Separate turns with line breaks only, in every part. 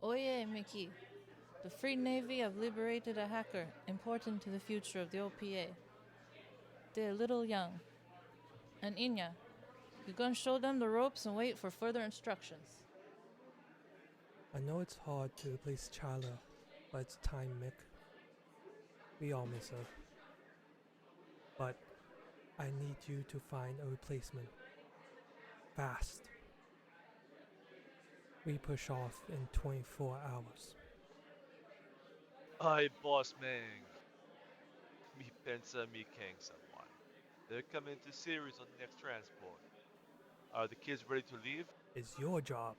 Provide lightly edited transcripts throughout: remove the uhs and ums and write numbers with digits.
Oye, Mickey. The Free Navy have liberated a hacker important to the future of the OPA. They're little young. And Inya, you're gonna show them the ropes and wait for further instructions.
I know it's hard to replace Chala, but it's time, Mick. We all miss her. But I need you to find a replacement. Fast. We push off in 24 hours.
Ay, boss man. Mi pensa mi kang someone. They're coming to series on next transport. Are the kids ready to leave?
It's your job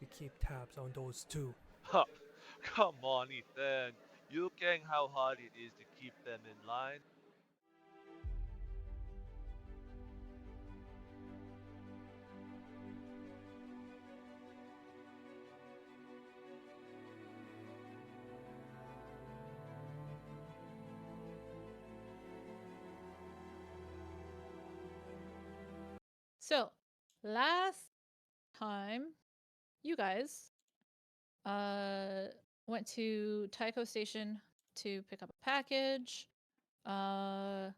to keep tabs on those two.
Ha! Come on, Ethan. You ken how hard it is to keep them in line.
So, last time, you guys went to Tycho Station to pick up a package. And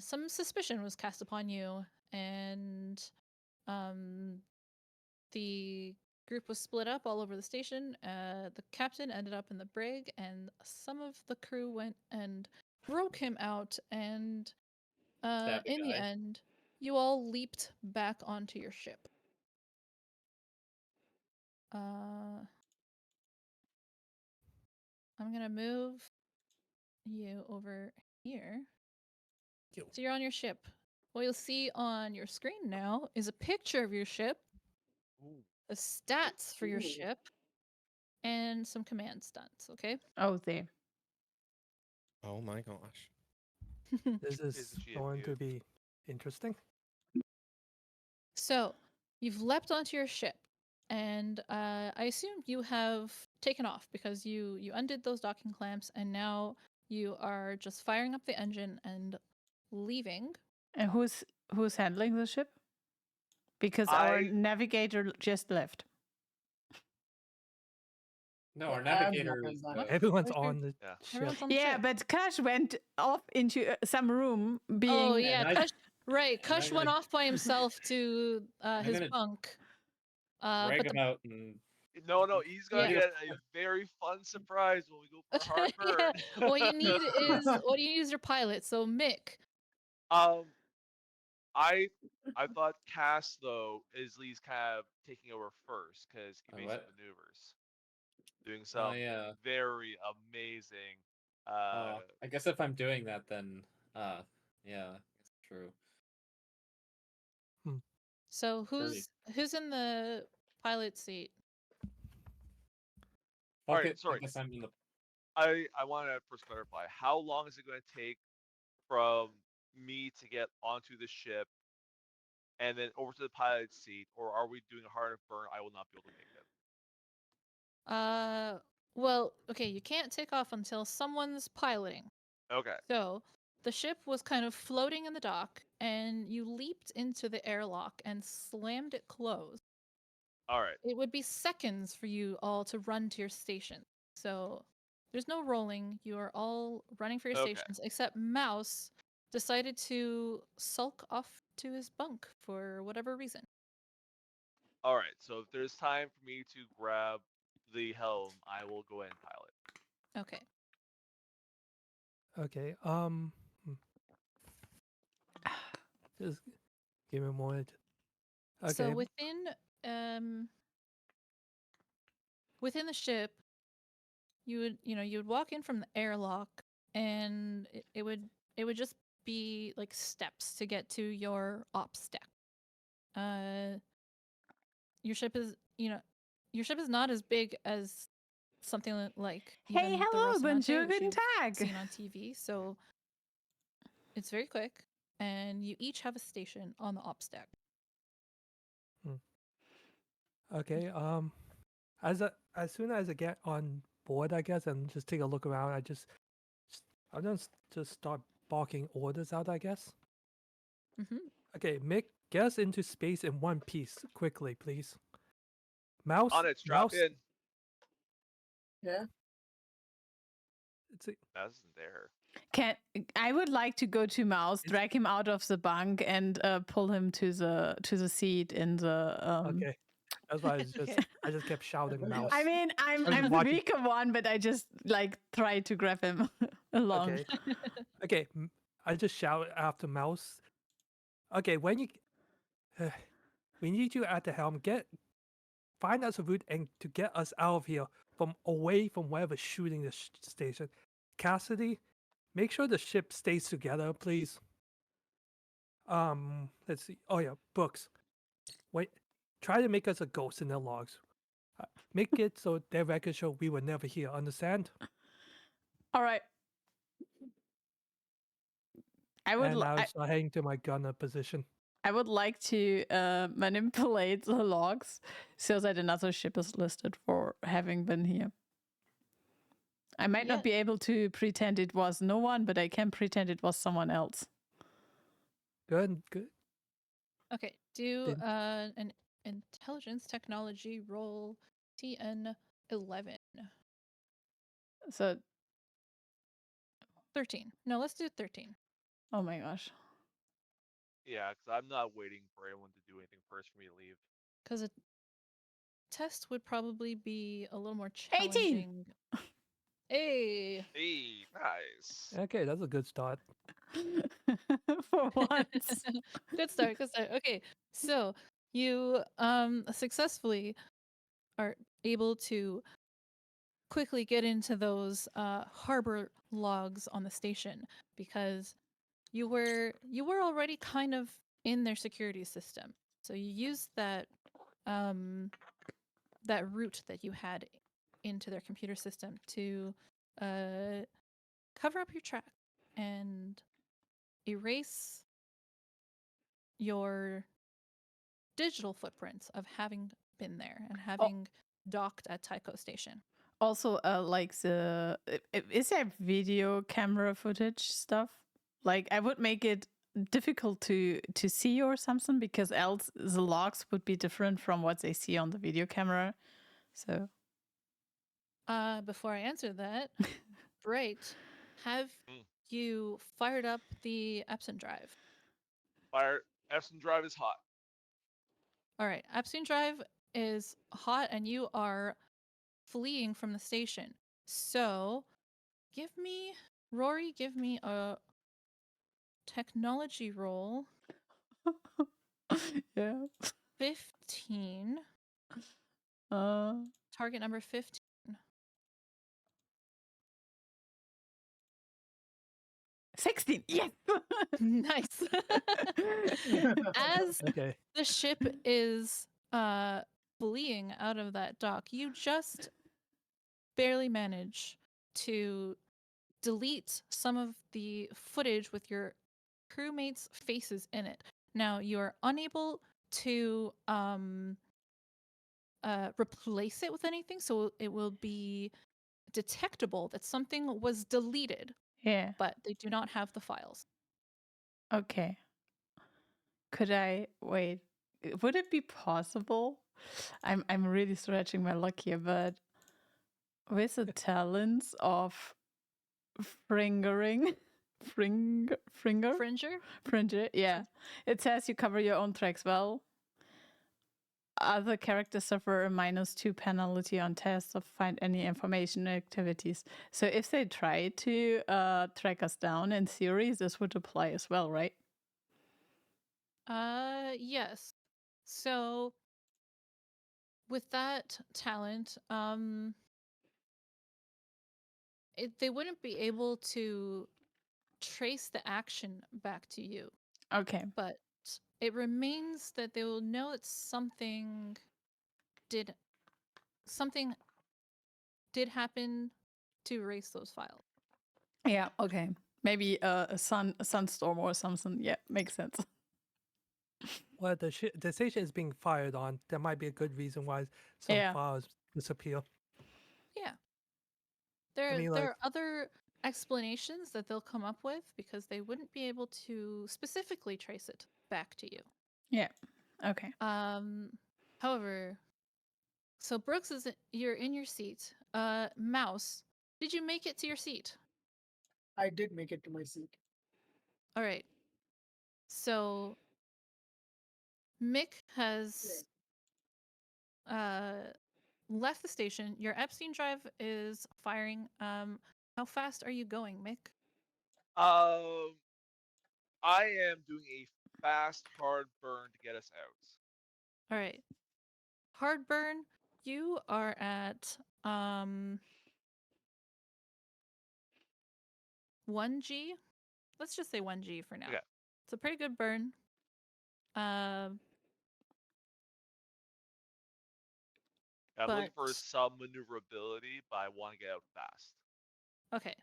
some suspicion was cast upon you, and the group was split up all over the station. The captain ended up in the brig, and some of the crew went and broke him out, and in the end, you all leaped back onto your ship. I'm gonna move you over here. So you're on your ship. What you'll see on your screen now is a picture of your ship, the stats for your ship, and some command stunts, okay?
Oh, there.
Oh my gosh.
This is going to be interesting.
So, you've leapt onto your ship, and I assume you have taken off because you undid those docking clamps, and now you are just firing up the engine and leaving.
And who's handling the ship? Because our navigator just left.
No, our navigator is...
Everyone's on the ship.
Yeah, but Kush went off into some room being...
Oh, yeah, Kush, right. Kush went off by himself to his bunk.
Brag about and...
No, he's gonna get a very fun surprise when we go for hard burn.
Yeah. What you need is your pilot. So Mick.
I thought Cass though is at least kind of taking over first because he made some maneuvers, doing some very amazing.
I guess if I'm doing that, then yeah, it's true.
So who's in the pilot seat?
All right, sorry. I want to first clarify. How long is it going to take from me to get onto the ship and then over to the pilot seat, or are we doing a hard burn? I will not be able to make it.
Well, okay, you can't take off until someone's piloting.
Okay.
So the ship was kind of floating in the dock, and you leaped into the airlock and slammed it closed.
All right.
It would be seconds for you all to run to your station. So there's no rolling. You are all running for your stations, except Mouse decided to sulk off to his bunk for whatever reason.
All right. So if there's time for me to grab the helm, I will go ahead and pilot.
Okay.
Okay. Just give me a moment. Okay.
So within the ship, you would walk in from the airlock, and it would just be like steps to get to your ops deck. Your ship is not as big as something like
Hey, hello, bonjour, guten Tag.
Seen on TV, so it's very quick, and you each have a station on the ops deck.
Okay. As soon as I get on board, I guess, and just take a look around, I'll just start barking orders out, I guess.
Mm-hmm.
Okay, Mick, get us into space in one piece, quickly, please. Mouse.
On it, strap
Mouse.
in.
Yeah.
It's a,
Mouse isn't there.
I would like to go to Mouse, drag him out of the bunk, and pull him to the seat in the.
okay. That's why
Okay.
I just kept shouting mouse.
I mean, I'm the
watching.
weaker one, but I just like try to grab him along.
Okay. Okay. I just shout after mouse. Okay, when you, we need you at the helm. Find us a route and to get us out of here, from away from wherever's shooting the station. Cassidy, make sure the ship stays together, please. Let's see. Oh yeah, Brooks. Wait, try to make us a ghost in their logs. Make it so their records show we were never here. Understand?
All right. I would.
And I was heading to my gunner position.
I would like to manipulate the logs so that another ship is listed for having been here. I might not be able to pretend it was no one, but I can pretend it was someone else.
Good.
Okay, do an intelligence technology roll TN 11.
So
13. No, let's do 13.
oh my gosh.
Yeah, because I'm not waiting for anyone to do anything first for me to leave.
Because a test would probably be a little more
18!
challenging. Hey!
Hey, nice.
Okay, that's a good start.
For once.
Good start, good start. Okay, so you successfully are able to quickly get into those harbor logs on the station because you were already kind of in their security system. So you used that that route that you had into their computer system to cover up your track and erase your digital footprints of having been there and having docked at Tycho Station.
Also, like is there video camera footage stuff? Like, I would make it difficult to see or something because else the logs would be different from what they see on the video camera. So,
before I answer that, Bryte, have you fired up the Epson drive?
Epson drive is hot.
All right, Epson drive is hot, and you are fleeing from the station. So, Rory, give me a technology roll.
yeah.
15. Target number 15.
$16. Yes.
Nice. As
Okay.
the ship is fleeing out of that dock, you just barely manage to delete some of the footage with your crewmates' faces in it. Now, you are unable to replace it with anything, so it will be detectable that something was deleted.
Yeah.
But they do not have the files.
Okay. Could I wait? Would it be possible? I'm really stretching my luck here, but with the talents of fringer, yeah. It says you cover your own tracks well. Other characters suffer a -2 penalty on tests or find any information or activities. So if they try to track us down, in theory, this would apply as well, right?
Yes. So with that talent, they wouldn't be able to trace the action back to you.
Okay.
But it remains that they will know that something did happen to erase those files.
Yeah, okay. Maybe a sunstorm or something. Yeah, makes sense.
Well, the station is being fired on. There might be a good reason why some files disappear.
Yeah. There are other explanations that they'll come up with because they wouldn't be able to specifically trace it back to you.
Yeah. Okay.
However, So Brooks you're in your seat. Mouse, did you make it to your seat?
I did make it to my seat.
All right. So Mick has left the station. Your Epstein drive is firing. How fast are you going, Mick?
I am doing a fast, hard burn to get us out.
All right. Hard burn, you are at 1G. Let's just say 1G for now.
Okay.
It's a pretty good burn.
I'm looking for
but-
some maneuverability, but I want to get out fast.
Okay.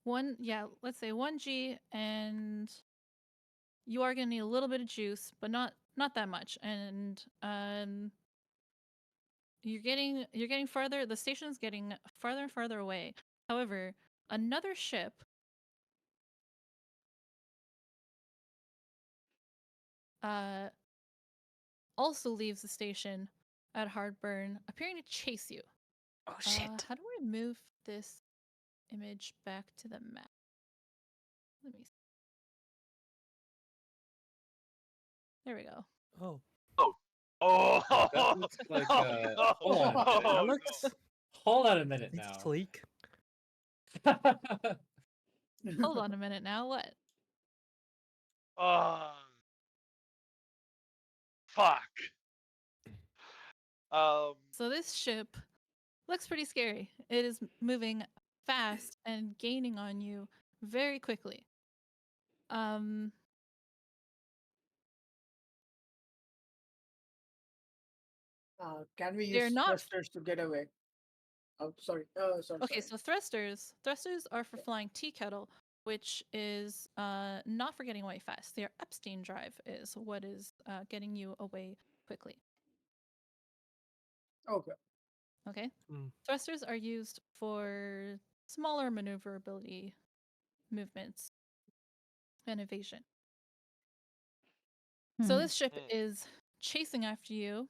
Let's say 1G, and you are gonna need a little bit of juice, but not that much. And you're getting farther. The station's getting farther and farther away. However, another ship also leaves the station at Hardburn, appearing to chase you.
Oh shit.
How do I move this image back to the map? Let me see. There we go.
Oh,
Oh,
That looks like
no.
hold on a minute.
that
Oh,
looks
Hold on a minute
it's
now.
sleek.
Hold on a minute now. What?
no. Fuck.
So this ship looks pretty scary. It is moving fast and gaining on you very quickly.
Can we
They're
use
not-
thrusters to get away? Oh, sorry. Sorry.
Okay,
sorry.
so thrusters are for flying tea kettle, which is not for getting away fast. Their Epstein drive is what is getting you away quickly.
Okay.
Okay.
Mm.
Thrusters are used for smaller maneuverability movements and evasion. So this ship is chasing after you.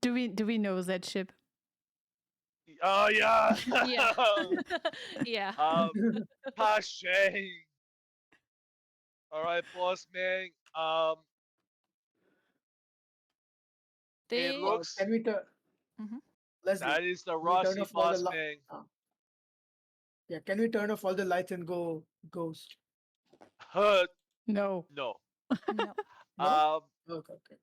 Do we know that ship?
Oh yeah.
Yeah. Yeah.
Hashing. All right, boss man.
They
It looks
Can we turn?
Mhm.
Leslie.
that is the
can we turn
Rossi
off all the
boss
li-
man.
Yeah. Can we turn off all the lights and go ghost?
No.
No.
no.
No? Okay. Okay.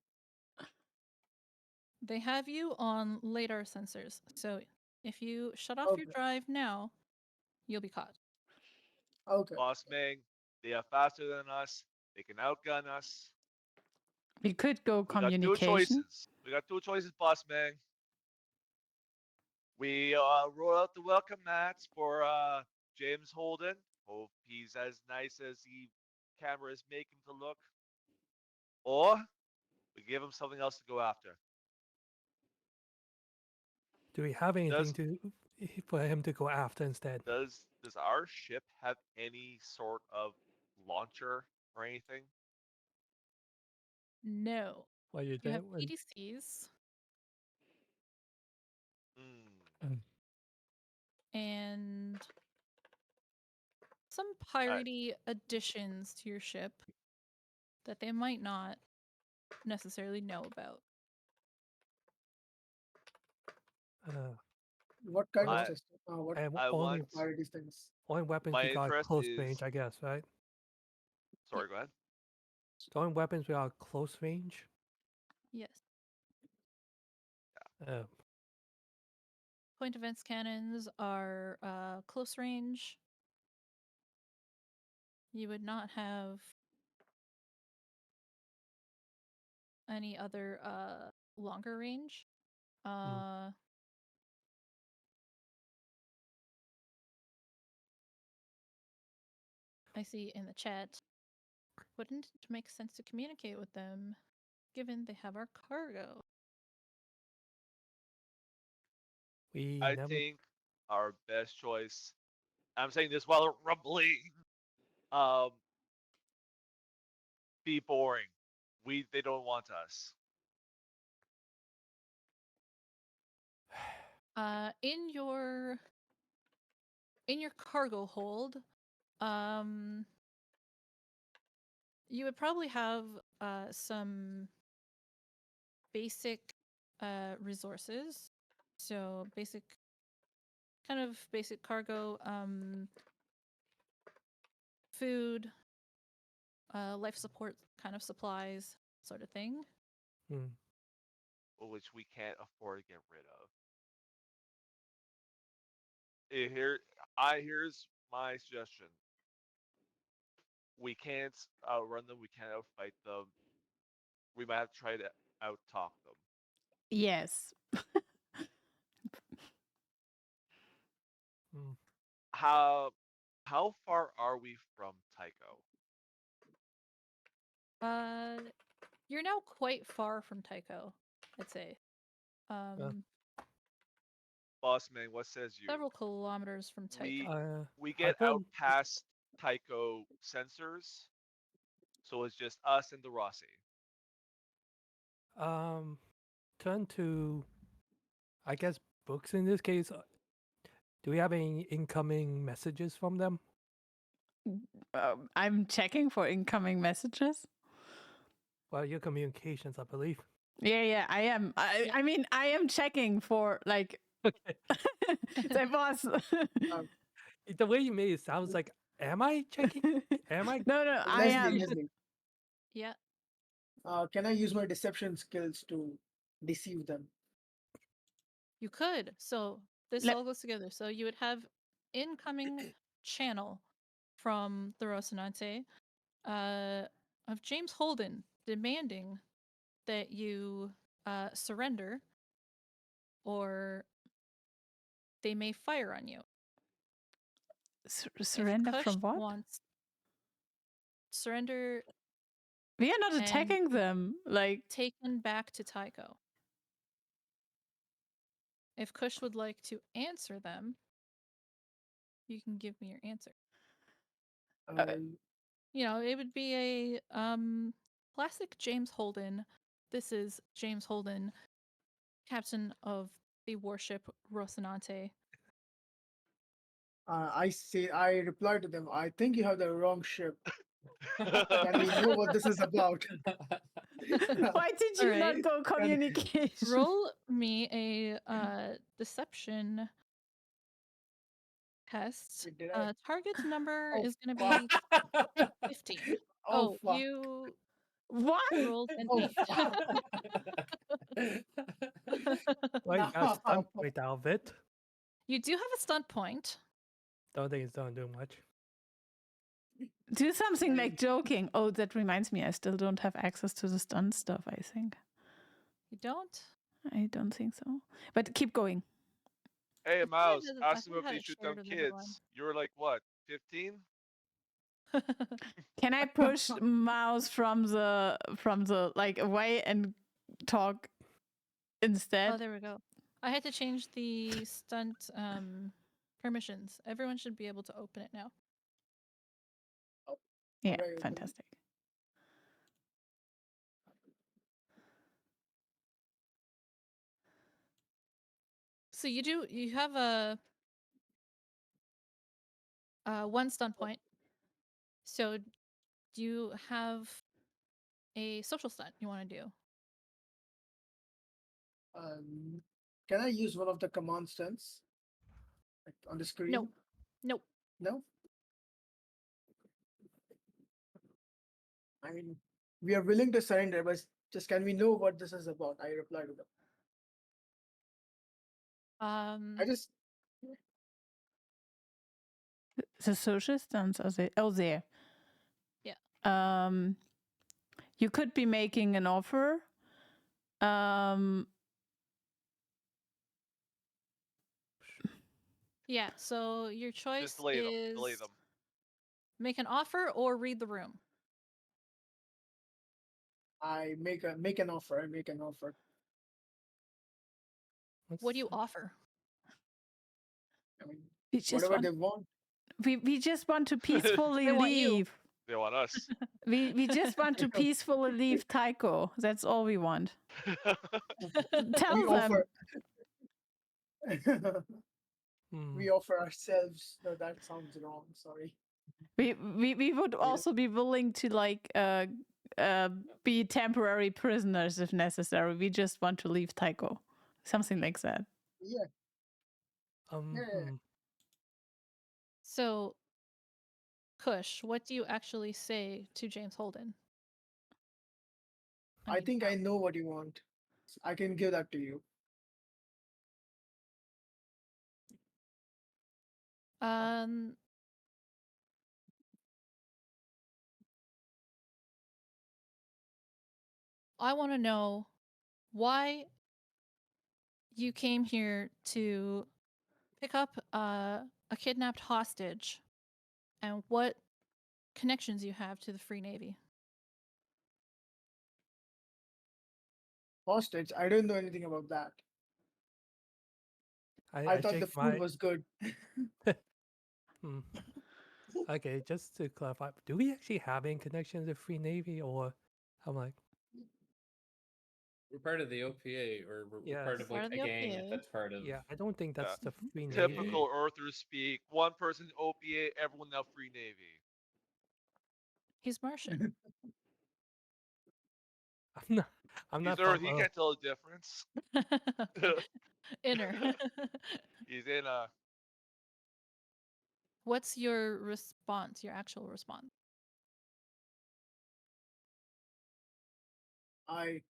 They have you on LiDAR sensors. So if you shut off your
Okay.
drive now, you'll be caught.
Okay.
Boss man, they are faster than us. They can outgun us.
We could go
We got two
communication.
choices. We got two choices, boss man. We roll out the welcome mats for James Holden. Hope he's as nice as the cameras make him to look. Or we give him something else to go after.
Do we have anything for him to go after instead?
Does our ship have any sort of launcher or anything?
No.
Well, you
You have
did.
PDCs
Hmm.
and some piratey additions to your ship that they might not necessarily know about.
What kind
I-
of system? What
And
I
only
want.
are these things?
only weapons
My
we got
interest
close
is-
range, I guess, right?
Sorry, go ahead.
The only weapons we got close range.
Yes.
Uh,
Point defense cannons are close range. You would not have any other longer range. I see in the chat. Wouldn't it make sense to communicate with them, given they have our cargo?
we
I
never.
think our best choice I'm saying this while rumbling. Be boring. They don't want us.
In your cargo hold, you would probably have some basic resources. So basic cargo, food, life support kind of supplies, sort of thing.
Hmm.
Which we can't afford to get rid of. Here's my suggestion. We can't outrun them. We can't outfight them. We might have to try to out-talk them.
Yes.
Hmm.
How far are we from Tycho?
You're now quite far from Tycho, I'd say.
Bossman, what says you?
Several kilometers from Tycho.
We get out past Tycho sensors, so it's just us and the Rossi.
Turn to, I guess, books in this case. Do we have any incoming messages from them?
I'm checking for incoming messages.
Well, your communications, I believe.
Yeah, I am. I mean, I am checking for like.
Okay.
The boss.
The way you made it sounds like, am I checking? Am I?
No, I am.
Leslie.
Yeah.
Can I use my deception skills to deceive them?
You could. So this all goes together. So you would have incoming channel from the Rocinante of James Holden demanding that you surrender or they may fire on you.
Surrender from what?
Surrender.
We are not attacking them. Like
taken back to Tycho. If Kush would like to answer them, you can give me your answer. It would be a classic James Holden. This is James Holden, captain of the warship Rocinante.
I reply to them, I think you have the wrong ship. Can we know what this is about?
Why did you not go communication?
Roll me a deception test. Target number is going to be 15.
Oh, fuck.
You
what?
rolled an 8.
Well, you got stunt point out of it.
You do have a stunt point.
Don't think it's don't do much.
Do something like joking. Oh, that reminds me, I still don't have access to the stunt stuff, I think.
You don't?
I don't think so. But keep going.
Hey, Mouse, ask them if they shoot them kids. You were like, what, 15?
Can I push Mouse from the like away and talk instead?
Oh, there we go. I had to change the stunt permissions. Everyone should be able to open it now.
Yeah, fantastic.
So you have a one stunt point. So do you have a social stunt you want to do?
Can I use one of the command stunts? Like on the screen?
Nope.
No? I mean, we are willing to surrender, but just can we know what this is about? I reply to them. I just
the social stunts are there. Oh, there.
Yeah.
You could be making an offer.
Yeah. So your choice
Just delay
is
them.
Make an offer or read the room.
I make an offer.
What do you offer?
I mean,
It's just
whatever they want.
we just want to peacefully
They want you.
leave.
They want us.
We just want to peacefully leave Tycho. That's all we want. Tell
We
them.
offer.
Hmm.
We offer ourselves. No, that sounds wrong. Sorry.
We would also be willing to like be temporary prisoners if necessary. We just want to leave Tycho. Something like that.
Yeah. Yeah.
hmm.
So, Kush, what do you actually say to James Holden?
I
mean,
think I know what you want. I can give that to you.
Um, I want to know why you came here to pick up a kidnapped hostage and what connections you have to the Free Navy.
Hostage. I don't know anything about that. I thought the
checked
food was good.
Hmm. Okay, just to clarify, do we actually have any connections with Free Navy, or I'm like,
We're part of the OPA, or we're part
Yes.
of like
Part of
a
the
gang
OPA.
that's part of.
yeah, I don't think that's the Free Navy.
Typical Earthers speak. One person OPA, everyone now Free Navy.
He's Martian.
I'm
He's
not
Earth.
from
He
Earth.
can't tell the difference.
Inner.
He's in a.
What's your response, your actual response?
I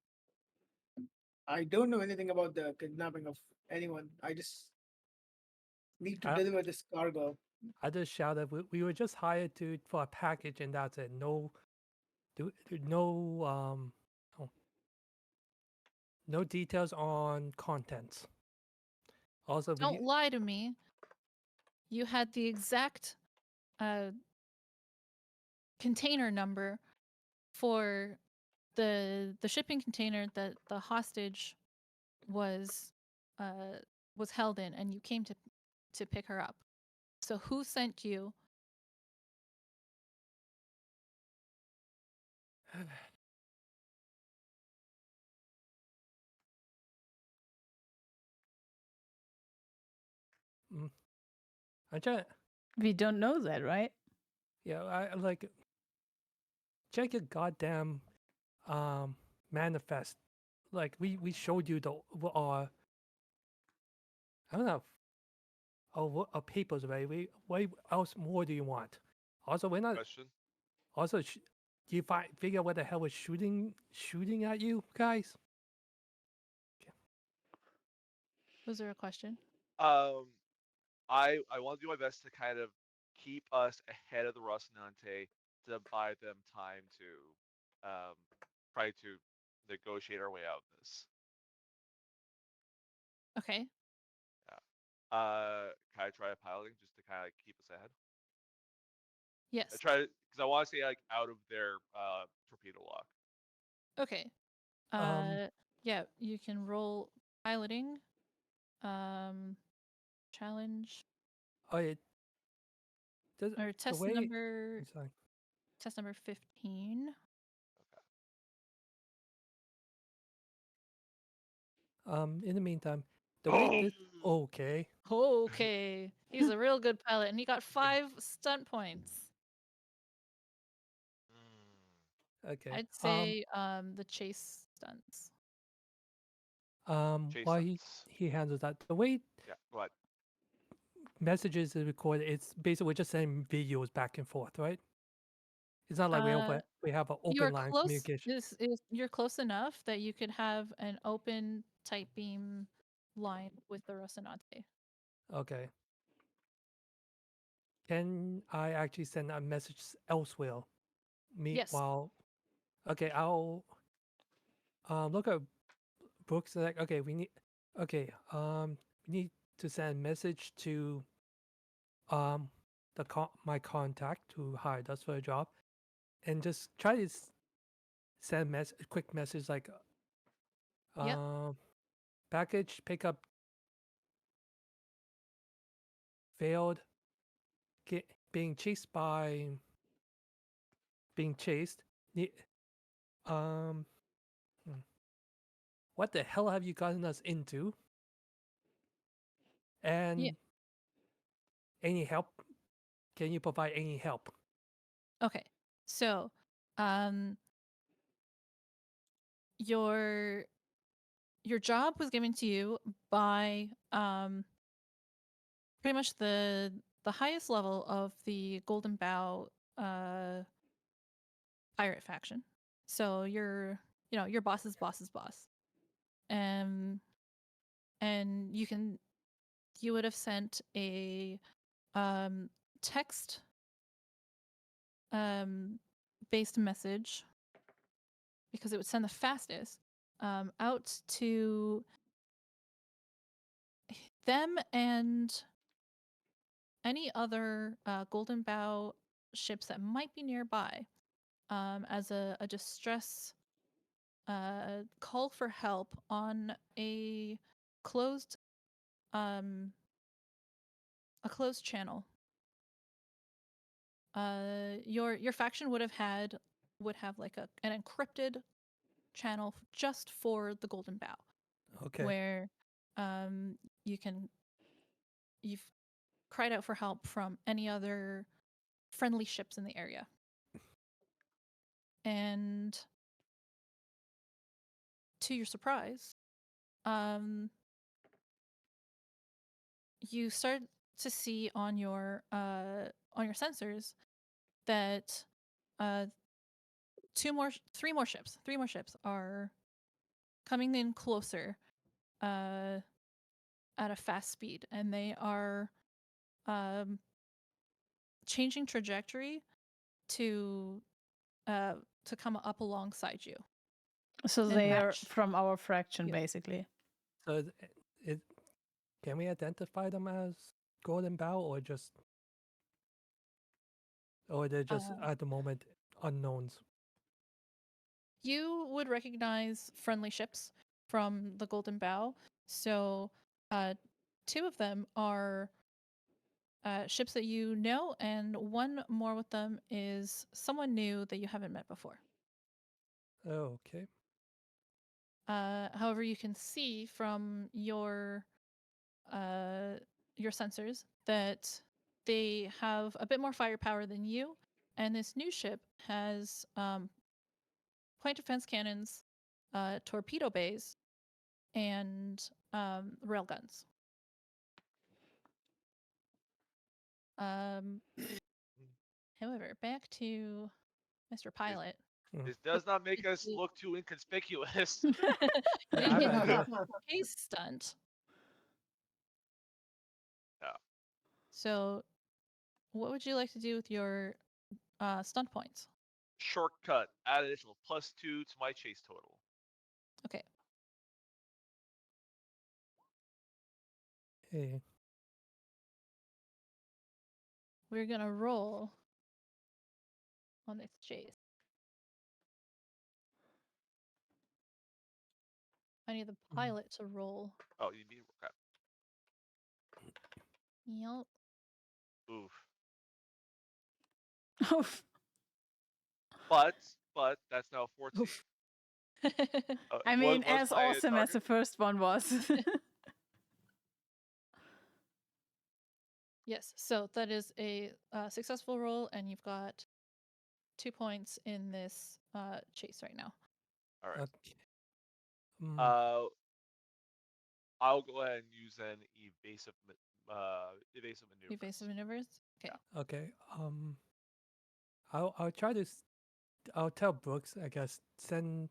don't know anything about the kidnapping of anyone. I just need to
I-
deliver this cargo.
I just shouted, we were just hired for a package, and that's it. No, no, oh, no details on contents. Also,
Don't lie to me. You had the exact container number for the shipping container that the hostage was held in, and you came to pick her up. So who sent you?
I try.
We don't know that, right?
Yeah, I like. Check your goddamn manifest. Like we showed you the I don't know. Our papers, right? What else more do you want? Also, we're not.
Question.
Also, do you figure out what the hell was shooting at you guys?
Was there a question?
I want to do my best to kind of keep us ahead of the Rocinante to buy them time to try to negotiate our way out of this.
Okay.
Can I try piloting just to kind of keep us ahead?
Yes.
I try because I want to stay like out of their torpedo lock.
Okay. Yeah, you can roll piloting. Challenge
Oh, it does.
or test number
Sorry.
test number 15.
In the meantime, the way this. Okay.
Okay. He's a real good pilot, and he got 5 stunt points.
Okay.
I'd say the chase stunts.
Chase
While
stunts.
he handles that, the way
Yeah, go ahead.
messages is recorded, it's basically we're just sending videos back and forth, right? It's not like we have an
You are
open line
close.
communication.
You're close enough that you could have an open type beam line with the Rocinante.
Okay. Can I actually send a message elsewhere?
Yes.
Okay, I'll look at books like we need to send a message to my contact who hired us for a job, and just try to send a quick message like
Yep.
package pickup failed. being chased by being chased. Um, what the hell have you gotten us into? And any help? Can you provide any help?
Okay. So, your job was given to you by pretty much the highest level of the Golden Bow pirate faction. So your boss's boss's boss. And you would have sent a text based message, because it would send the fastest, out to them and any other Golden Bow ships that might be nearby, as a distress call for help on a closed channel. Your faction would have like an encrypted channel just for the Golden Bow,
Okay.
where you've cried out for help from any other friendly ships in the area. And to your surprise, you start to see on your sensors that three more ships are coming in closer at a fast speed, and they are changing trajectory to come up alongside you.
So
And
they are
match.
from our fraction,
Yeah.
basically.
So can we identify them as Golden Bow or they're just at the moment unknowns?
You would recognize friendly ships from the Golden Bow. So two of them are ships that you know, and one more with them is someone new that you haven't met before.
Oh, okay.
However, you can see from your sensors that they have a bit more firepower than you, and this new ship has point defense cannons, torpedo bays, and railguns. However, back to Mr. Pilot.
This does not make us look too inconspicuous.
Yeah,
They
I've
hit
had
a case stunt.
Yeah.
So, what would you like to do with your stunt points?
Shortcut. Add additional +2 to my chase total.
Okay.
Hey.
We're gonna roll on this chase. I need the pilot to roll.
Oh, you mean okay.
Yep.
Oof.
Oof.
But that's now 14.
I mean, as awesome as the first one was.
Yes, so that is a successful roll, and you've got 2 points in this chase right now.
All right.
Okay.
I'll go ahead and use an evasive maneuvers.
Evasive maneuvers? Okay.
Yeah.
Okay. I'll try to. I'll tell Brooks, I guess, send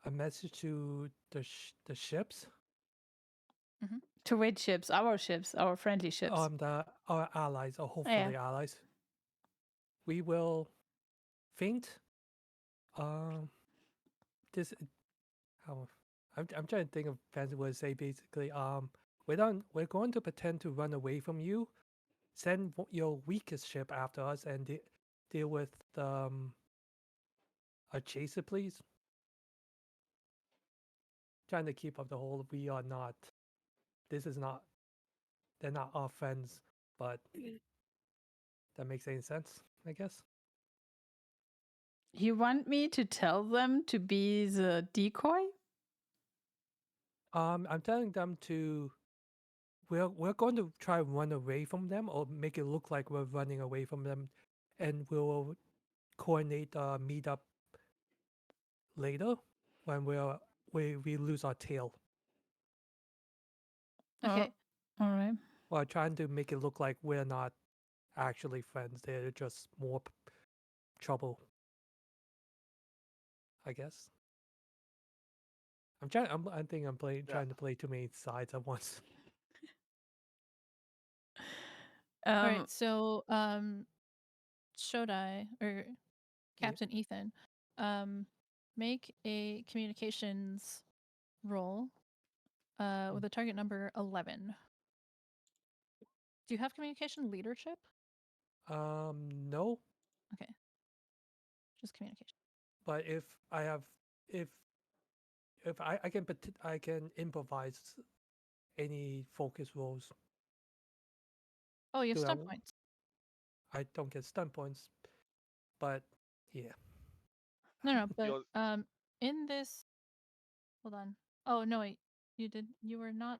a message to the ships.
To which ships? Our ships, our friendly ships.
Our allies, or hopefully allies. We will feint. This. How? I'm trying to think of fancy words to say. Basically, we're going to pretend to run away from you. Send your weakest ship after us and deal with a chaser, please. Trying to keep up the whole. We are not. This is not. They're not our friends, but that makes any sense, I guess.
You want me to tell them to be the decoy?
I'm telling them to. We're going to try and run away from them, or make it look like we're running away from them, and we'll coordinate a meetup later when we lose our tail.
Okay.
All right.
While trying to make it look like we're not actually friends, they're just more trouble, I guess. I think I'm trying to play too many sides at once.
All right. So, Shodai or Captain Ethan, make a communications roll with a target number 11. Do you have communication leadership?
No,
Okay. Just communication.
but if I have, if I can I can improvise any focus rolls.
Oh, you have
Do
stun
I-
points.
I don't get stun points, but yeah.
No, but
You'll-
in this, hold on. Oh no, wait. You were not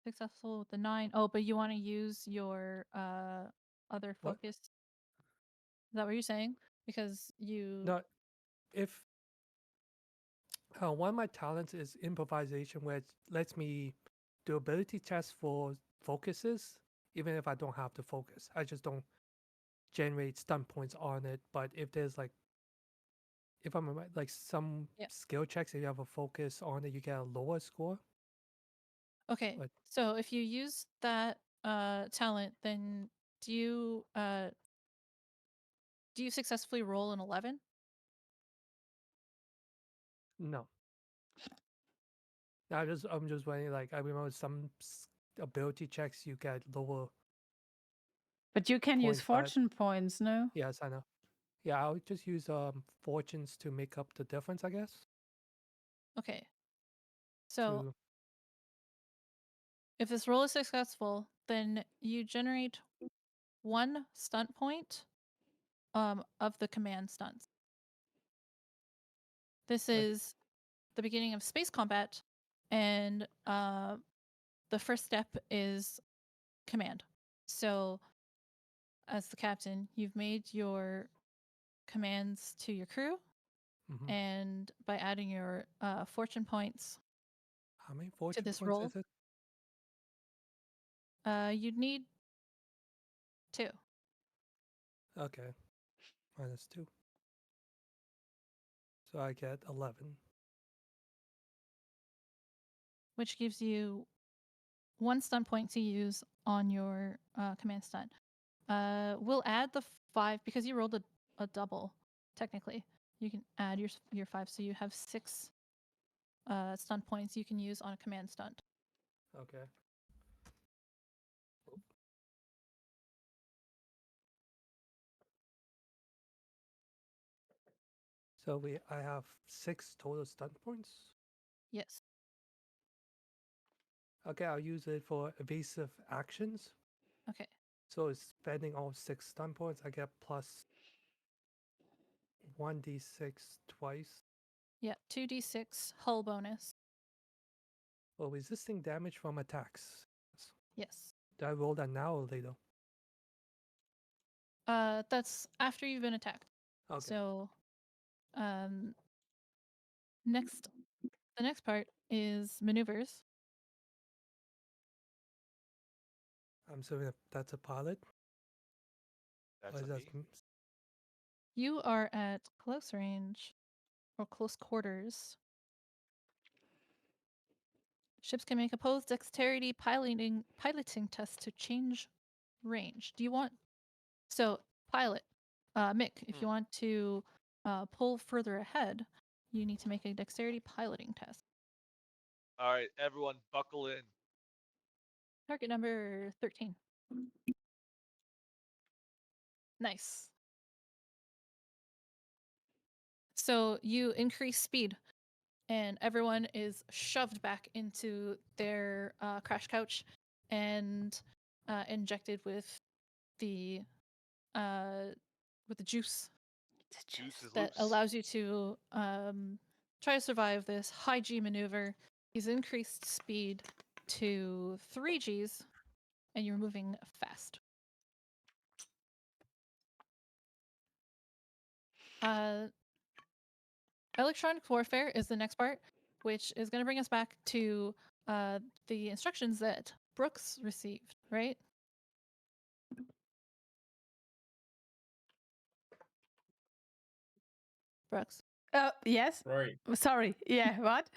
successful with the 9. Oh, but you want to use your other
What?
focus. Is that what you're saying? Because you
No, if one of my talents is improvisation, where it lets me do ability tests for focuses, even if I don't have to focus. I just don't generate stun points on it. But if there's if I'm like some skill checks, if you have a focus on it, you get a lower score.
Okay.
But
So if you use that talent, then do you successfully roll an 11?
no, I'm just wondering. Like I remember some ability checks you get lower.
But you can use
points, but-
fortune points, no?
Yes, I know. Yeah, I'll just use fortunes to make up the difference, I guess.
Okay. So
To-
if this roll is successful, then you generate 1 stunt point of the command stunts. This is the beginning of space combat, and the first step is command. So as the captain, you've made your commands to your crew,
Mhm.
and by adding your fortune points
How many fortune
this
points
roll?
is it?
You'd need 2.
Okay, -2. So I get 11.
Which gives you 1 stun point to use on your command stun. We'll add the 5 because you rolled a double. Technically, you can add your 5, so you have 6 stun points you can use on a command stunt.
Okay. So I have 6 total stun points.
Yes.
Okay, I'll use it for evasive actions.
Okay.
So it's spending all 6 stun points. I get plus 1d6 twice.
Yeah, 2d6 hull bonus.
Well, resisting damage from attacks.
Yes.
Do I roll that now or later?
That's after you've been attacked.
Okay.
So, the next part is maneuvers.
I'm assuming that's a pilot.
That's
Or
a
is that
me.
You are at close range or close quarters. Ships can make opposed dexterity piloting tests to change range. Do you want pilot Mick? If you want to pull further ahead, you need to make a dexterity piloting test.
All right, everyone, buckle in.
Target number 13. Nice. So you increase speed, and everyone is shoved back into their crash couch and injected with the juice
Juice is
that
loose.
allows you to try to survive this high G maneuver. He's increased speed to 3 Gs, and you're moving fast. Electronic warfare is the next part, which is going to bring us back to the instructions that Brooks received, right? Brooks.
Yes.
Rory.
Sorry. Yeah. What?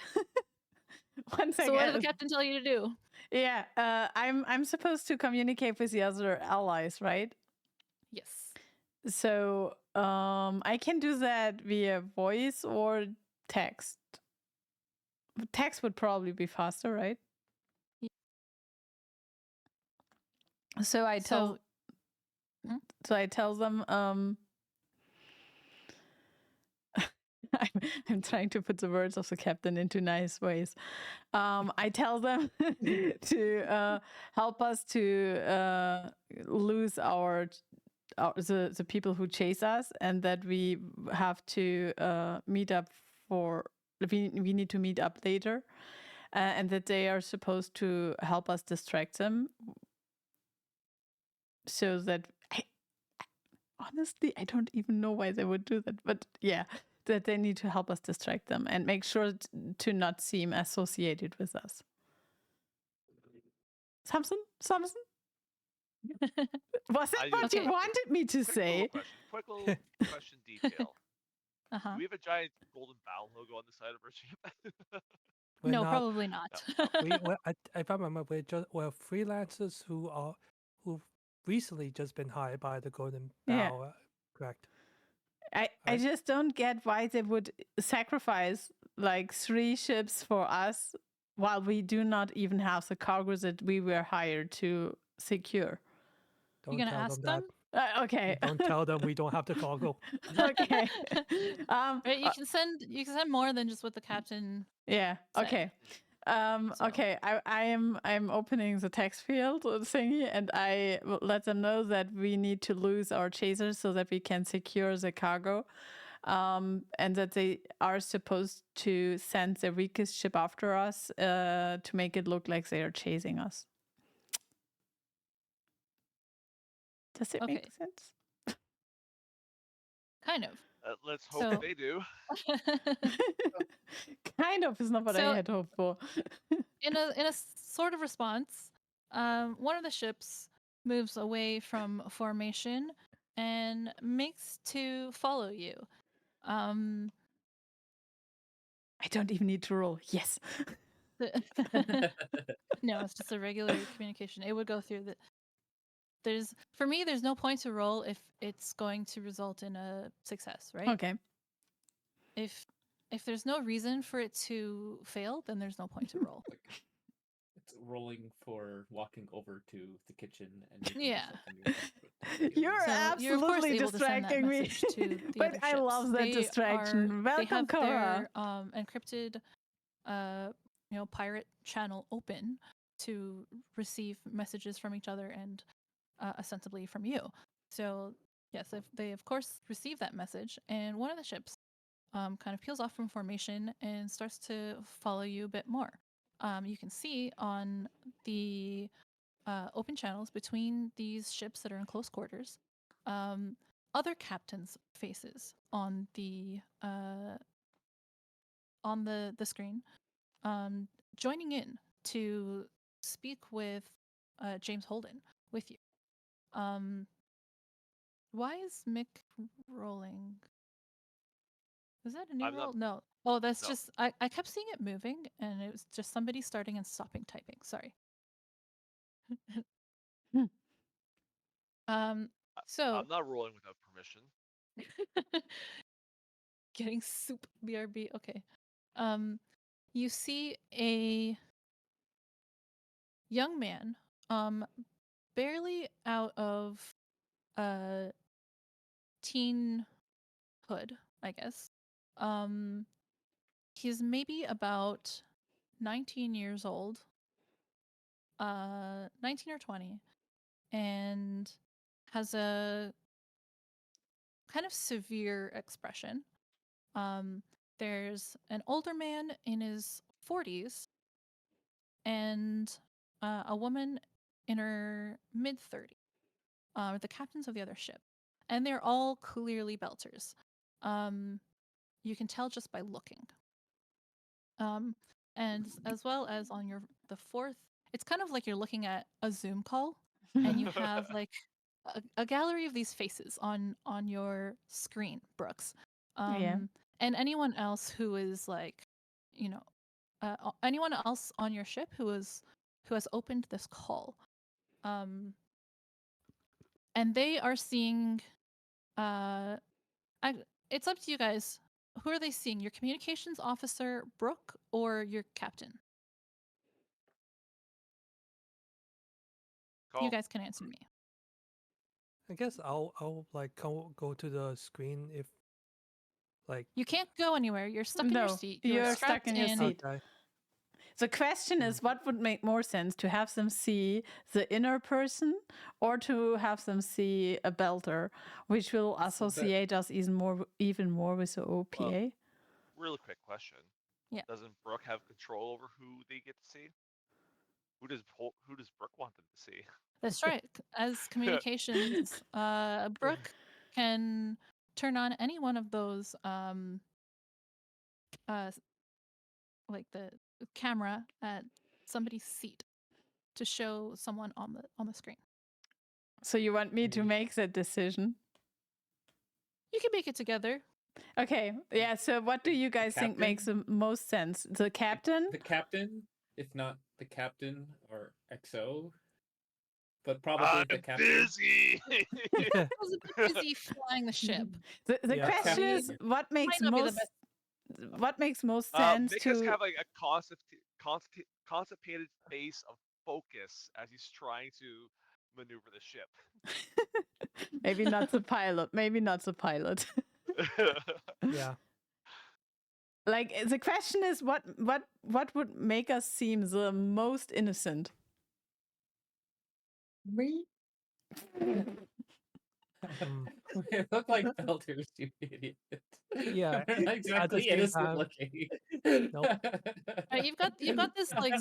One second.
So what did the captain tell you to do?
Yeah. I'm supposed to communicate with the other allies, right?
Yes.
So I can do that via voice or text. Text would probably be faster, right?
Yeah.
So I tell I tell them I'm trying to put the words of the captain into nice ways. I tell them to help us to lose the people who chase us, and that we have to meet up we need to meet up later, and that they are supposed to help us distract them, so that honestly I don't even know why they would do that, but yeah, that they need to help us distract them and make sure to not seem associated with us. Something? Was it what you wanted me to say?
Quick little question detail. Do we have a giant golden bow logo on the side of our ship?
No, probably not.
If I remember, we're freelancers who've recently just been hired by the Golden Bow, correct?
I just don't get why they would sacrifice like 3 ships for us while we do not even have the cargo that we were hired to secure.
Don't
You're gonna
tell
ask
them that.
Okay.
Don't tell them we don't have the cargo.
Okay.
Right, you can send more than just what the captain.
Yeah.
said.
Okay. Okay. I'm opening the text field thingy, and I will let them know that we need to lose our chasers so that we can secure the cargo, and that they are supposed to send the weakest ship after us to make it look like they are chasing us. Does it make sense?
Kind of.
Let's hope they do.
Kind of is not what I had hoped for.
in a sort of response, one of the ships moves away from formation and makes to follow you.
I don't even need to roll. Yes.
No, it's just a regular communication. It would go through the. There's no point to roll if it's going to result in a success, right?
Okay.
If there's no reason for it to fail, then there's no point to roll.
It's rolling for walking over to the kitchen and
You're absolutely distracting me. But I love that distraction. Welcome, Cora.
They have their encrypted pirate channel open to receive messages from each other and ostensibly from you. So yes, they of course receive that message, and one of the ships kind of peels off from formation and starts to follow you a bit more. You can see on the open channels between these ships that are in close quarters, other captains' faces on the screen, joining in to speak with James Holden with you. Why is Mick rolling? Is that a new roll? No. Oh, that's just I kept seeing it moving, and it was just somebody starting and stopping typing. Sorry. So
I'm not rolling without permission.
Getting soup BRB. Okay. You see a young man, barely out of teenhood, I guess. He's maybe about 19 years old. 19 or 20, and has a kind of severe expression. There's an older man in his 40s and a woman in her mid-30s, the captains of the other ship. And they're all clearly belters. You can tell just by looking. And as well as on the fourth, it's kind of like you're looking at a Zoom call and you have like a gallery of these faces on your screen, Brooks.
Yeah.
And anyone else who is like, anyone else on your ship who has opened this call. And they are seeing it's up to you guys. Who are they seeing? Your communications officer, Brooke, or your captain?
Call.
You guys can answer me.
I guess I'll like go to the screen if like
You can't go anywhere. You're stuck in your
No,
seat.
you're stuck
strapped
in your seat.
okay.
The question is, what would make more sense, to have them see the inner person or to have them see a belter, which will associate us even more with the OPA?
Really quick question.
Yeah.
Doesn't Brooke have control over who they get to see? Who does Brooke want them to see?
That's right. As communications, Brooke can turn on any one of those, like the camera at somebody's seat to show someone on the screen.
So you want me to make that decision?
You can make it together.
Okay, yeah, so what do you guys think makes the most sense? The captain?
The captain, if not the captain or XO, but probably the captain.
Busy.
I was a bit busy flying the ship.
The
Yeah.
question is, what makes
not be the
most
best.
what makes most sense
Mick
to
has have like a constipated face of focus as he's trying to maneuver the ship.
maybe not the pilot, maybe not the pilot.
Yeah.
Like, the question is, what would make us seem the most innocent?
Me?
We look like belters, you idiot.
Yeah,
We're not
at the
exactly
same
innocent
time-
looking.
Nope.
You've got this like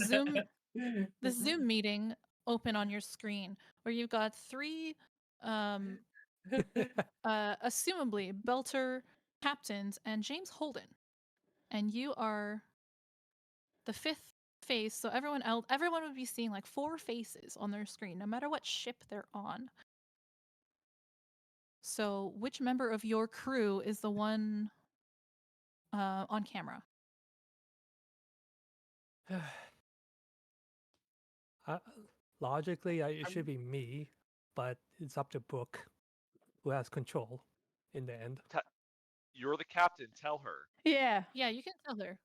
Zoom meeting open on your screen where you've got three assumably belter captains and James Holden, and you are the fifth face. So everyone would be seeing like four faces on their screen, no matter what ship they're on. So which member of your crew is the one on camera?
Logically, it should be me, but it's up to Brooke, who has control in the end.
You're the captain. Tell her.
Yeah.
Yeah, you can tell her.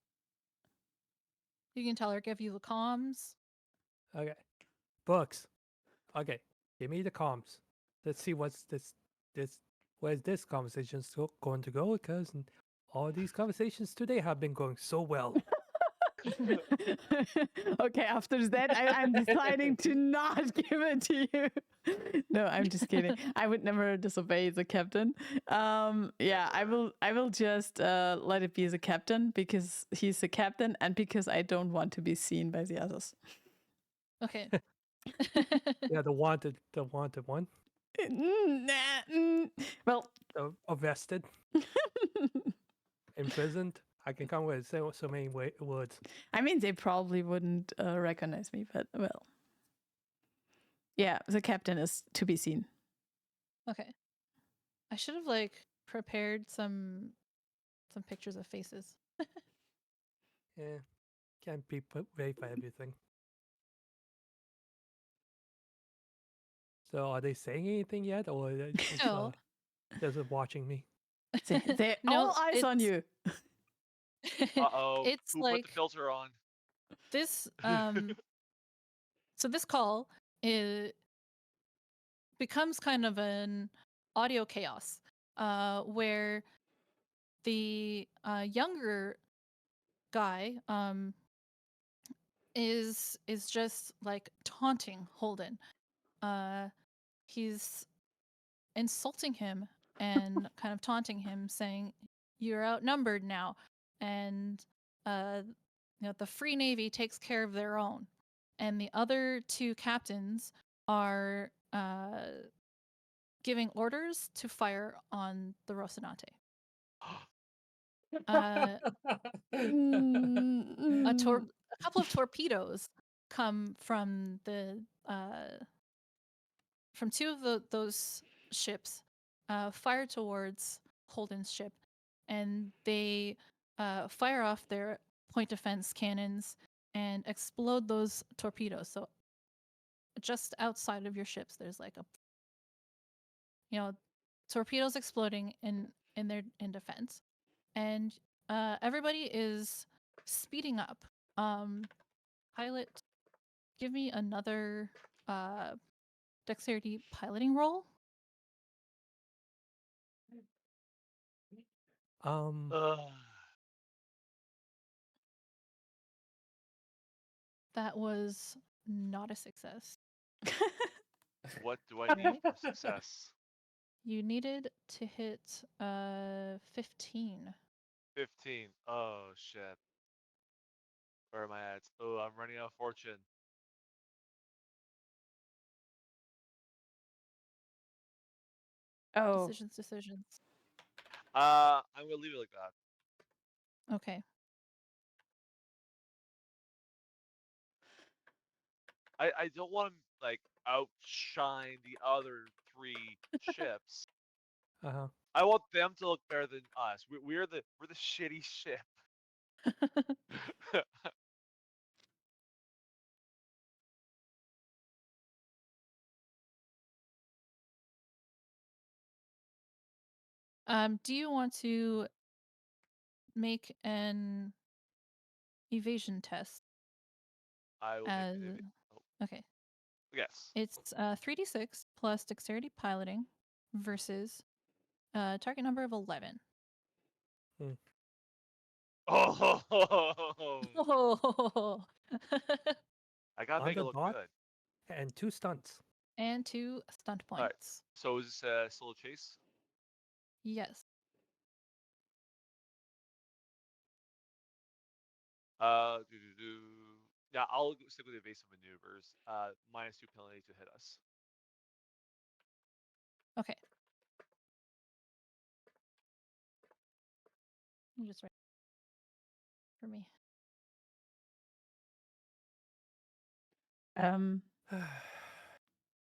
You can tell her, give you the comms.
Okay, Brooks. Okay, give me the comms. Let's see where's this conversation going to go, because all these conversations today have been going so well.
Okay, after that, I'm deciding to not give it to you. No, I'm just kidding. I would never disobey the captain. Yeah, I will just let it be the captain, because he's the captain and because I don't want to be seen by the others.
Okay.
Yeah, the wanted one,
Well,
arrested, imprisoned. I can come with so many words.
I mean, they probably wouldn't recognize me, but well. Yeah, the captain is to be seen.
Okay. I should have like prepared some pictures of faces.
Yeah, can't be ready for everything. So, are they saying anything yet, or
No.
just watching me?
They're
No,
all eyes on you.
Uh-oh.
It's
Who
like
put the filter on?
this so this call becomes kind of an audio chaos where the younger guy is just like taunting Holden. He's insulting him and kind of taunting him, saying, "You're outnumbered now," and the Free Navy takes care of their own, and the other two captains are giving orders to fire on the Rocinante. A couple of torpedoes come from from two of those ships, fire towards Holden's ship, and they fire off their point defense cannons and explode those torpedoes. So just outside of your ships, there's like torpedoes exploding in defense, and everybody is speeding up. Pilot, give me another dexterity piloting roll.
Ugh.
That was not a success.
What do I need for success?
You needed to hit 15.
15. Oh shit. Where am I at? Oh, I'm running out of fortune.
Oh,
Decisions.
I'm gonna leave it like that.
Okay.
I don't want to like outshine the other 3 ships. I want them to look better than us. We're the shitty ship.
Do you want to make an evasion test?
I will make it.
Okay.
Yes.
It's 3d6 plus dexterity piloting versus target number of 11.
Oh.
Oh.
I gotta make it look
dot,
good.
And 2 stunts.
And 2 stunt points.
Right. So is this a solo chase?
Yes.
Yeah, I'll stick with evasive maneuvers. -2 penalty to hit us.
Okay. You just write for me.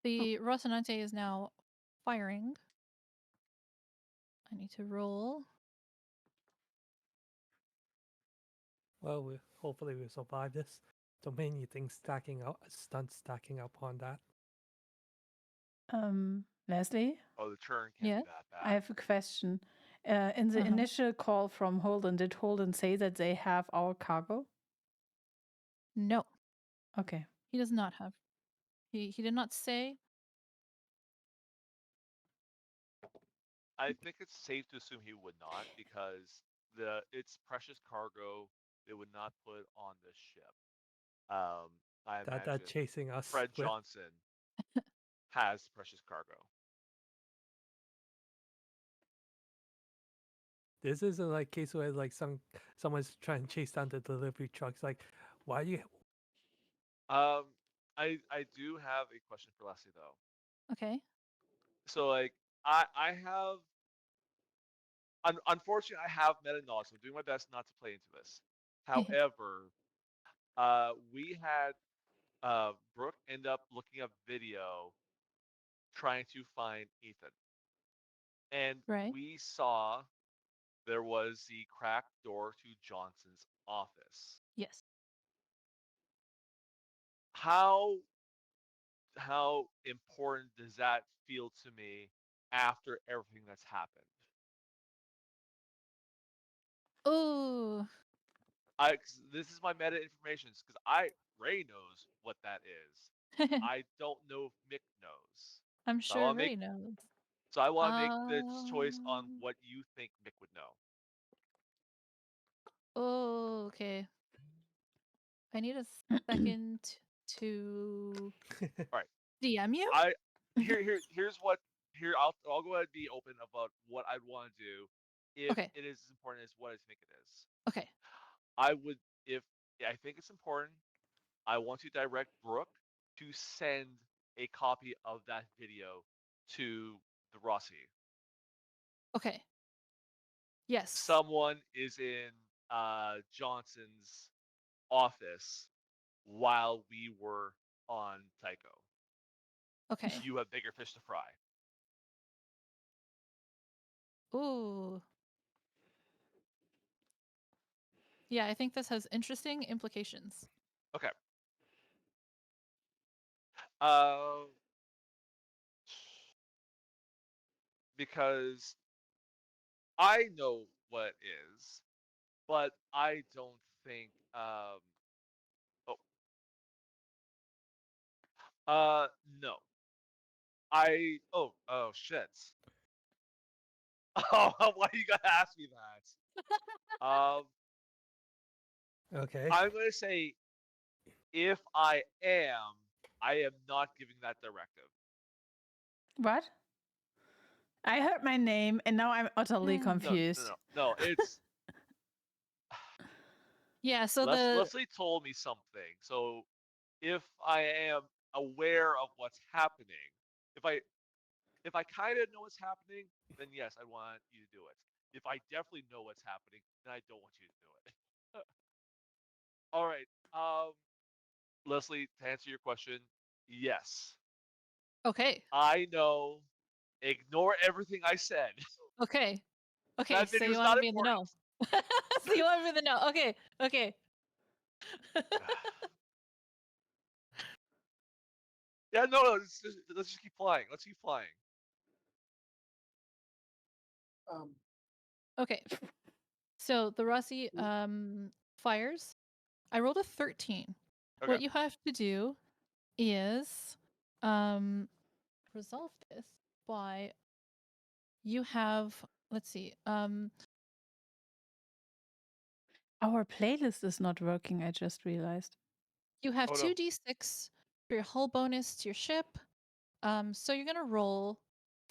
The Rocinante is now firing. I need to roll.
Well, hopefully we'll survive this. Don't many things stunts stacking up on that.
Leslie?
Oh, the turn can't be that bad.
I have a question. In the initial call from Holden, did Holden say that they have our cargo?
No.
Okay.
He does not have. He did not say.
I think it's safe to assume he would not, because it's precious cargo they would not put on the ship. I imagine
that chasing us.
Fred Johnson has precious cargo.
This isn't like case where like someone's trying to chase down the delivery trucks. Like, why do you?
I do have a question for Leslie though.
Okay.
So like I have unfortunately I have meta knowledge. I'm doing my best not to play into this. However, we had Brooke end up looking up video trying to find Ethan. And we saw there was the cracked door to Johnson's office.
Yes.
How important does that feel to me after everything that's happened?
Oh.
This is my meta information because Ray knows what that is. I don't know if Mick knows.
I'm sure Ray knows.
So I want to make the choice on what you think Mick would know.
Oh, okay. I need a second to
All right.
DM you.
Here's what here I'll go ahead and be open about what I'd want to do if
Okay.
it is as important as what I think it is.
Okay.
I would, if I think it's important, I want to direct Brooke to send a copy of that video to the Rossi.
Okay. Yes.
Someone is in Johnson's office while we were on Tycho.
Okay.
You have bigger fish to fry.
Ooh. Yeah, I think this has interesting implications.
Okay. Because I know what is, but I don't think no. Oh shit. Oh, why you gotta ask me that?
Okay.
I'm gonna say if I am not giving that directive.
What? I heard my name and now I'm utterly
Hmm.
confused.
No, it's
Yeah, so
Leslie told me something. So if I am aware of what's happening, if I kind of know what's happening, then yes, I want you to do it. If I definitely know what's happening, then I don't want you to do it. All right. Leslie, to answer your question, yes.
Okay.
I know. Ignore everything I said.
Okay. Okay,
That
so
video's
you want to
not
be in the
important.
know. So you want to be in the know. Okay. Okay.
Yeah, no, let's just keep flying. Let's keep flying.
Okay. So the Rossi fires. I rolled a 13.
Okay.
What you have to do is resolve this by you have, let's see,
Our playlist is not working, I just realized.
you have
Oh, no.
2d6 for your hull bonus to your ship. So you're gonna roll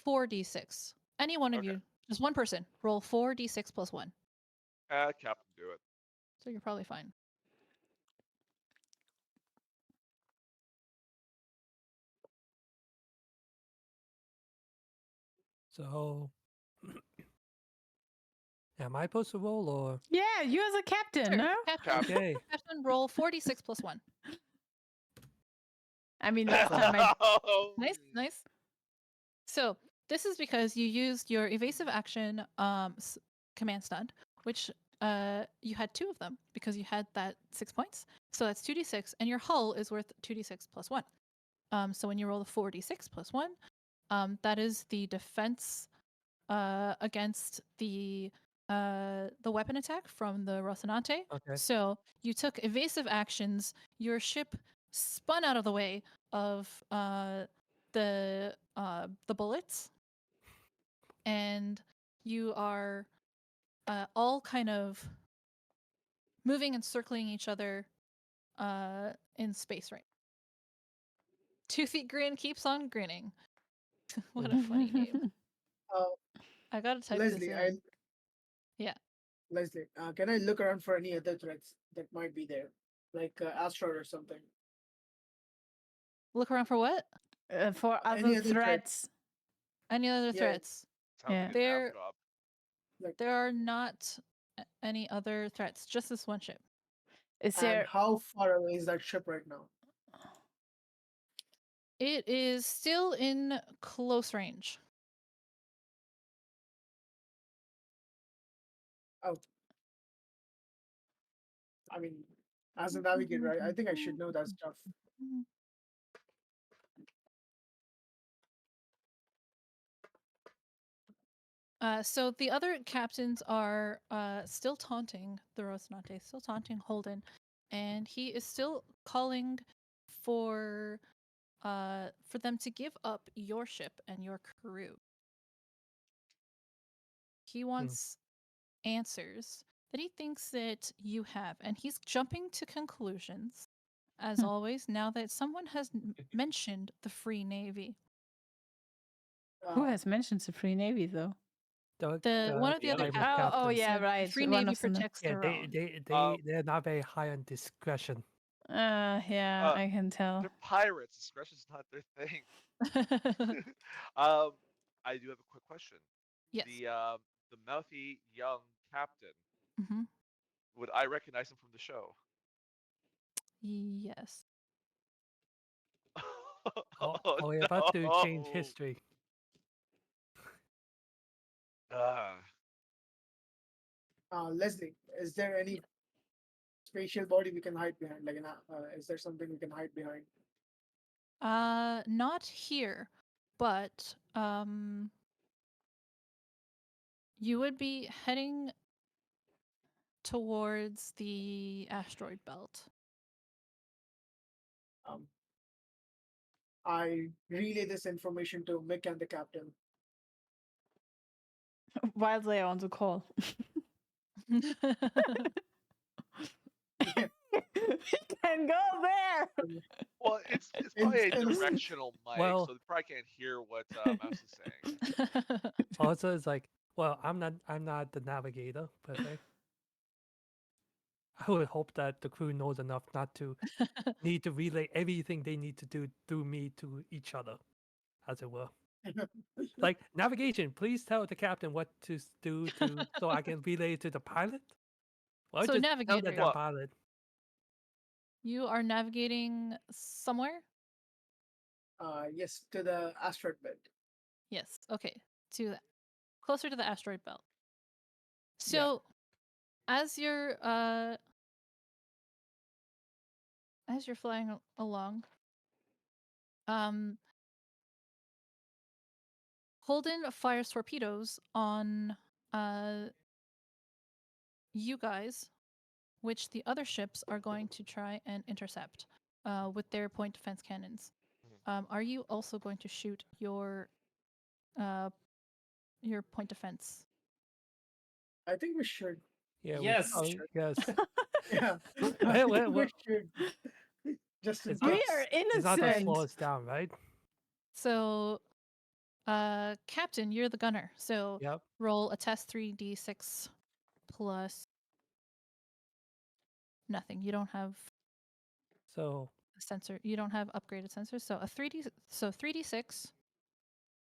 4d6. Any one of
Okay.
you, just one person, roll 4d6 plus 1.
Captain, do it.
So you're probably fine.
So, am I supposed to roll or?
Yeah, you as a captain,
Sure.
no?
Captain,
Okay.
Captain, roll 4d6 plus 1.
I mean, last time I.
Nice, nice. So this is because you used your evasive action command stun, which you had 2 of them because you had that 6 points. So that's 2d6, and your hull is worth 2d6 plus 1. So when you roll the 4d6 plus 1, that is the defense against the weapon attack from the Rocinante.
Okay.
So you took evasive actions. Your ship spun out of the way of the bullets, and you are all kind of moving and circling each other in space, right? Toothy Grin keeps on grinning. What a funny name. I gotta type
Leslie,
this in. Yeah.
Leslie, can I look around for any other threats that might be there, like asteroid or something?
Look around for what?
For
Any
other
other threat?
threats.
Any other
Yeah.
threats?
Sounds
Yeah.
like a
There-
nav job.
There are not any other threats, just this one ship.
Is
And
there.
how far away is that ship right now?
It is still in close range.
I mean, as a navigator, I think I should know that stuff.
So the other captains are still taunting the Rocinante, still taunting Holden, and he is still calling for them to give up your ship and your crew. He wants answers that he thinks that you have, and he's jumping to conclusions, as always, now that someone has mentioned the Free Navy.
Who has mentioned the Free Navy though?
The one of the other
other
captains.
Oh, yeah,
said
right.
Free
One
Navy
of them.
protects
Yeah,
their own.
they're not very high on discretion.
Yeah, I can tell.
They're pirates. Discretion's not their thing. I do have a quick question.
Yes.
The mouthy young captain.
hmm
Would I recognize him from the show?
Yes.
Oh, we're about to change history.
Leslie, is there any spatial body we can hide behind? Like, is there something we can hide behind?
Not here, but you would be heading towards the asteroid belt.
I relay this information to Mick and the captain.
While they are on the call. We can go there.
Well, it's probably a
Instance-
directional mic,
Well-
so they probably can't hear what Mouse is saying.
Also, it's like, well, I'm not the navigator per se. I would hope that the crew knows enough not to need to relay everything they need to do through me to each other, as it were. Like navigation, please tell the captain what to do so I can relay to the pilot. Well,
So
just tell
navigator.
that pilot.
You are navigating somewhere?
Yes, to the asteroid belt.
Yes. Okay. Closer to the asteroid belt. So as you're flying along, Holden fires torpedoes on you guys, which the other ships are going to try and intercept with their point defense cannons. Are you also going to shoot your point defense?
I think we should.
Yeah.
Yes.
Yes.
Yeah.
We
should. Just in
It's
We
case.
are
It's not to
innocent.
slow us down, right?
So, Captain, you're the gunner. So
Yep.
roll a test 3d6 plus nothing. You don't have
So
a sensor. You don't have upgraded sensors. So 3d6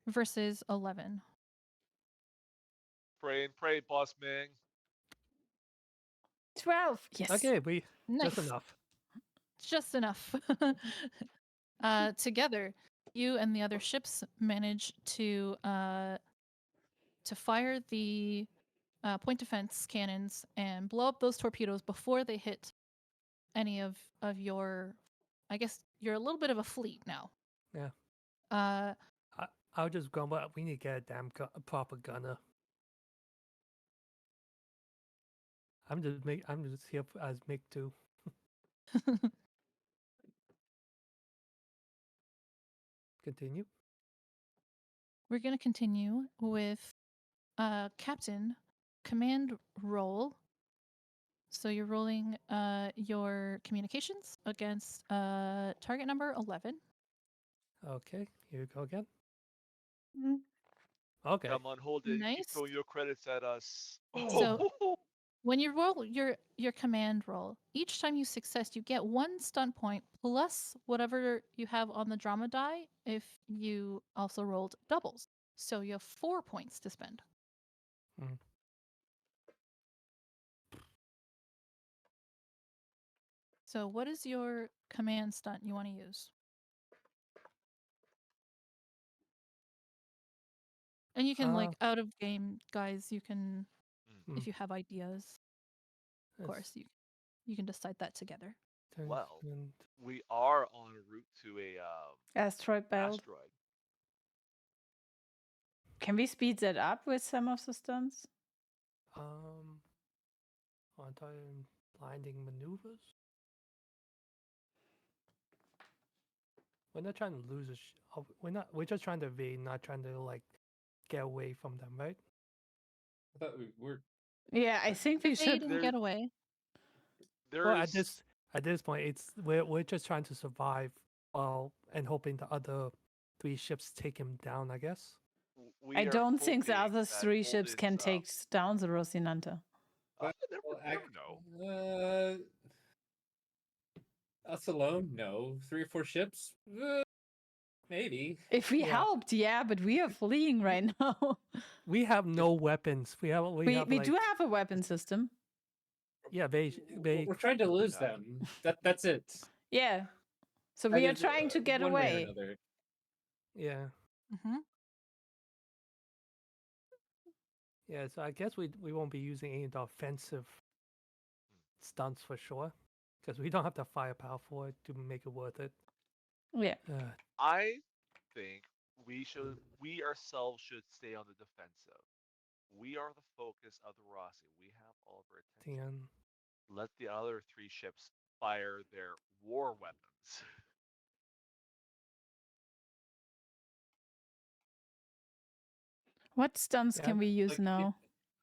versus 11.
Pray and pray, boss Ming.
12. Yes.
okay, we
Nice.
just enough.
Just enough. Together, you and the other ships manage to fire the point defense cannons and blow up those torpedoes before they hit any of your. I guess you're a little bit of a fleet now.
Yeah. I'll just grumble. We need to get a damn proper gunner. I'm just here as Mick too. Continue.
We're going to continue with Captain command roll. So you're rolling your communications against target number 11.
Okay, here we go again.
Mm.
Okay.
Come on, hold it.
Nice.
Keep throwing your credits at us.
So- When you roll your command roll, each time you success, you get 1 stunt point plus whatever you have on the drama die if you also rolled doubles. So you have 4 points to spend.
Mm.
So what is your command stunt you want to use? And you can like out of game guys, you can if you have ideas. Of course, you can decide that together.
Well, we are on route to a
Asteroid belt.
asteroid.
Can we speed that up with some of the stunts?
On-time blinding maneuvers. We're not trying to lose we're just trying to evade, not trying to like get away from them, right?
I thought we were.
Yeah, I think we
They
should.
didn't get away.
There
Well,
is
at this point, we're just trying to survive, and hoping the other 3 ships take him down. I guess.
we
I
are
don't think the
hoping
other
that
3 ships can
Holden's,
take down the Rosinante.
never know.
Us alone, no. 3 or 4 ships, maybe.
If we
Yeah.
helped, yeah, but we are fleeing right now.
We have no weapons. We have
we
like,
do have a weapon system.
yeah,
We're trying to lose
Yeah.
them. That's it.
Yeah. So
That
we are
is,
trying to get
one way or
away.
another.
yeah.
Mm-hmm.
Yeah, so I guess we won't be using any of the offensive stunts for sure, because we don't have the firepower for it to make it worth it.
Yeah.
I think we ourselves should stay on the defensive. We are the focus of the Rossi. We have all of our attention. Let the other 3 ships fire their war weapons.
What stunts
Yeah,
can we use
like,
now?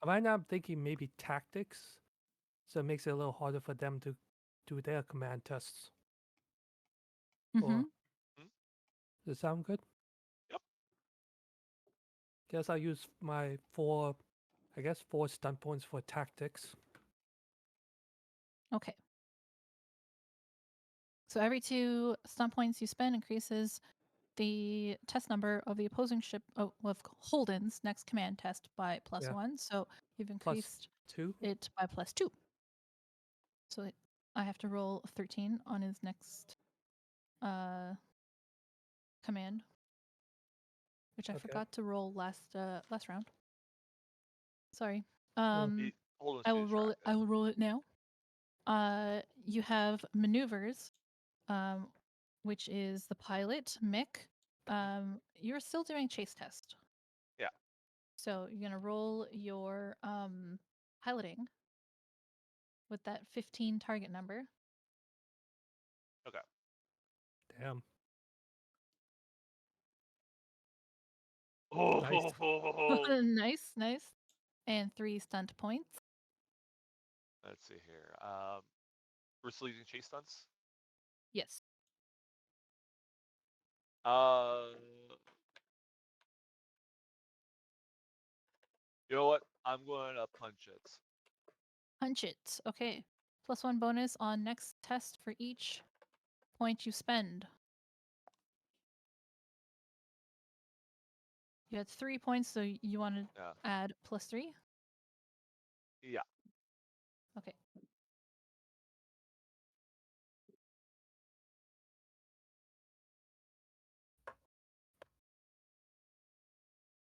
Right now I'm thinking maybe tactics, so it makes it a little harder for them to do their command tests.
Mm-hmm.
Or, does it sound good?
Yep.
Guess I'll use my 4 stunt points for tactics.
Okay. So every 2 stunt points you spend increases the test number of the opposing ship of Holden's next command test by
Yeah.
+1. So you've
Plus
increased
2.
it by +2. So I have to roll a 13 on his next command, which I
Okay.
forgot to roll last round. Sorry.
Holden's
I will roll it.
distracted.
I will roll it now. You have maneuvers, which is the pilot, Mick. You're still doing chase test.
Yeah.
So you're gonna roll your piloting with that 15 target number.
Okay.
Damn.
Oh,
Nice, nice. And 3 stunt points.
let's see here. We're still using chase stunts.
Yes.
You know what? I'm going to punch it.
Punch it. Okay. +1 bonus on next test for each point you spend. You had 3 points, so you want to
Yeah.
add +3?
Yeah.
Okay.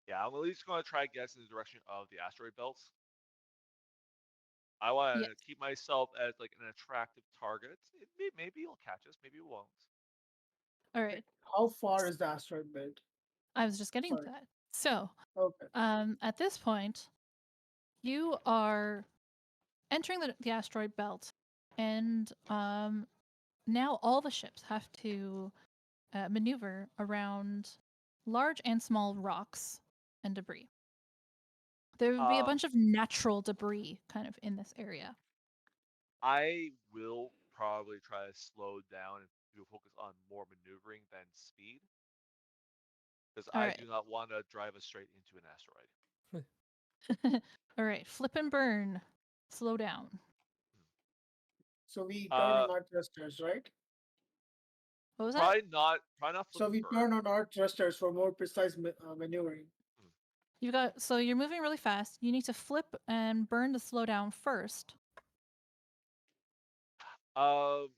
Yeah, I'm at least going to try guess in the direction of the asteroid belts. I want to
Yes.
keep myself as like an attractive target. Maybe it'll catch us, maybe it won't.
All right.
How far is the asteroid belt?
I was just getting to
Sorry.
that. So,
Okay.
at this point, you are entering the asteroid belt, and now all the ships have to maneuver around large and small rocks and debris. There would be a bunch of natural debris kind of in this area.
I will probably try to slow down and do focus on more maneuvering than speed. Because I
Alright.
do not want to drive us straight into an asteroid.
All right, flip and burn. Slow down.
So we turn on
Uh,
our thrusters, right?
What was that?
Probably not flip
So
and
we
burn.
turn on our thrusters for more precise maneuvering.
So you're moving really fast. You need to flip and burn to slow down first.
Um,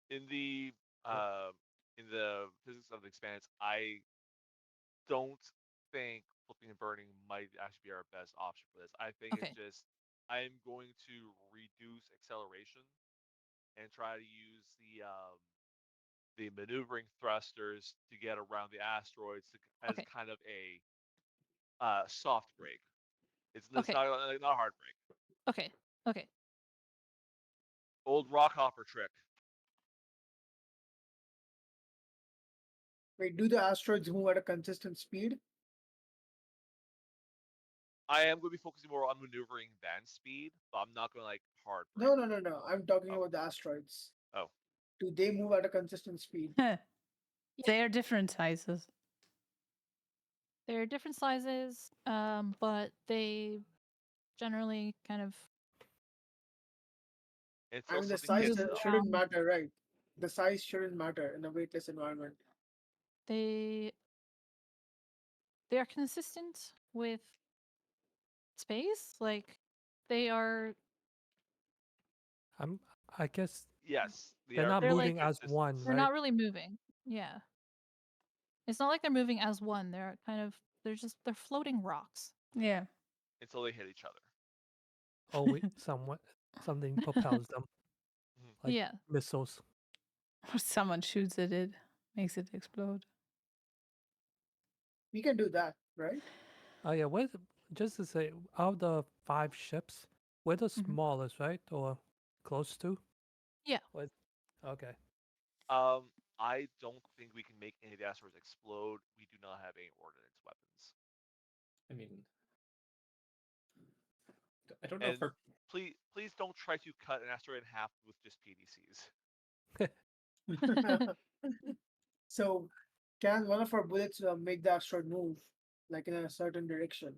in the physics of the Expanse, I don't think flipping and burning might actually be our best option for this. I think
Okay.
it's just I'm going to reduce acceleration and try to use the maneuvering thrusters to get around the asteroids as
Okay.
kind of a soft brake. It's
Okay.
not a hard brake.
Okay. Okay.
Old rock hopper trick.
Wait, do the asteroids move at a consistent speed?
I am going to be focusing more on maneuvering than speed, but I'm not going to like hard brake.
No. I'm talking about the asteroids.
Oh.
Do they move at a consistent speed?
They are different sizes.
They're different sizes, but they generally kind of
And
I
so
mean, the
something
size
hits
move
them.
shouldn't
around.
matter, right? The size shouldn't matter in a weightless environment.
They are consistent with space. Like they are.
I guess
Yes, they
they're
are
not
They're
moving
like
as
consistent.
one,
they're
right?
not really moving. Yeah. It's not like they're moving as one. They're kind of they're floating rocks.
Yeah.
Until they hit each other.
Oh, wait, something propels them, like
Yeah.
missiles.
Or someone shoots at it, makes it explode.
We can do that, right?
Oh yeah, just to say, out of the 5 ships, we're the
Mhm.
smallest, right? Or close to?
Yeah.
What? Okay.
I don't think we can make any of the asteroids explode. We do not have any ordnance weapons.
I mean, I don't know
And
if our
please don't try to cut an asteroid in half with just PDCs.
So, can one of our bullets make the asteroid move, like in a certain direction?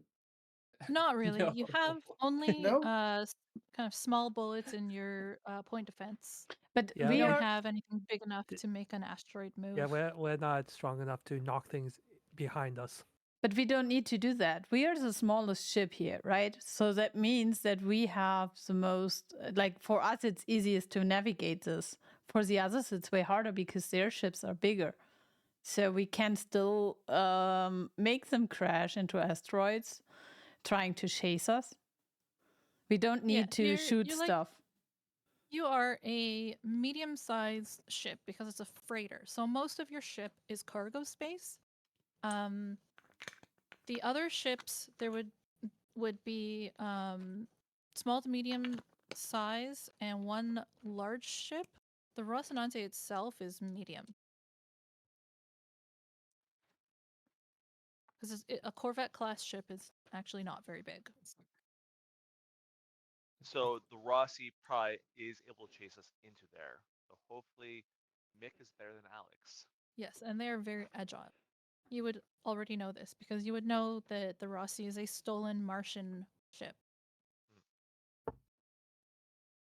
Not really.
No.
You have only
No?
kind of small bullets in your point defense.
But
Yeah,
You
we
don't
are
have anything big enough
D-
to make an asteroid move.
Yeah, we're not strong enough to knock things behind us.
But we don't need to do that. We are the smallest ship here, right? So that means that we have the most, like for us, it's easiest to navigate this. For the others, it's way harder because their ships are bigger. So we can still make them crash into asteroids trying to chase us. We don't
Yeah,
need to shoot
you're like
stuff.
you are a medium-sized ship because it's a freighter. So most of your ship is cargo space. The other ships there would be small to medium size and one large ship. The Rocinante itself is medium. Because a Corvette class ship is actually not very big.
So the Rossi probably is able to chase us into there. So hopefully Mick is better than Alex.
Yes, and they are very agile. You would already know this because you would know that the Rossi is a stolen Martian ship.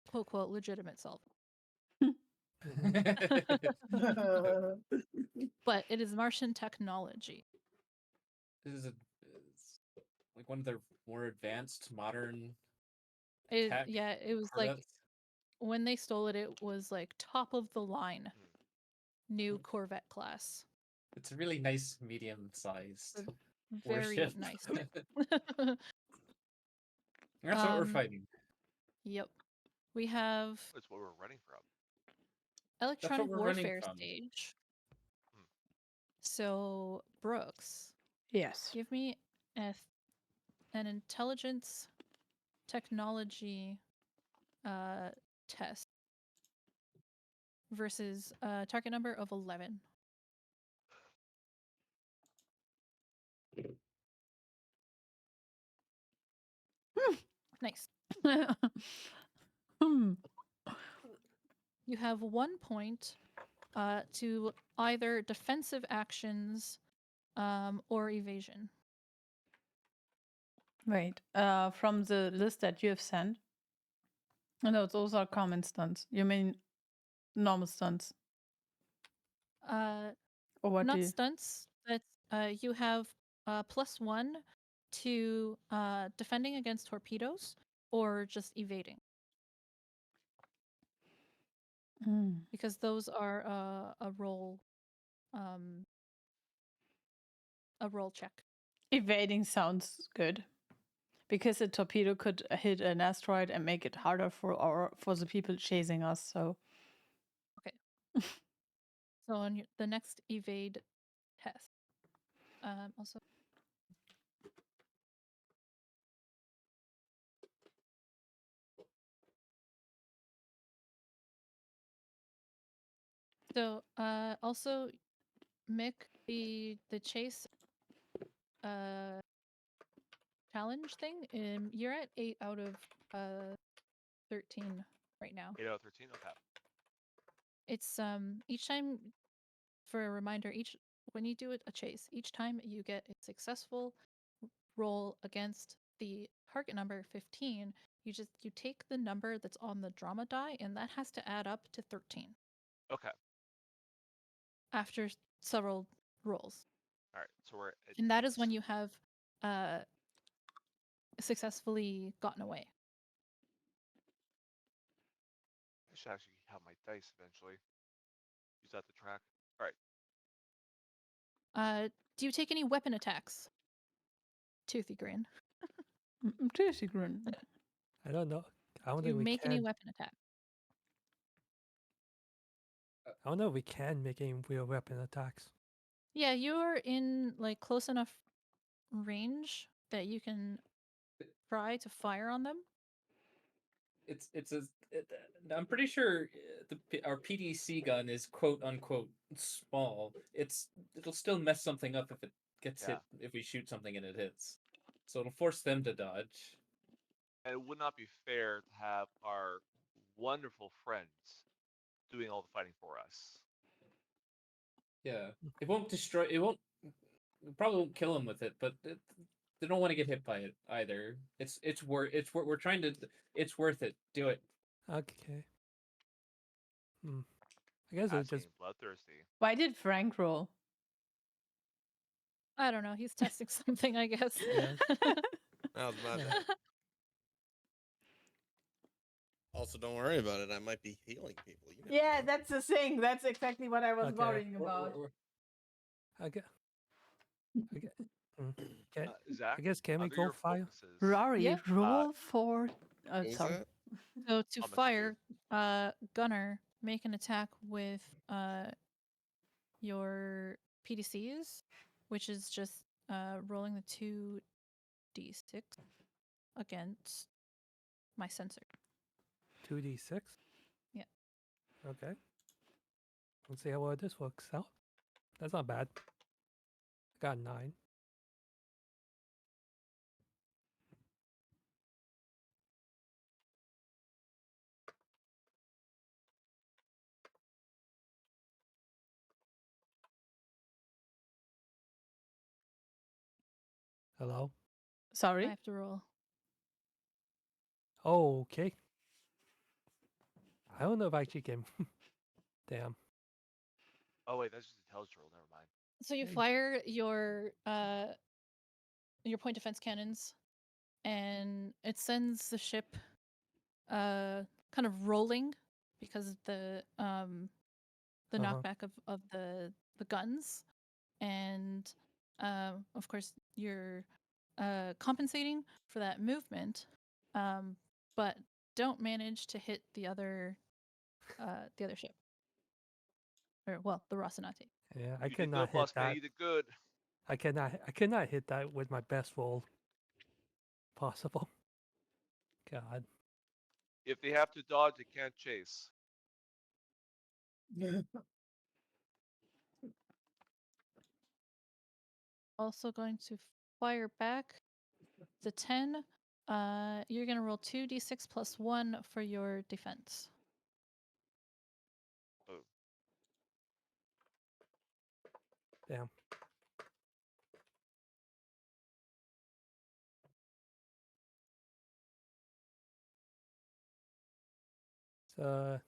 Quote, quote, legitimate self. But it is Martian technology.
this is it's like one of their more advanced modern
It,
tech
yeah, it was like
Corvettes.
when they stole it, it was like top of the line new Corvette class.
It's a really nice medium sized
Very
warship.
nice.
That's what we're fighting.
Yep. We have
That's what we're running from.
electronic
we're running
warfare
from.
stage. So, Brooks,
Yes.
give me an intelligence technology test versus a target number of 11. Nice.
Hmm.
You have 1 point to either defensive actions or evasion.
Wait, from the list that you have sent. No, those are common stunts. You mean normal stunts? Or what do
Not
you?
stunts. That's you have +1 to defending against torpedoes or just evading,
Mm.
because those are a roll check.
Evading sounds good. Because a torpedo could hit an asteroid and make it harder for the people chasing us. So
So on the next evade test, also. So also, Mick, the chase challenge thing, you're at 8 out of 13 right now.
8 out of 13? Okay.
It's each time, for a reminder, each when you do a chase, each time you get a successful roll against the target number 15, you take the number that's on the drama die, and that has to add up to 13
Okay.
after several rolls.
All right. So we're at
And that is
8.
when you have successfully gotten away.
I should actually have my dice eventually. Use that to track. All right.
Do you take any weapon attacks? Toothy grin.
Toothy grin.
I don't know. I don't
Do you
think we
make
can.
any weapon attacks?
I don't know if we can make any real weapon attacks.
Yeah, you're in like close enough range that you can try to fire on them.
I'm pretty sure our PDC gun is quote unquote small. It'll still mess something up if it gets hit, if we shoot something and it hits. So it'll force them to dodge.
And it would not be fair to have our wonderful friends doing all the fighting for us.
Yeah, it won't destroy. It probably won't kill them with it, but they don't want to get hit by it either. It's worth. We're trying to. It's worth it. Do it.
Okay. I guess it's just
bloodthirsty.
Why did Frank roll?
I don't know. He's testing something, I guess.
That was my bad. Also, don't worry about it. I might be healing people. You never
Yeah,
know.
that's the thing. That's exactly what I was
Okay.
worrying about.
I guess.
Zach,
I guess can we
under
go
your
fire?
focuses,
Rory,
Yeah.
roll for.
What was
Sorry.
that?
So to
I'll message
fire, Gunner, make an attack with your PDCs, which is just rolling the 2d6 against my sensor.
2d6?
Yeah.
Okay. Let's see how well this works out. That's not bad. I got 9. Hello?
I
Sorry.
have to roll.
Oh, okay. I don't know if I actually can. Damn.
Oh wait, that's just a intelligence roll. Never mind.
So you
Hey.
fire your point defense cannons, and it sends the ship kind of rolling because of the knockback of the guns, and of course you're compensating for that movement, but don't manage to hit the other ship, or well, the Rocinante.
Yeah, I
You did
cannot
good,
hit
boss man.
that.
You did good.
I cannot hit that with my best roll possible. God.
If they have to dodge, they can't chase.
Also going to fire back the 10. You're going to roll 2d6 plus 1 for your defense.
Oh.
Damn. So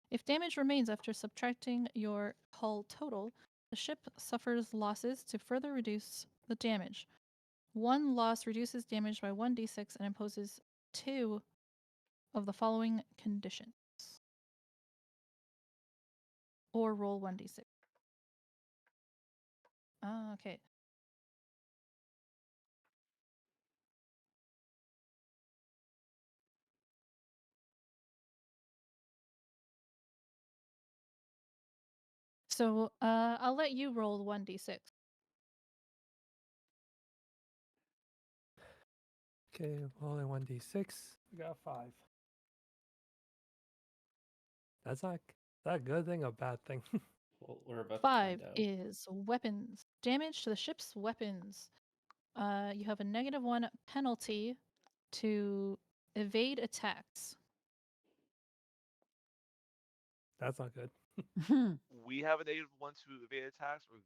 If damage remains after subtracting your hull total, the ship suffers losses to further reduce the damage. One loss reduces damage by 1d6 and imposes 2 of the following conditions. Or roll 1d6. Okay. So I'll let you roll 1d6.
okay, rolling 1d6. We got 5. That's not a good thing or a bad thing.
Well, we're about
5
to find out.
is weapons. Damage to the ship's weapons. You have a -1 penalty to evade attacks.
That's not good.
we have a -1 to evade attacks, or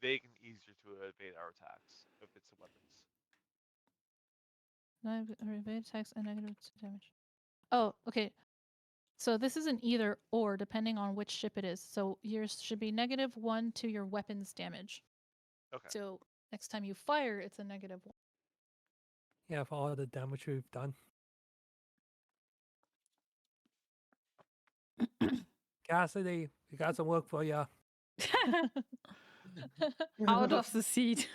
they can easier to evade our attacks if it's the weapons.
Evade attacks and -2 damage. Oh, okay. So this is an either or depending on which ship it is. So yours should be -1 to your weapon's damage.
Okay.
So next time you fire, it's a -1.
Yeah, for all the damage we've done. Cassidy, we got some work for you.
Out of the seat.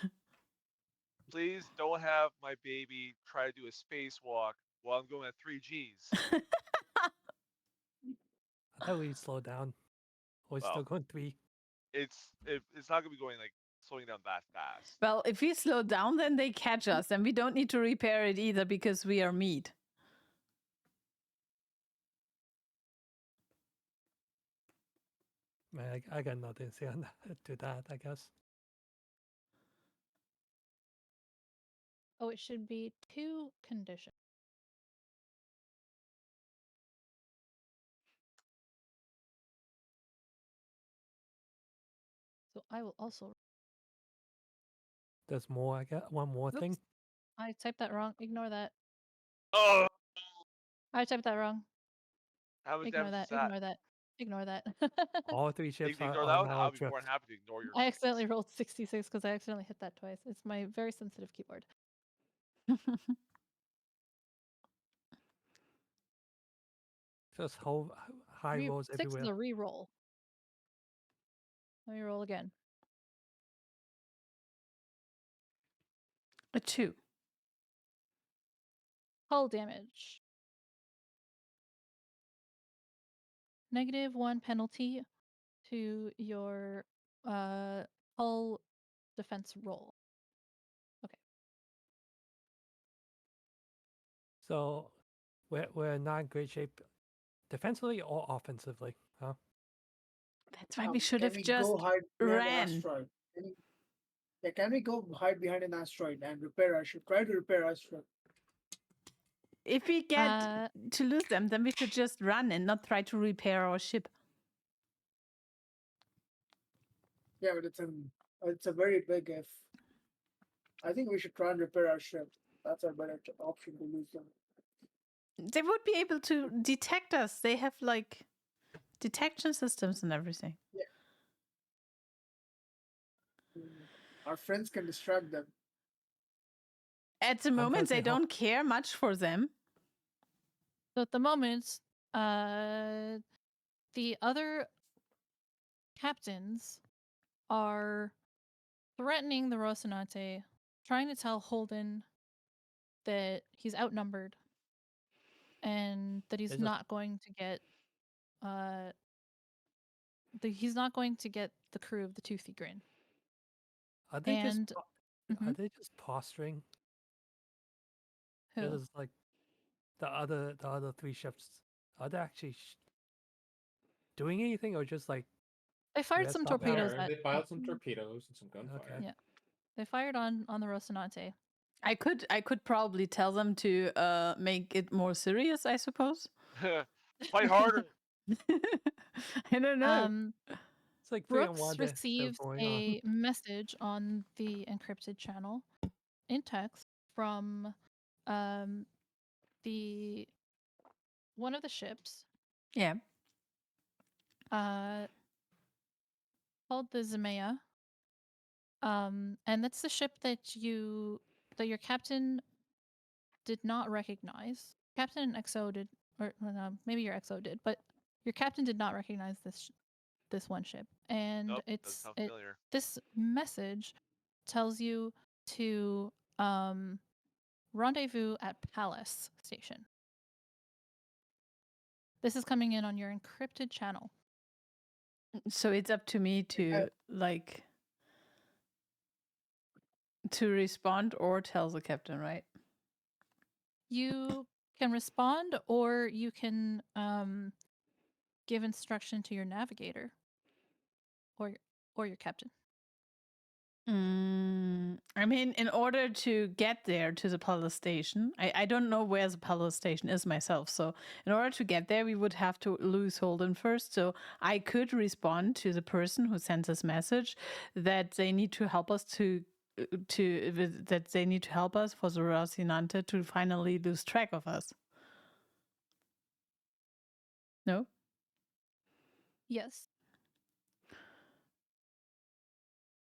Please don't have my baby try to do a spacewalk while I'm going at 3 Gs.
I thought we'd slow down. We're
Well,
still going 3.
It's not gonna be going like slowing down that fast.
Well, if we slow down, then they catch us, and we don't need to repair it either because we are meat.
Man, I got nothing to say on to that, I guess.
Oh, it should be 2 conditions. So I will also.
There's more, I got one more thing.
Oops. I typed that wrong. Ignore that.
Oh,
I typed that wrong.
how much
Ignore
damage
that.
is that?
Ignore that. Ignore that.
All 3 ships
If you
are
ignore that
on
one,
our
I'll be
trip.
more than happy to ignore your.
I accidentally rolled 66 because I accidentally hit that twice. It's my very sensitive keyboard.
Just high rolls
6
everywhere.
is a re-roll. Let me roll again.
A 2.
Hull damage. -1 penalty to your hull defense roll. Okay.
So we're not in great shape defensively or offensively, huh?
That's why we should
Can
have
we
just
go hide behind an
ran.
asteroid? Can we go hide behind an asteroid and repair our ship? Try to repair our ship.
If we get to lose them, then we should just run and not try to repair our ship.
Yeah, but it's a very big if. I think we should try and repair our ship. That's a better option to lose them.
They would be able to detect us. They have like detection systems and everything.
Yeah. Our friends can distract them.
At the moment, they
personally
don't care much for them.
So at the moment, the other captains are threatening the Rocinante, trying to tell Holden that he's outnumbered and that he's not going to get he's not going to get the crew of the Toothy Grin.
Are they
And
are they just posturing?
who?
Because like the other 3 ships, are they actually doing anything or just like
They fired some
stop
torpedoes
They
at
filed some torpedoes and some gunfire.
Okay.
Yeah. They fired on the Rocinante.
I could probably tell them to make it more serious, I suppose.
Fight harder.
I don't know.
It's like 3 on
Brooks
1
received
going
a message on the encrypted channel in text from the one of the ships.
Yeah.
Called the Zemea. And that's the ship that your captain did not recognize. Captain and XO did, or maybe your XO did, but your captain did not recognize this one ship. And
Nope, doesn't sound familiar.
this message tells you to rendezvous at Palace Station. This is coming in on your encrypted channel.
So it's up to me to to respond or tell the captain, right?
You can respond, or you can give instruction to your navigator or your captain.
I mean, in order to get there to the palace station, I don't know where the palace station is myself. So, in order to get there, we would have to lose Holden first. So, I could respond to the person who sent this message that they need to help us that they need to help us for the Rocinante to finally lose track of us. No?
Yes.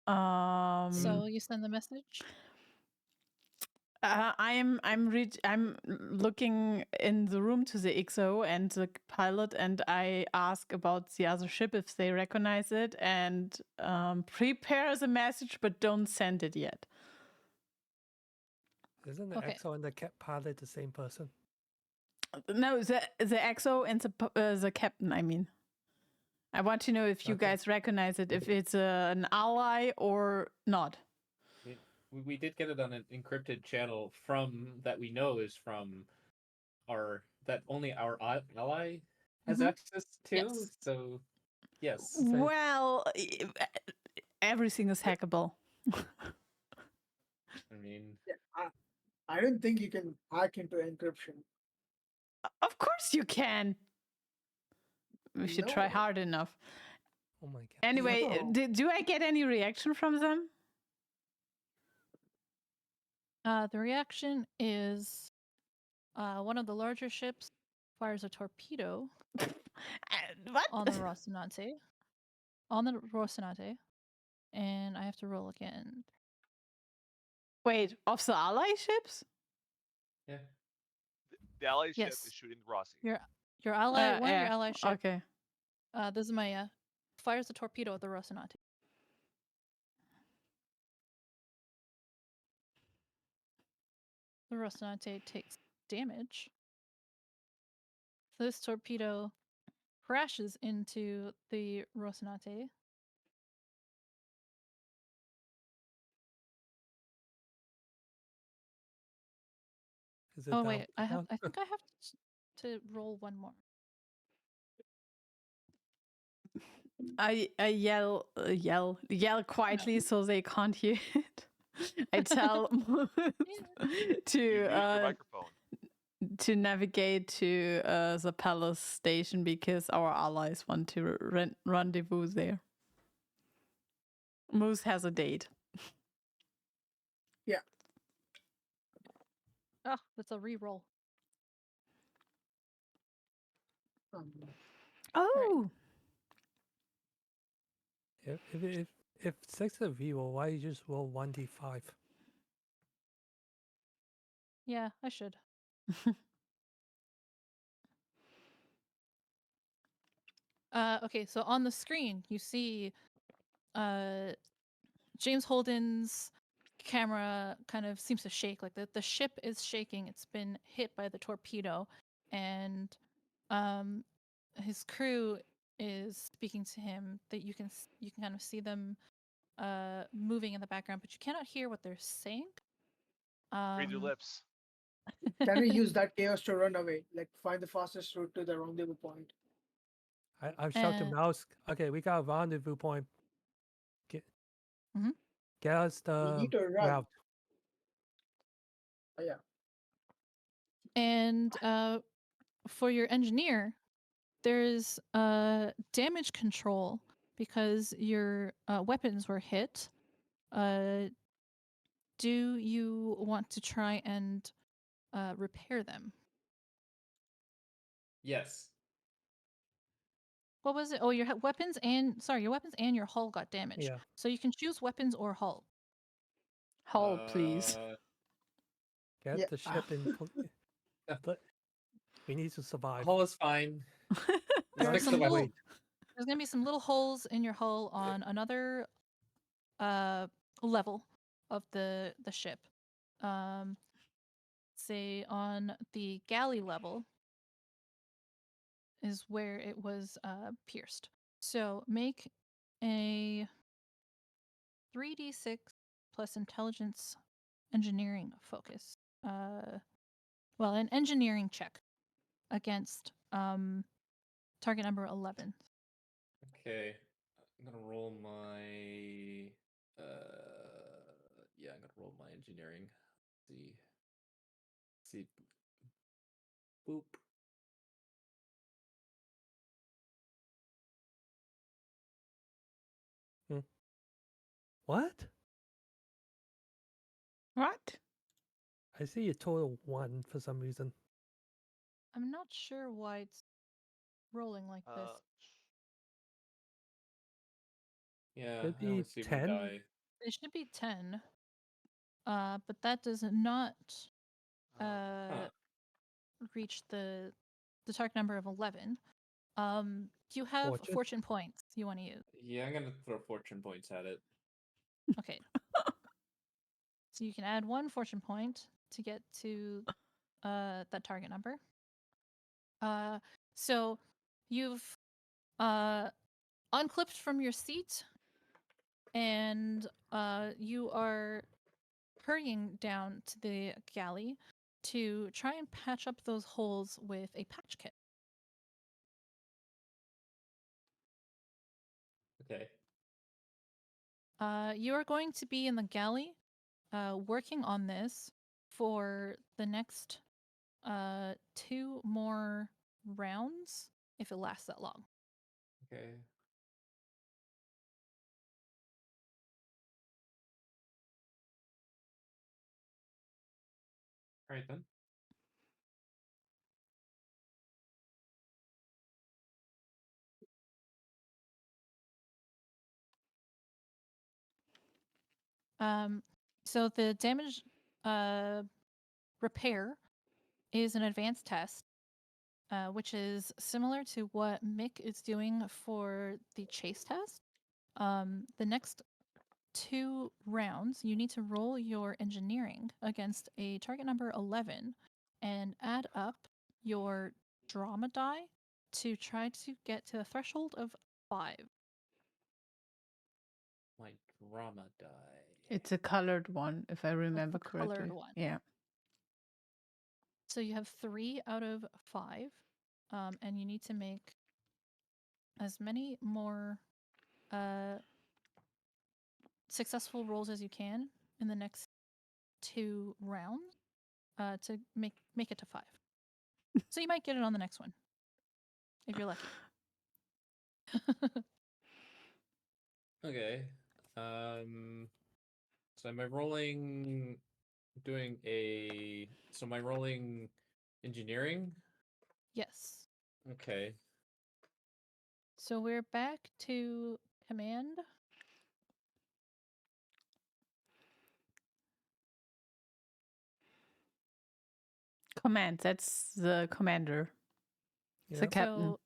So
you send the message?
I'm looking in the room to the XO and the pilot, and I ask about the other ship if they recognize it, and prepare the message, but don't send it yet.
Isn't the
Okay.
XO and the pilot the same person?
No, the XO and the captain. I mean, I want to know if you
Okay.
guys recognize it, if it's an ally or not.
We did get it on an encrypted channel from that we know is from that only our ally has access to.
Yes.
So yes.
Well, everything is hackable.
I mean,
Yeah, I don't think you can hack into encryption.
Of course you can. We should try
No.
hard enough.
Oh my god.
Anyway,
No.
do I get any reaction from them?
The reaction is one of the larger ships fires a torpedo
What?
on the Rocinante. And I have to roll again.
Wait, of the ally ships?
yeah.
The ally ship
Yes.
is shooting Rossi.
Your ally, one of
yeah.
your ally ships.
Okay.
This is my fires a torpedo at the Rocinante. The Rocinante takes damage. This torpedo crashes into the Rocinante.
Is it
Oh
down
wait,
to
I
down?
think I have to roll one more.
I yell quietly so they can't hear it. I tell
You
to
mute your microphone.
to navigate to the palace station because our allies want to rendezvous there. Moose has a date.
Yeah.
Oh, that's a re-roll.
Oh.
If 6 of you, well, why you just roll 1d5?
Yeah, I should. Okay, so on the screen you see James Holden's camera kind of seems to shake, like the ship is shaking. It's been hit by the torpedo, and his crew is speaking to him. That you can kind of see them moving in the background, but you cannot hear what they're saying.
Read your lips.
Can we use that chaos to run away? Like find the fastest route to the rendezvous point.
I've shot to mouse. Okay, we got a rendezvous point. Get us
We
the
need to run.
route.
Oh, yeah.
And for your engineer, there's damage control because your weapons were hit. Do you want to try and repair them?
Yes.
What was it? Oh, your weapons and your hull got damaged.
Yeah.
So you can choose weapons or hull.
Hull, please.
Get
Yeah.
the ship in. But we need to survive.
Hull is fine.
There are
Fix
some
the
little,
weapon.
there's gonna be some little holes in your hull on another level of the ship. Say on the galley level is where it was pierced. So make a 3d6 plus intelligence engineering focus. Well, an engineering check against target number 11.
Okay. I'm gonna roll my engineering. See. Boop.
What?
What?
I see a total 1 for some reason.
I'm not sure why it's rolling like this.
Yeah,
Could
I only
be
see
10?
one die.
It should be 10. But that does not reach the target number of 11. Do you have fortune points you want to use?
Yeah, I'm gonna throw fortune points at it.
Okay. So you can add 1 fortune point to get to that target number. So you've unclipped from your seat, and you are hurrying down to the galley to try and patch up those holes with a patch kit.
Okay.
You are going to be in the galley working on this for the next 2 more rounds, if it lasts that long.
Okay. All right then.
So the damage repair is an advanced test, which is similar to what Mick is doing for the chase test. The next 2 rounds, you need to roll your engineering against a target number 11 and add up your drama die to try to get to a threshold of 5.
My drama die.
It's a colored one, if I remember correctly.
Colored one.
Yeah.
So you have 3 out of 5, and you need to make as many more successful rolls as you can in the next 2 rounds to make it to 5. So you might get it on the next one if you're lucky.
Okay. So am I rolling am I rolling engineering?
Yes.
Okay.
So we're back to command.
Command, that's the commander. It's the
Yep.
captain.
So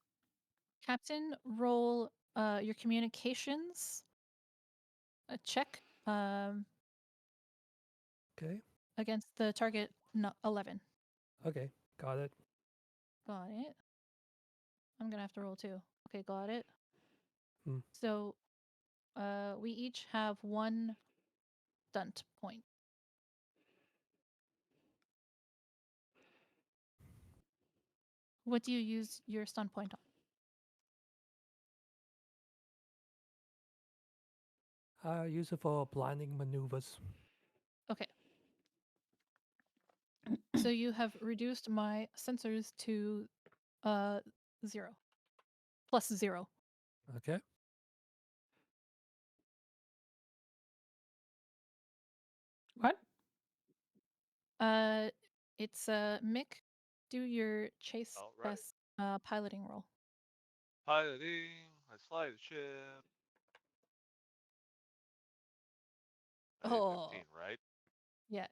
captain, roll your communications check
Okay.
against the target 11.
Okay. Got it.
Got it. I'm gonna have to roll 2. Okay, got it.
Hmm.
So we each have 1 stunt point. What do you use your stunt point on?
I use it for blinding maneuvers.
Okay. So you have reduced my sensors to 0. Plus 0.
Okay.
What?
It's Mick, do your chase
All right.
test piloting roll.
Piloting. Let's fly the ship. I did 15, right?
Yeah.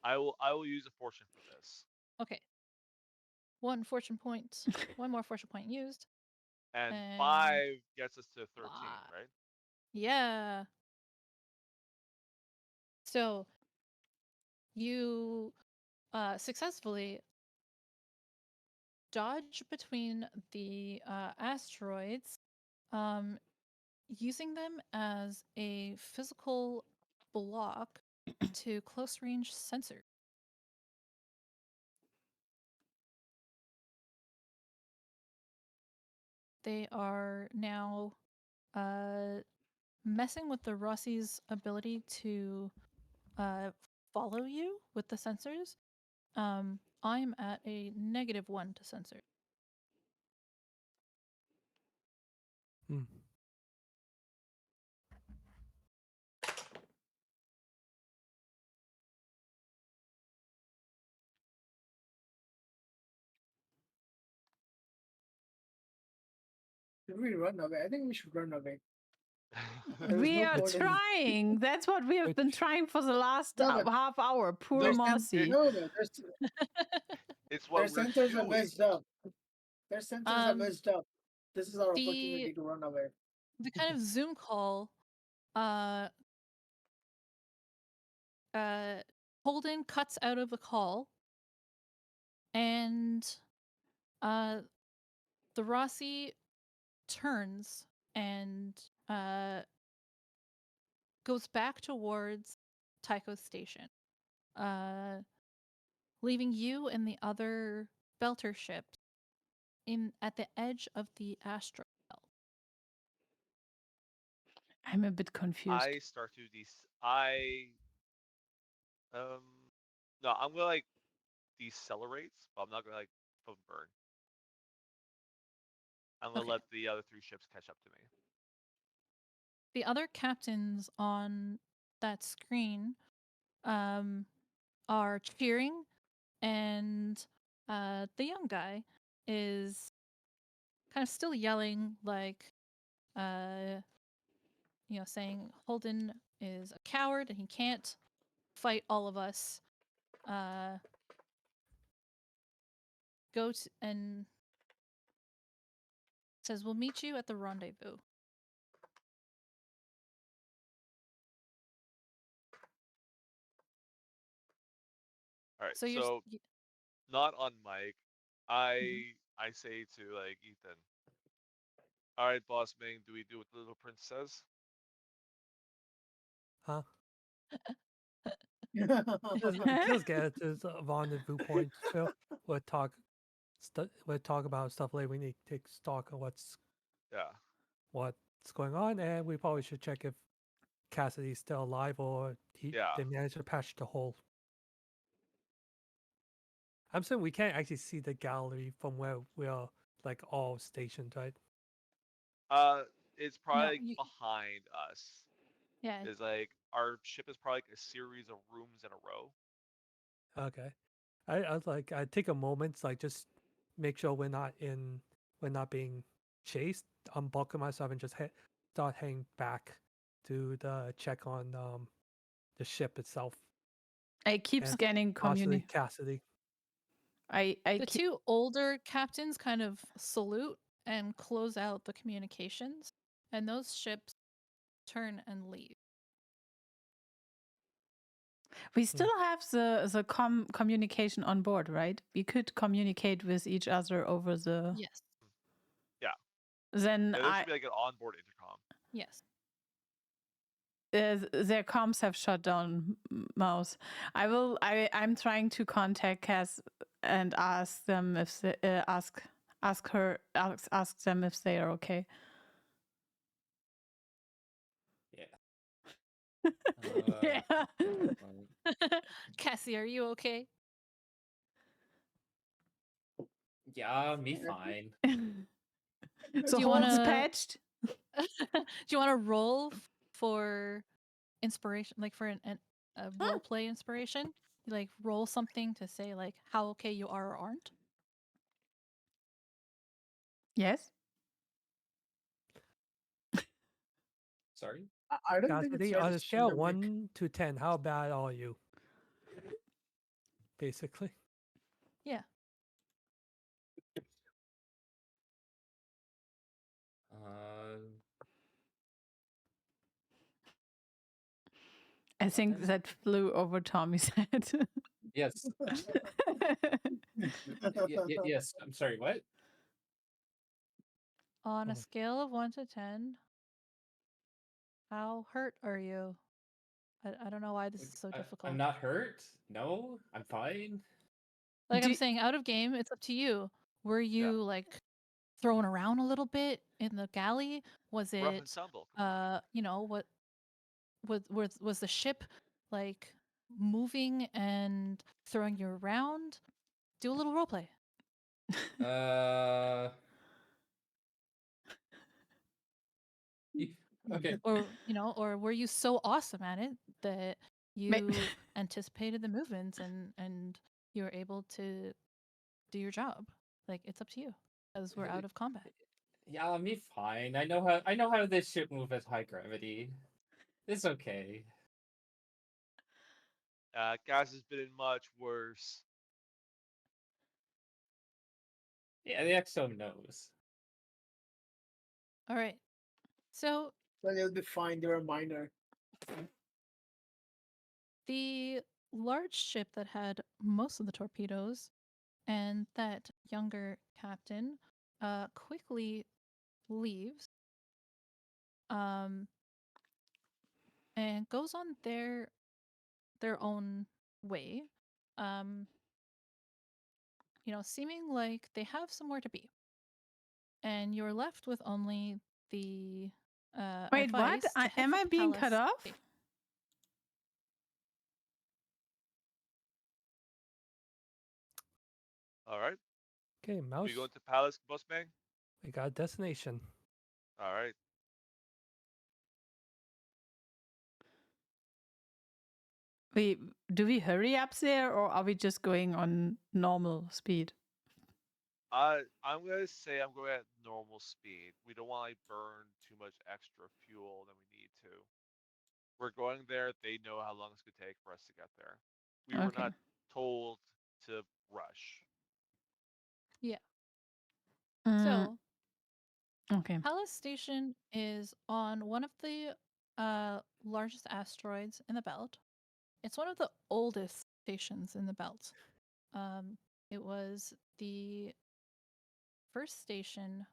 I will use a fortune for this.
Okay. 1 fortune point. 1 more fortune point used.
And 5 gets us to 13, right?
Yeah. So you successfully dodge between the asteroids, using them as a physical block to close range sensor. They are now messing with the Rossi's ability to follow you with the sensors. I'm at a -1 to sensor.
Hmm.
Should we run away? I think we should run away. There is
We
no
are
point in-
trying. That's what we have been
Which-
trying for the last
No, but-
half hour. Poor
Their
Mozzie.
No,
It's
their
what we're
sensors are
doing.
messed up. Their sensors are
Um,
messed up. This is our
the-
opportunity to run away.
The kind of Zoom call, Holden cuts out of the call, and the Rossi turns and goes back towards Tycho's station, leaving you and the other Belter ships at the edge of the astral belt.
I'm a bit confused.
I start to no, I'm gonna like decelerate, but I'm not gonna like phone burn. I'm gonna
Okay.
let the other 3 ships catch up to me.
The other captains on that screen are cheering, and the young guy is kind of still yelling, like, saying Holden is a coward and he can't fight all of us. And says, we'll meet you at the rendezvous.
All right.
So
So
you're
not on mic. I say to like Ethan. All right, boss Ming, do we do what the little prince says?
Huh? Just get to the rendezvous point. Phil. We'll talk about stuff later. We need to take stock of what's going on, and we probably should check if Cassidy's still alive or they managed to patch the hole. I'm saying we can't actually see the gallery from where we are like all stationed, right?
It's probably
No,
behind us.
Yeah.
Is like our ship is probably like a series of rooms in a row.
Okay. I was like, I take a moment to like just make sure we're not being chased, unbuckle myself and just start heading back to the check on the ship itself.
I keep
And
scanning community.
Cassidy.
The 2 older captains kind of salute and close out the communications, and those ships turn and leave.
We still have the communication on board, right? We could communicate with each other over the.
Yes.
Yeah.
Then
there should be like an onboard intercom.
Yes.
Their comms have shut down. Mouse. I'm trying to contact Cass and ask them if they, ask them if they are okay.
Yeah.
Yeah.
Cassie, are you okay?
Yeah, me fine.
So
Do you
Holden's
wanna-
patched.
Do you want to roll for inspiration, like for a role play inspiration? You like roll something to say like how okay you are or aren't.
Yes.
Sorry.
I don't think it's
Cassidy,
fair
on
to
a
spend
scale
a
of
week.
1 to 10, how bad are you? Basically.
Yeah.
I think that flew over Tommy's head.
Yes. Yes. I'm sorry. What?
On a
Oh.
scale of 1 to 10, how hurt are you? I don't know why this is so difficult.
I'm not hurt. No, I'm fine.
Like I'm saying, out of game, it's up to you. Were you like thrown around a little bit in the galley? Was it
Rough ensemble.
what was the ship like moving and throwing you around. Do a little roleplay.
Okay.
Or, or were you so awesome at it that you anticipated the movements and you were able to do your job? Like, it's up to you, as we're out of combat.
Yeah, I'll be fine. I know how this ship moves at high gravity. It's okay.
Gas has been in much worse.
Yeah, the XO knows.
All right. So
Well, you'll be fine. They're a minor.
the large ship that had most of the torpedoes and that younger captain quickly leaves and goes on their own way, seeming like they have somewhere to be, and you're left with only the
Wait, what?
advice to head
Am
for
I being cut
Palace.
off?
All right.
Okay, Mouse.
We go into Palace, Boss Man?
We got a destination.
All right.
Do we hurry up there, or are we just going on normal speed?
I'm gonna say I'm going at normal speed. We don't want to burn too much extra fuel than we need to. We're going there. They know how long it's gonna take for us to get there. We were
Okay.
not told to rush.
Yeah.
Mm,
So
okay.
Palace Station is on one of the largest asteroids in the belt. It's one of the oldest stations in the belt. It was the first station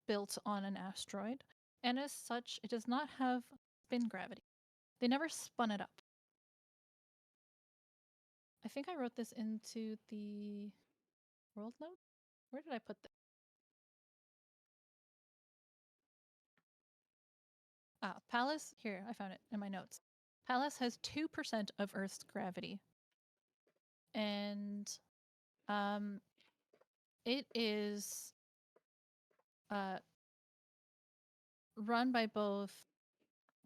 built on an asteroid, and as such, it does not have spin gravity. They never spun it up. I think I wrote this into the world note. Where did I put that? Pallas. Here, I found it in my notes. Pallas has 2% of Earth's gravity. And it is run by both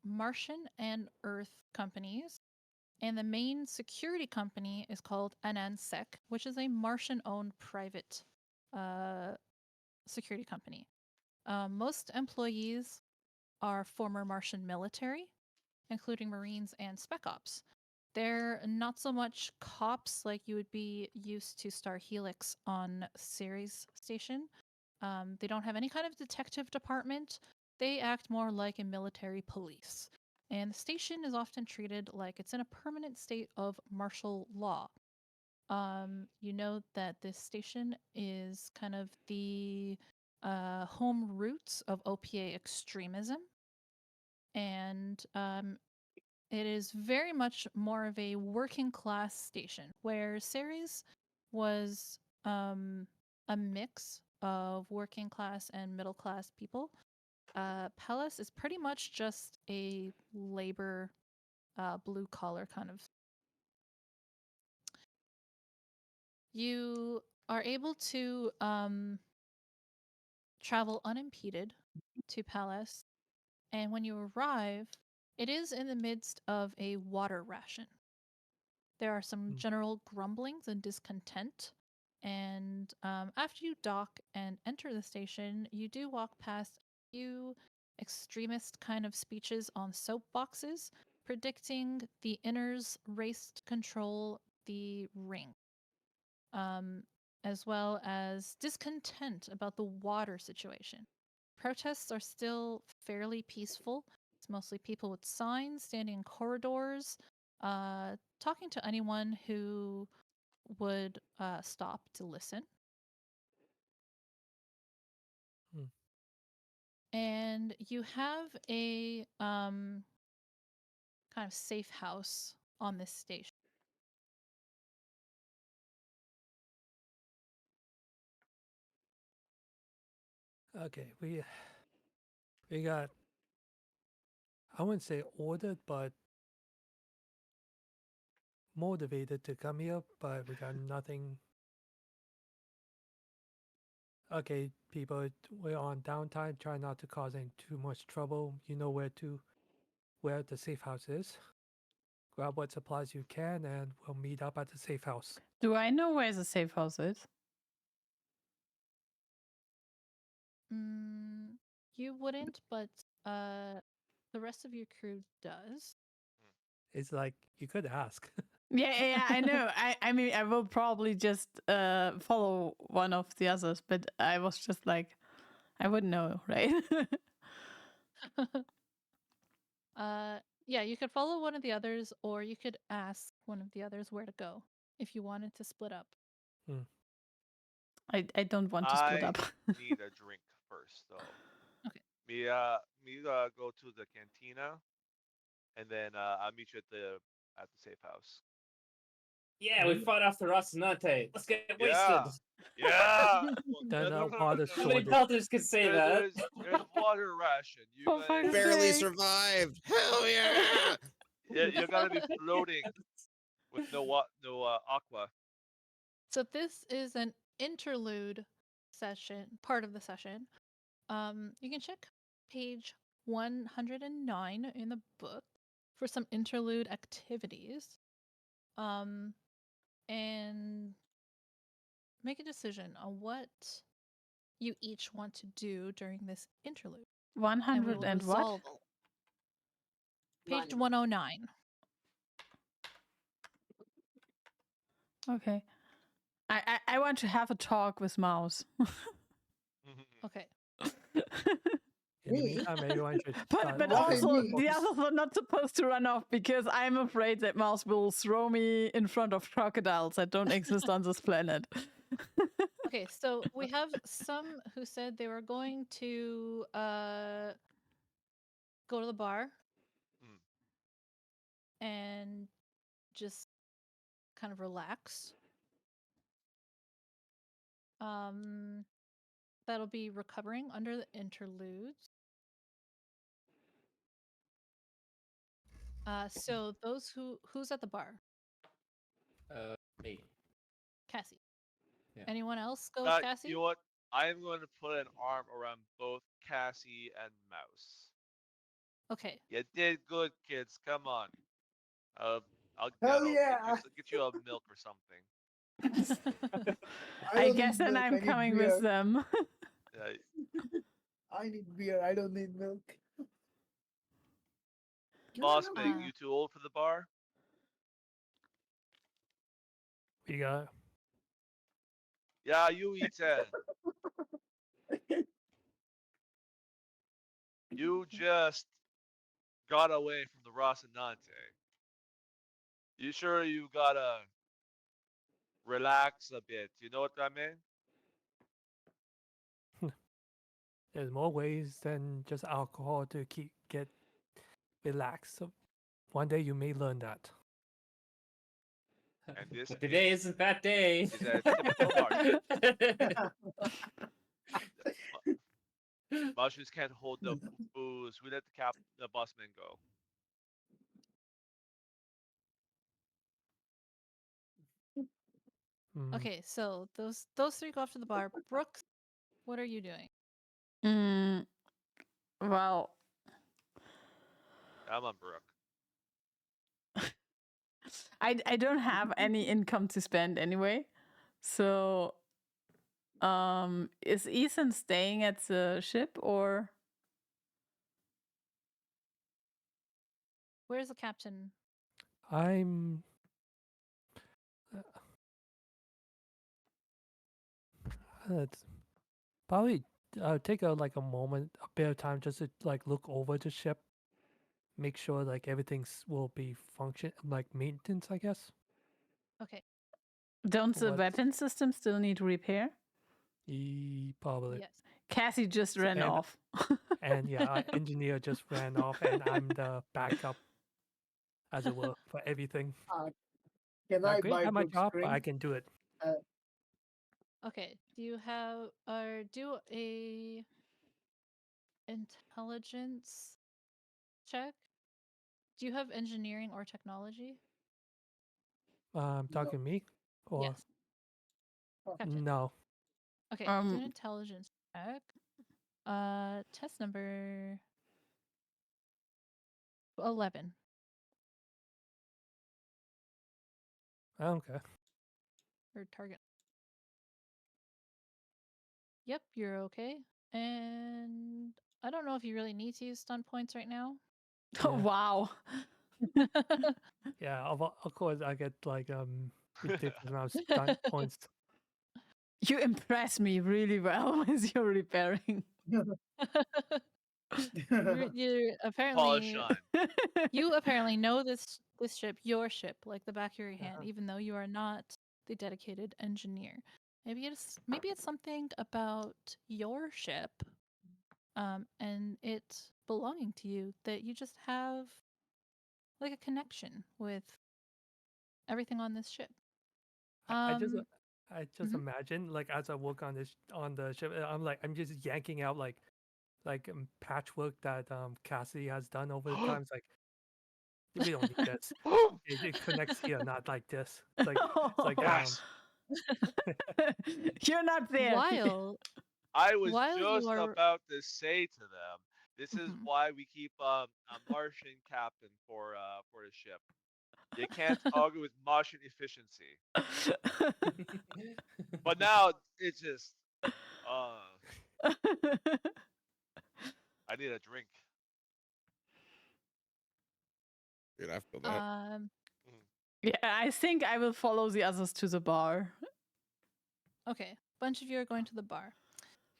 Martian and Earth companies. And the main security company is called Anansec, which is a Martian-owned private security company. Most employees are former Martian military, including Marines and Spec Ops. They're not so much cops like you would be used to Star Helix on Ceres Station. They don't have any kind of detective department. They act more like a military police. And the station is often treated like it's in a permanent state of martial law. You know that this station is kind of the home roots of OPA extremism. And it is very much more of a working class station, where Ceres was a mix of working class and middle class people. Palace is pretty much just a labor, blue collar kind of. You are able to travel unimpeded to Palace, and when you arrive, it is in the midst of a water ration. There are some general grumblings and discontent. And after you dock and enter the station, you do walk past a few extremist kind of speeches on soapboxes predicting the Inner's race to control the ring, as well as discontent about the water situation. Protests are still fairly peaceful. It's mostly people with signs standing in corridors, talking to anyone who would stop to listen. And you have a kind of safe house on this station.
Okay, we got, I wouldn't say ordered, but motivated to come here, but we got nothing. Okay, people, we're on downtime. Try not to cause any too much trouble. You know where the safe house is. Grab what supplies you can, and we'll meet up at the safe house.
Do I know where the safe house is?
You wouldn't, but the rest of your crew does.
It's like you could ask.
Yeah, I know. I mean, I will probably just follow one of the others, but I was just like, I wouldn't know, right?
Yeah, you could follow one of the others, or you could ask one of the others where to go if you wanted to split up.
I don't want to split up.
Need a drink first, though.
Okay.
Me go to the cantina, and then I'll meet you at the safe house.
Yeah, we fought off the Rocinante. Let's get wasted.
Yeah.
Then water
How many
shortage.
pelters can say that?
There's water ration. You
Oh,
guys,
fuck's
Barely
sake.
survived. Hell yeah!
you're gonna be floating with no aqua.
So this is an interlude session, part of the session. You can check page 109 in the book for some interlude activities. And make a decision on what you each want to do during this interlude.
100 and what?
Page 109.
Okay. I want to have a talk with Mouse.
Okay.
In the
Me?
meantime, everyone should
But
start
also,
me?
the others are not supposed to run off because I'm afraid that Mouse will throw me in front of crocodiles that don't exist on this planet.
Okay, so we have some who said they were going to go to the bar and just kind of relax. That'll be recovering under the interludes. So those who's at the bar?
Me.
Cassie.
Yeah.
Anyone else go with Cassie?
You know what? I am going to put an arm around both Cassie and Mouse.
Okay.
You did good, kids. Come on. I'll
Hell yeah!
get you a milk or something.
I
don't
guess
need
then
milk,
I'm
I need
coming
beer.
with them.
Yeah,
I need beer. I don't need milk.
Boss
Ah.
Meg, you too old for the bar?
We got
Yeah, you eat it. You just got away from the Rocinante. You sure you gotta relax a bit? You know what I mean?
there's more ways than just alcohol to get relaxed. So one day you may learn that.
And this
But today isn't that day.
is a typical bar. Mushrooms can't hold the booze. We let the bossman go.
Okay, so those three go off to the bar. Brooks, what are you doing?
Well,
I'm on Brooke.
I don't have any income to spend anyway. So is Ethan staying at the ship or
Where's the captain?
I'm it's probably take a moment, a bit of time just to like look over the ship, make sure like everything's will be function like maintenance, I guess.
Okay.
don't the
What?
weapon systems still need repair?
Probably.
Yes.
Cassie just ran
And-
off.
And yeah, our engineer just ran off, and I'm the backup, as it were, for everything.
Can I
Not great
buy
at my
Brooks
job, but I
drink?
can do it.
Okay. Do you have or do a intelligence check? Do you have engineering or technology?
Talking to me? Or
Yes. Captain.
no?
Okay, do an intelligence check. Test number 11.
I don't care.
Or target. Yep, you're okay. And I don't know if you really need to use stun points right now.
Yeah.
Wow.
Yeah, of course I get like ridiculous amount of stunt points.
You impress me really well as you're repairing.
You
Polish
apparently
on.
you apparently know this ship, your ship, like the back of your hand,
Uh-huh.
even though you are not the dedicated engineer. Maybe it's something about your ship, and it belonging to you that you just have like a connection with everything on this ship.
I just
Mhm.
imagine like as I work on the ship, I'm just yanking out like patchwork that Cassie has done over the times. Like we don't need this. It connects here, not like this. It's like
Yes.
You're not there.
I was
While you
just
are
about to say to them, this is
Mhm.
why we keep a Martian captain for the ship. You can't argue with Martian efficiency. But now it's just I need a drink.
Dude, I feel that.
um
Yeah, I think I will follow the others to the bar.
okay, bunch of you are going to the bar.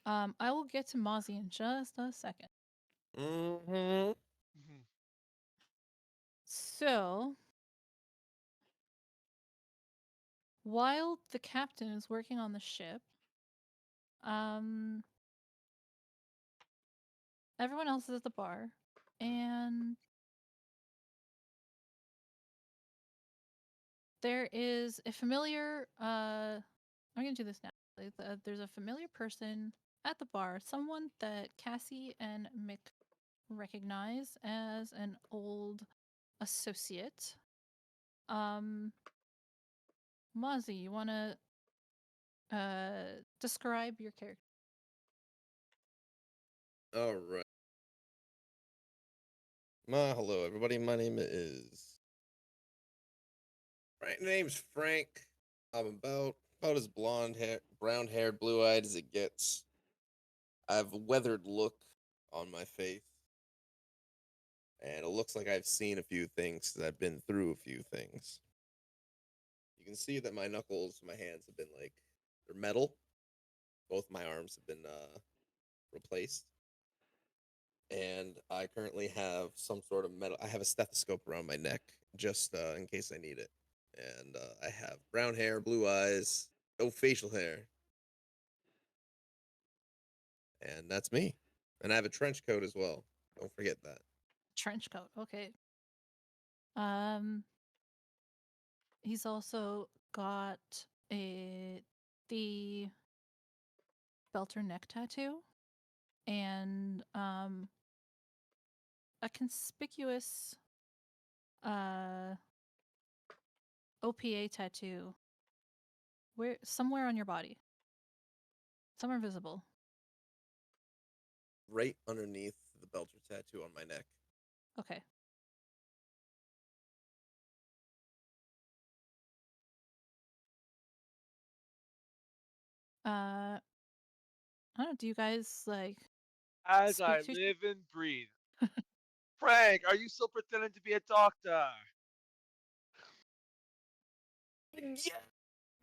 I will get to Mozzie in just a second.
Mm-hmm.
So, while the captain is working on the ship, everyone else is at the bar, and there is a familiar. I'm gonna do this now. There's a familiar person at the bar, someone that Cassie and Mick recognize as an old associate. Mozzie, you wanna describe your character?
All right. Hello, everybody. My name is. My name's Frank. I'm about as brown haired, blue eyed as it gets. I have a weathered look on my face, and it looks like I've seen a few things because I've been through a few things. You can see that my knuckles, my hands have been they're metal. Both my arms have been replaced. And I currently have some sort of metal. I have a stethoscope around my neck just in case I need it. And I have brown hair, blue eyes, no facial hair. And that's me. And I have a trench coat as well. Don't forget that.
Trench coat. Okay. He's also got the Belter neck tattoo and a conspicuous OPA tattoo somewhere on your body. Somewhere visible.
Right underneath the Belter tattoo on my neck.
Okay. I don't know, do you guys
As
speak
I
to
live and breathe. Frank, are you still pretending to be a doctor?
Yeah,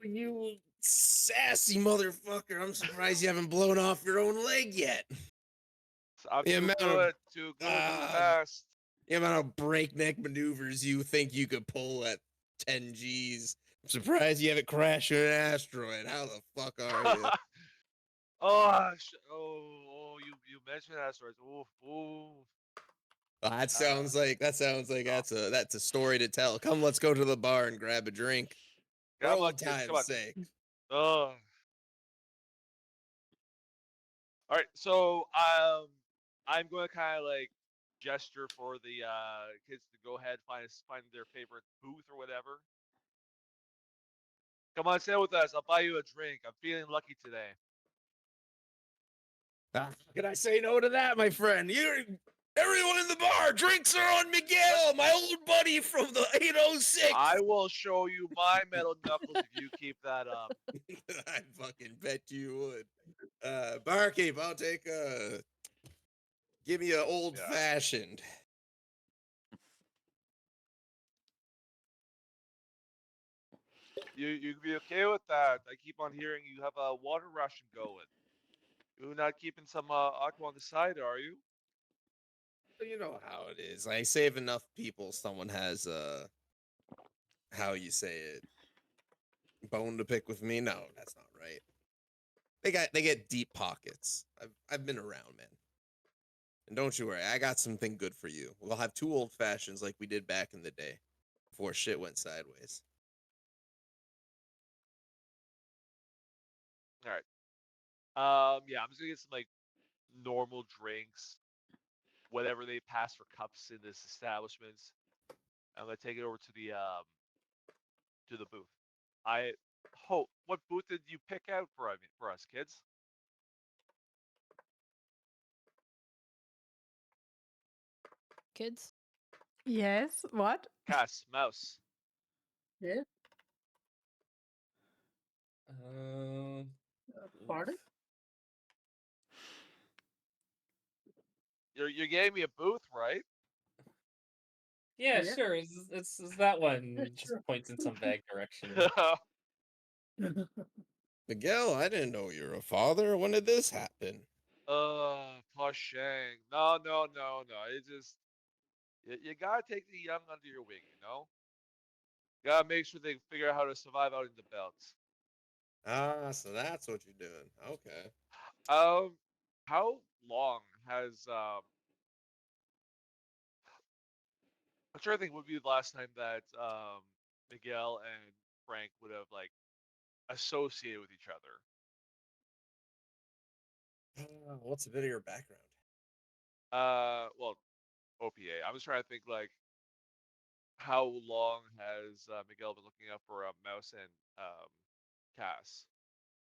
you sassy motherfucker. I'm surprised you haven't blown off your own leg yet.
I'm
The
too
amount
good,
of
too fast.
the amount of breakneck maneuvers you think you could pull at 10 G's. I'm surprised you haven't crashed an asteroid. How the fuck are you?
You mentioned asteroids. Ooh, ooh.
That sounds like that's a story to tell. Come, let's go to the bar and grab a drink. For
Come on,
old
kids, come
time's
on.
sake.
Oh. All right, so I'm going to kind of gesture for the kids to go ahead find their favorite booth or whatever. Come on, sail with us. I'll buy you a drink. I'm feeling lucky today.
How can I say no to that, my friend? Everyone in the bar, drinks are on Miguel, my old buddy from the 806.
I will show you my metal knuckles if you keep that up.
I fucking bet you would. Barkeep, I'll take give me an old fashioned.
You can be okay with that. I keep on hearing you have a water ration going. You're not keeping some aqua on the side, are you?
You know how it is. I save enough people. Someone has how you say it, bone to pick with me. No, that's not right. They get deep pockets. I've been around, man. And don't you worry, I got something good for you. We'll have 2 old fashions like we did back in the day, before shit went sideways.
All right. Yeah, I'm just gonna get some like normal drinks, whatever they pass for cups in this establishment. I'm gonna take it over to the booth. I hope. What booth did you pick out for us, kids?
Kids?
Yes. What?
Cass, Mouse.
Yeah. Pardon?
You gave me a booth, right?
Yeah,
Yeah.
sure. It's that one.
Yeah,
Just
sure.
points in some vague direction.
Miguel, I didn't know you're a father. When did this happen?
Pushing. No. It just you gotta take the young under your wing, you know. Gotta make sure they figure out how to survive out in the belts.
Ah, so that's what you're doing. Okay.
How long has I'm trying to think what would be the last time that Miguel and Frank would have like associated with each other.
What's a bit of your background?
Well, OPA. I was trying to think like how long has Miguel been looking up for Mouse and Cass?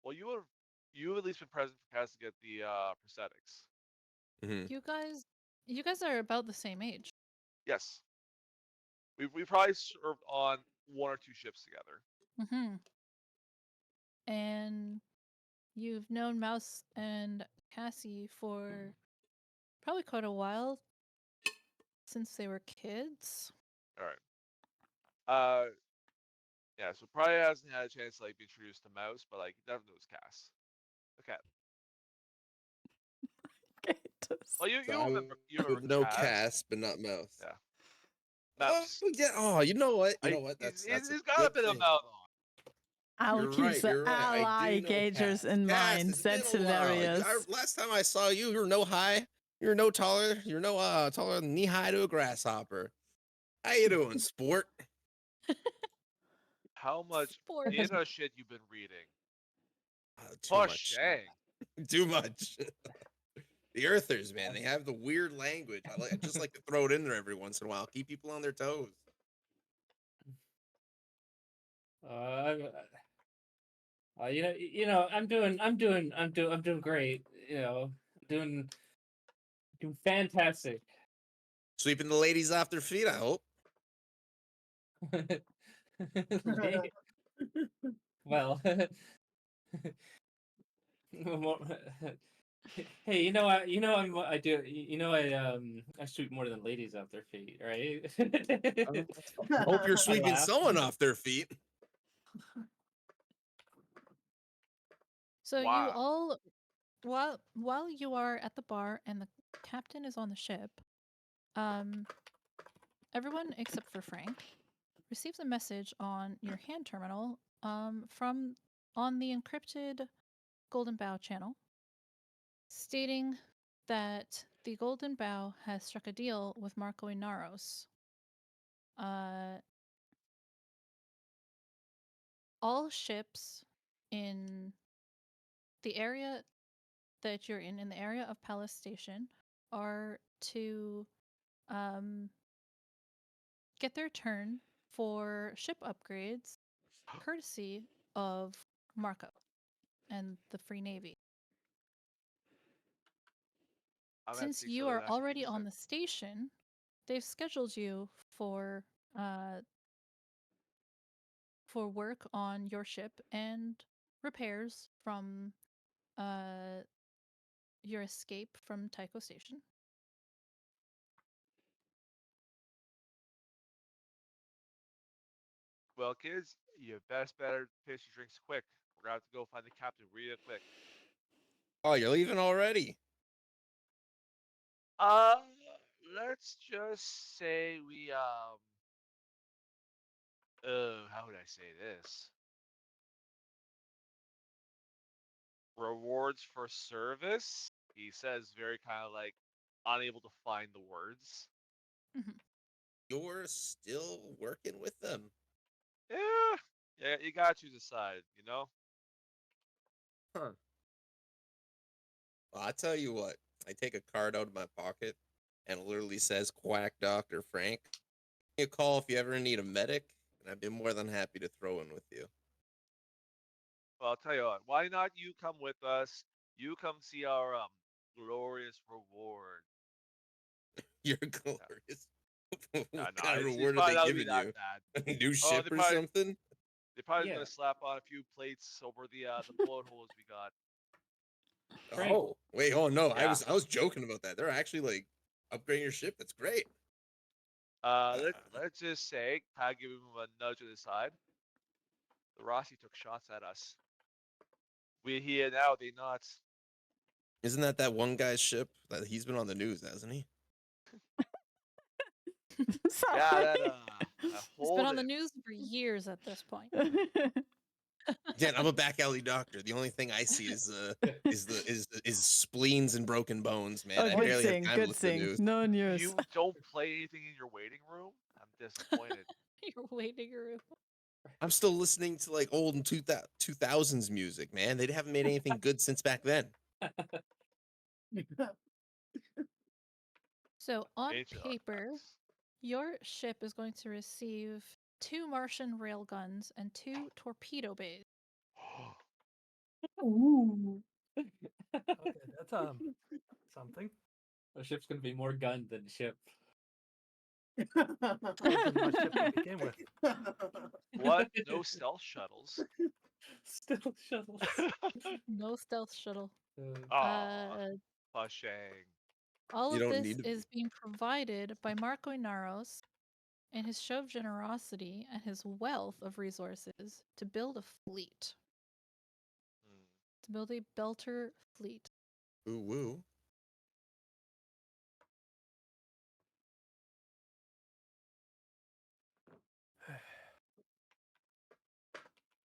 Well, you at least been present for Cass to get the prosthetics.
Mm-hmm.
You guys are about the same age.
Yes, we probably served on 1 or 2 ships together.
Mm-hmm. And you've known Mouse and Cassie for probably quite a while, since they were kids.
All right. Yeah. So probably hasn't had a chance to like be introduced to Mouse, but like he definitely knows Cass. Okay. Well, you
So
remember
no
Cass.
Cass, but not Mouse.
Yeah.
Oh,
Mouse.
yeah. Oh, you know what? You know what?
He's
That's
got a bit of mouth on.
I'll
You're
keep
right.
the
You're right. I
ally
do know
gaugers
Cass.
in
Cass,
mind.
it's been
That's
a while.
hilarious.
Last time I saw you, you were no high. You're no taller. You're no taller than knee high to a grasshopper. How you doing, sport?
How much
Sport.
inner shit you've been reading?
Too much.
Pushing.
Too much. The Earthers, man, they have the weird language. I just like to throw it in there every once in a while. Keep people on their toes.
I'm doing great. Doing fantastic.
Sweeping the ladies off their feet, I hope.
Well, hey, I sweep more than ladies off their feet, right?
I hope you're
I
sweeping
laugh.
someone off their feet.
So
Wow.
you all, while you are at the bar and the captain is on the ship, everyone except for Frank receives a message on your hand terminal from on the encrypted Golden Bow channel, stating that the Golden Bow has struck a deal with Marco Inaros. All ships in the area that you're in the area of Palace Station, are to get their turn for ship upgrades, courtesy of Marco and the Free Navy. Since you are already on the station, they've scheduled you for work on your ship and repairs from your escape from Tycho Station.
Well, kids, you better finish your drinks quick. We're gonna have to go find the captain real quick.
Oh, you're leaving already?
Let's just say we how would I say this? Rewards for service. He says, very kind of like unable to find the words.
You're still working with them.
Yeah, you gotta choose a side, you know?
Huh. Well, I tell you what, I take a card out of my pocket and it literally says Quack Dr. Frank. Give me a call if you ever need a medic, and I'd be more than happy to throw in with you.
Well, I'll tell you what, why not you come with us? You come see our glorious reward.
You're glorious.
No,
What
no,
kind of
it's
reward
probably
are
not
they
gonna be
giving
that
you?
bad.
A new ship or something?
They're probably
Yeah.
gonna slap on a few plates over the bullet holes we got.
Frank.
Oh, wait, oh no,
Yeah.
I was joking about that. They're actually like upgrading your ship. That's great.
Let's just say, kind of give him a nudge to the side. The Rossi took shots at us. We here now, they not.
Isn't that one guy's ship? That he's been on the news, hasn't he?
Sorry.
Yeah, that
It's been on the news for years at this point.
Yeah, I'm a back alley doctor. The only thing I see is spleens and broken bones, man.
Oh,
I
good
barely
thing,
have time to
good
look at the
thing.
news.
No news.
You don't play anything in your waiting room? I'm disappointed.
Your waiting room.
I'm still listening to like old and 2000s music, man. They haven't made anything good since back then.
So on
Ancient
paper,
artifacts.
your ship is going to receive 2 Martian railguns and 2 torpedo bays.
Ooh.
Okay, that's something.
Our ship's gonna be more gun than ship.
That wasn't my ship to begin with.
What? No stealth shuttles?
Still shuttles.
No stealth shuttle.
Aw, pushing.
All
You
of
don't
this
need to
is being provided by Marco Inaros and his show of generosity and his wealth of resources to build a fleet. To build a belter fleet.
Ooh woo.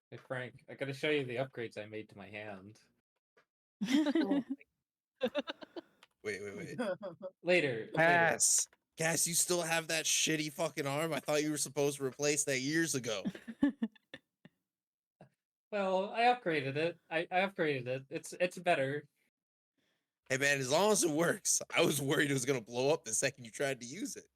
Hey Frank, I gotta show you the upgrades I made to my hand.
Wait.
Later.
Cass, you still have that shitty fucking arm? I thought you were supposed to replace that years ago.
Well, I upgraded it. I upgraded it. It's better.
Hey man, as long as it works. I was worried it was gonna blow up the second you tried to use it.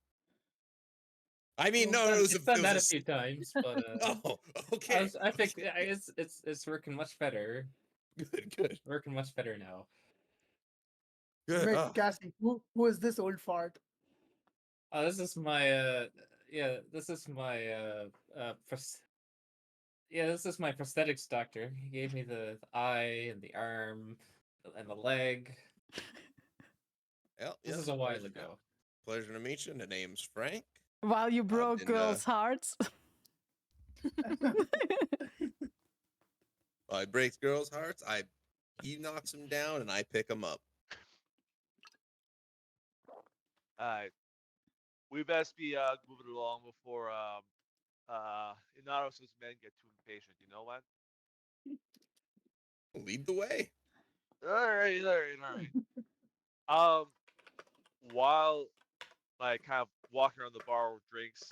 I mean,
Well,
no, it was
it's done that a
a
few times, but
Oh, okay.
I think it's working much better.
Good.
Working much better now.
Good.
Wait,
Oh.
Cassie, who is this old fart?
This is my this is my this is my prosthetics doctor. He gave me the eye and the arm and the leg.
Well,
This
yeah,
is a while ago.
Pleasure to meet you. The name's Frank.
While you broke
been,
girls' hearts.
I breaks girls' hearts. He knocks them down and I pick them up.
Alright. We best be moving along before Inaros' men get too impatient, you know what?
Lead the way.
Alright. While like kind of walking around the bar with drinks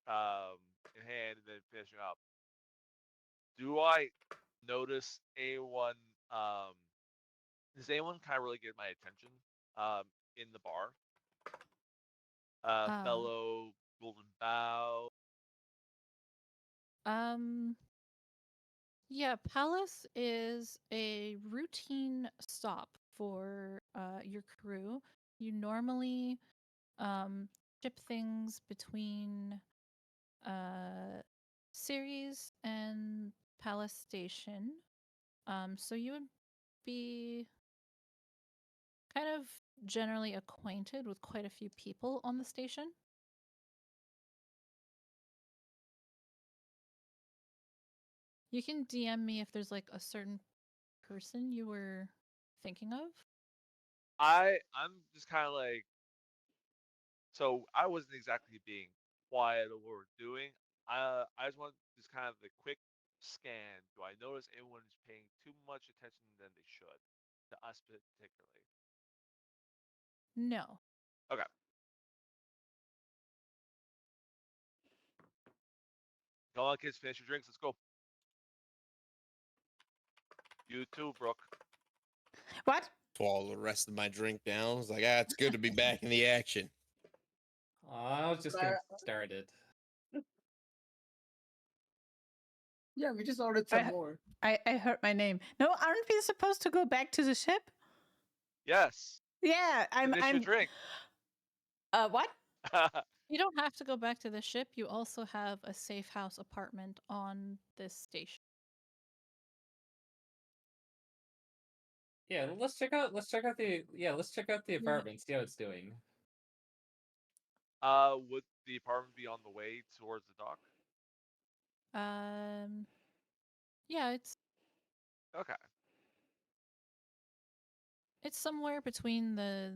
in hand and then finishing up, do I notice anyone does anyone kind of really get my attention in the bar? Fellow Golden Bow.
Yeah, Palace is a routine stop for your crew. You normally ship things between Ceres and Palace Station. So you would be kind of generally acquainted with quite a few people on the station. You can DM me if there's like a certain person you were thinking of.
I'm just kind of like, so I wasn't exactly being quiet of what we're doing. I just want just kind of the quick scan. Do I notice anyone is paying too much attention than they should to us particularly?
No.
Okay. Come on, kids, finish your drinks. Let's go. You too, Brooke.
What?
Swallow the rest of my drink down. I was like, it's good to be back in the action.
I was just getting started.
Yeah, we just ordered some more.
I heard my name. No, aren't we supposed to go back to the ship?
Yes.
Yeah,
Finish your drink.
What?
You don't have to go back to the ship. You also have a safe house apartment on this station.
Yeah, let's check out the apartment, see how it's doing.
Would the apartment be on the way towards the dock?
Yeah, it's
Okay.
It's somewhere between the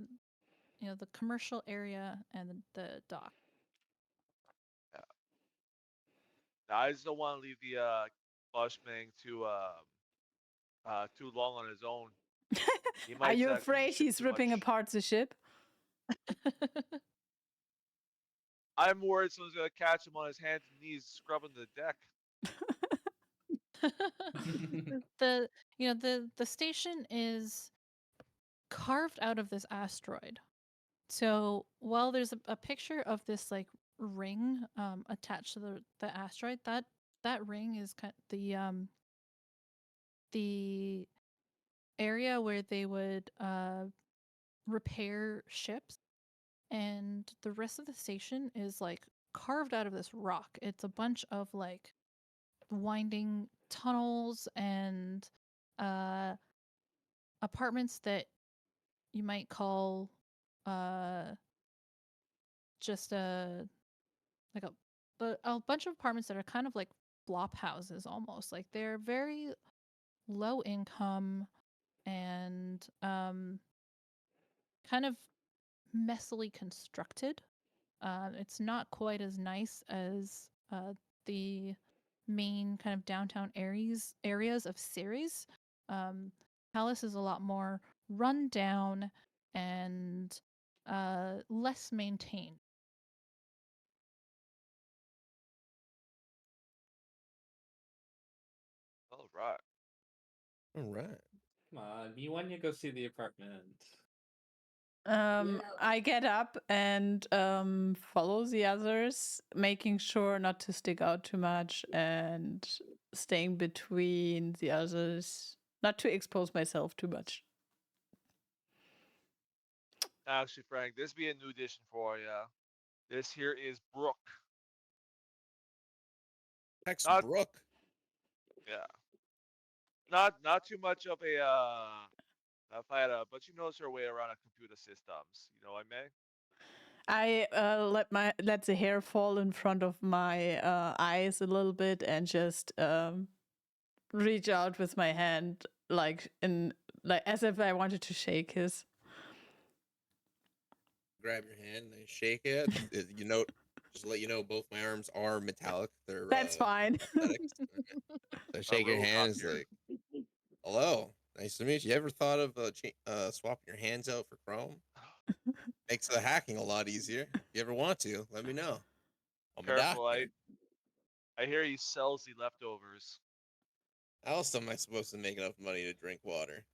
commercial area and the dock.
Yeah. Now, I just don't want to leave the Bushman too long on his own.
Are you afraid he's ripping apart the ship?
I'm worried someone's gonna catch him on his hands and knees scrubbing the deck.
The station is carved out of this asteroid. So while there's a picture of this like ring attached to the asteroid, that ring is the area where they would repair ships, and the rest of the station is like carved out of this rock. It's a bunch of like winding tunnels and apartments that you might call just a bunch of apartments that are kind of like flop houses almost. Like they're very low income and kind of messily constructed. It's not quite as nice as the main kind of downtown areas of Ceres. Palace is a lot more run down and less maintained.
All right.
All right.
Come on, you want to go see the apartment?
I get up and follow the others, making sure not to stick out too much and staying between the others, not to expose myself too much.
Actually, Frank, this be a new addition for you. This here is Brooke.
Hex
Not-
Brooke.
Yeah. Not too much of a fighter, but you knows her way around a computer systems. You know what I mean?
I let the hair fall in front of my eyes a little bit and just reach out with my hand like as if I wanted to shake his.
Grab your hand and shake it. You know, just to let you know, both my arms are metallic. They're
That's fine.
So shake your hands like, hello, nice to meet you. You ever thought of swapping your hands out for chrome? Makes the hacking a lot easier. If you ever want to, let me know. I'm
Careful,
a doctor.
I hear he sells the leftovers.
How else am I supposed to make enough money to drink water?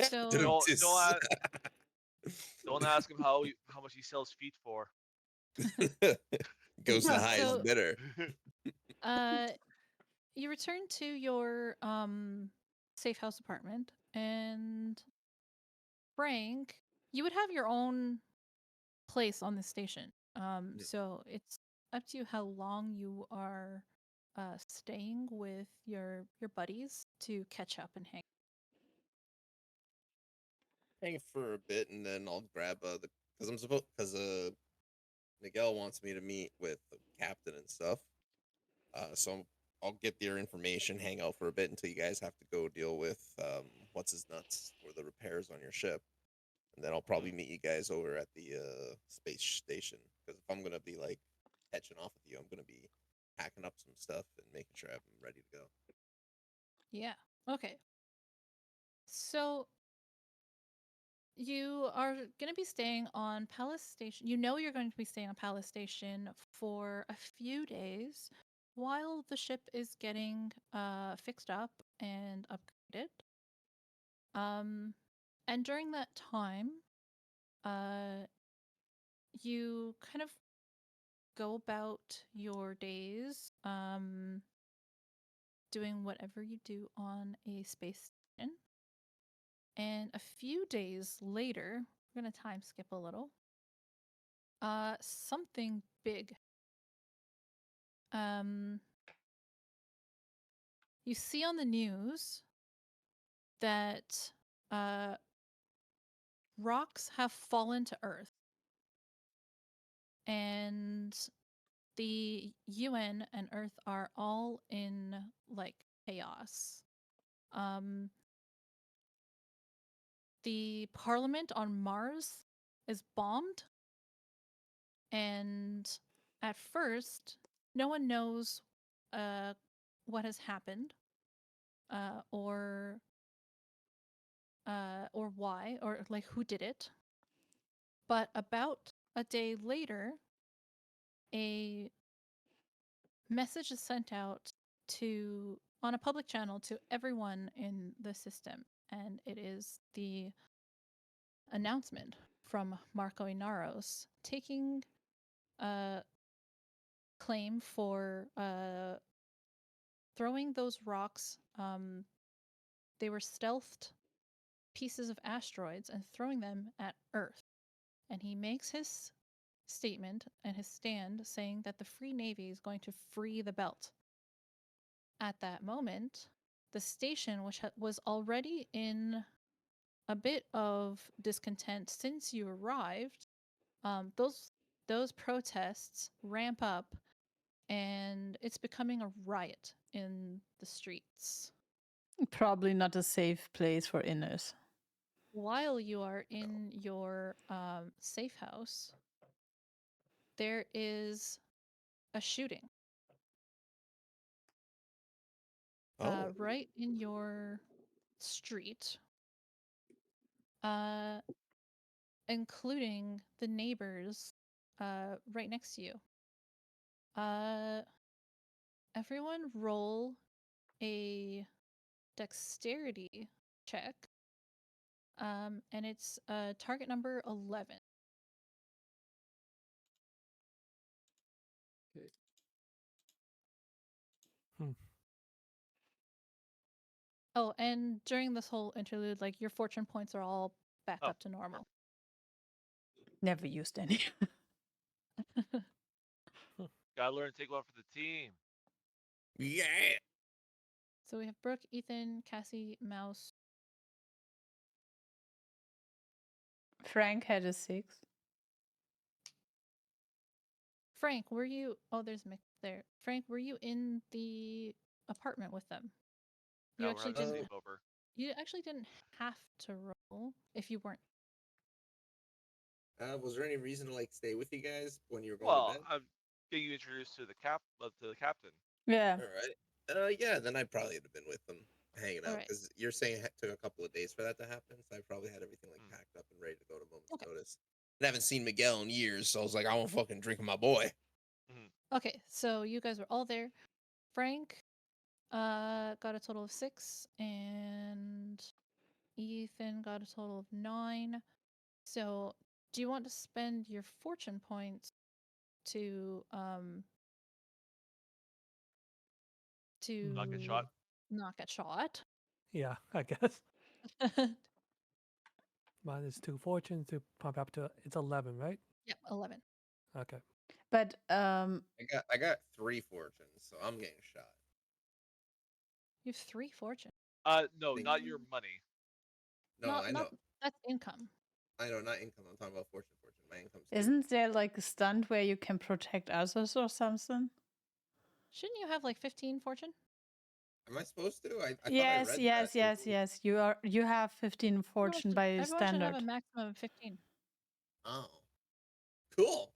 So
don't ask him how much he sells feet for.
Goes to the highest
So-
bidder.
You return to your safe house apartment, and Frank, you would have your own place on the station.
Yeah.
So it's up to you how long you are staying with your buddies to catch up and hang.
Hang for a bit, and then I'll grab because Miguel wants me to meet with the captain and stuff. So I'll get their information, hang out for a bit until you guys have to go deal with what's his nuts or the repairs on your ship, and then I'll probably meet you guys over at the space station. Because if I'm gonna be like catching off with you, I'm gonna be packing up some stuff and making sure I'm ready to go.
Yeah. Okay. So you are going to be staying on Palace Station. You know you're going to be staying on Palace Station for a few days while the ship is getting fixed up and upgraded. And during that time, you kind of go about your days doing whatever you do on a space station. And a few days later, we're going to time skip a little. Something big. You see on the news that rocks have fallen to Earth. And the UN and Earth are all in like chaos. The Parliament on Mars is bombed, and at first, no one knows what has happened, or why, or like who did it. But about a day later, a message is sent out on a public channel to everyone in the system, and it is the announcement from Marco Inaros taking claim for throwing those rocks. They were stealthed pieces of asteroids and throwing them at Earth. And he makes his statement and his stand saying that the Free Navy is going to free the belt. At that moment, the station, which was already in a bit of discontent since you arrived, those protests ramp up, and it's becoming a riot in the streets.
Probably not a safe place for inners.
While you are in your safe house, there is a shooting. Right in your street, including the neighbors right next to you. Everyone roll a dexterity check, and it's target number 11.
Okay.
Oh, and during this whole interlude, like your fortune points are all back up to normal.
Never used any.
Gotta learn to take one for the team.
Yeah.
So we have Brooke, Ethan, Cassie, Mouse.
Frank had a 6.
Frank, were you? Oh, there's Mick there. Frank, were you in the apartment with them? You
Yeah,
actually
we're having a
didn't.
sleepover.
You actually didn't have to roll if you weren't.
Was there any reason to like stay with you guys when you were going
Well,
to bed?
I'm getting you introduced to the captain.
Yeah.
All right. Yeah, then I probably would have been with them hanging out
Alright.
because you're saying it took a couple of days for that to happen. So I probably had everything like packed up and ready to go to moment's
Okay.
notice. And I haven't seen Miguel in years, so I was like, I want fucking drink with my boy.
Okay, so you guys were all there. Frank got a total of 6, and Ethan got a total of 9. So, do you want to spend your fortune points to
Not get shot.
not get shot.
Yeah, I guess. Mine is 2 fortune to pump up to it's 11, right?
Yep, 11.
Okay.
But
I got 3 fortunes, so I'm getting shot.
You have 3 fortune.
No,
Thank
not
you.
your money.
No, I know.
That's income.
I know, not income. I'm talking about fortune. My income's 2.
isn't there like a stunt where you can protect others or something?
Shouldn't you have like 15 fortune?
Am I supposed to? I thought I
Yes,
read
yes,
that.
yes, yes. You have 15 fortune by
Everyone should have
standard.
a maximum of 15.
Oh, cool.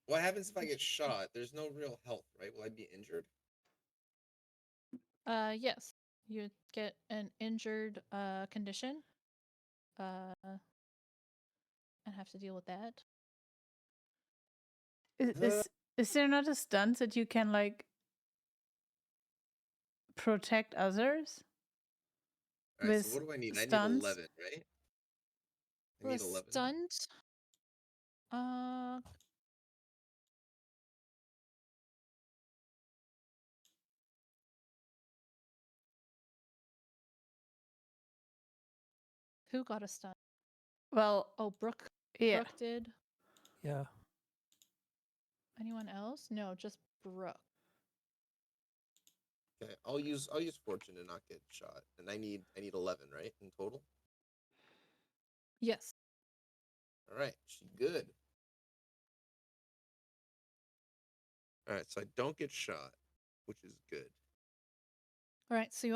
What happens if I get shot? There's no real health, right? Will I be injured?
Yes. You get an injured condition. And have to deal with that.
Is there not a stunt that you can like protect others?
All right,
With
so what do I need? I need
stunts?
11, right? I need 11.
Stunt. Who got a stunt?
Well,
Oh, Brooke.
yeah.
Brooke did.
Yeah.
Anyone else? No, just Brooke.
Okay, I'll use fortune to not get shot, and I need 11, right, in total.
Yes.
All right, she good. All right, so I don't get shot, which is good.
All right, so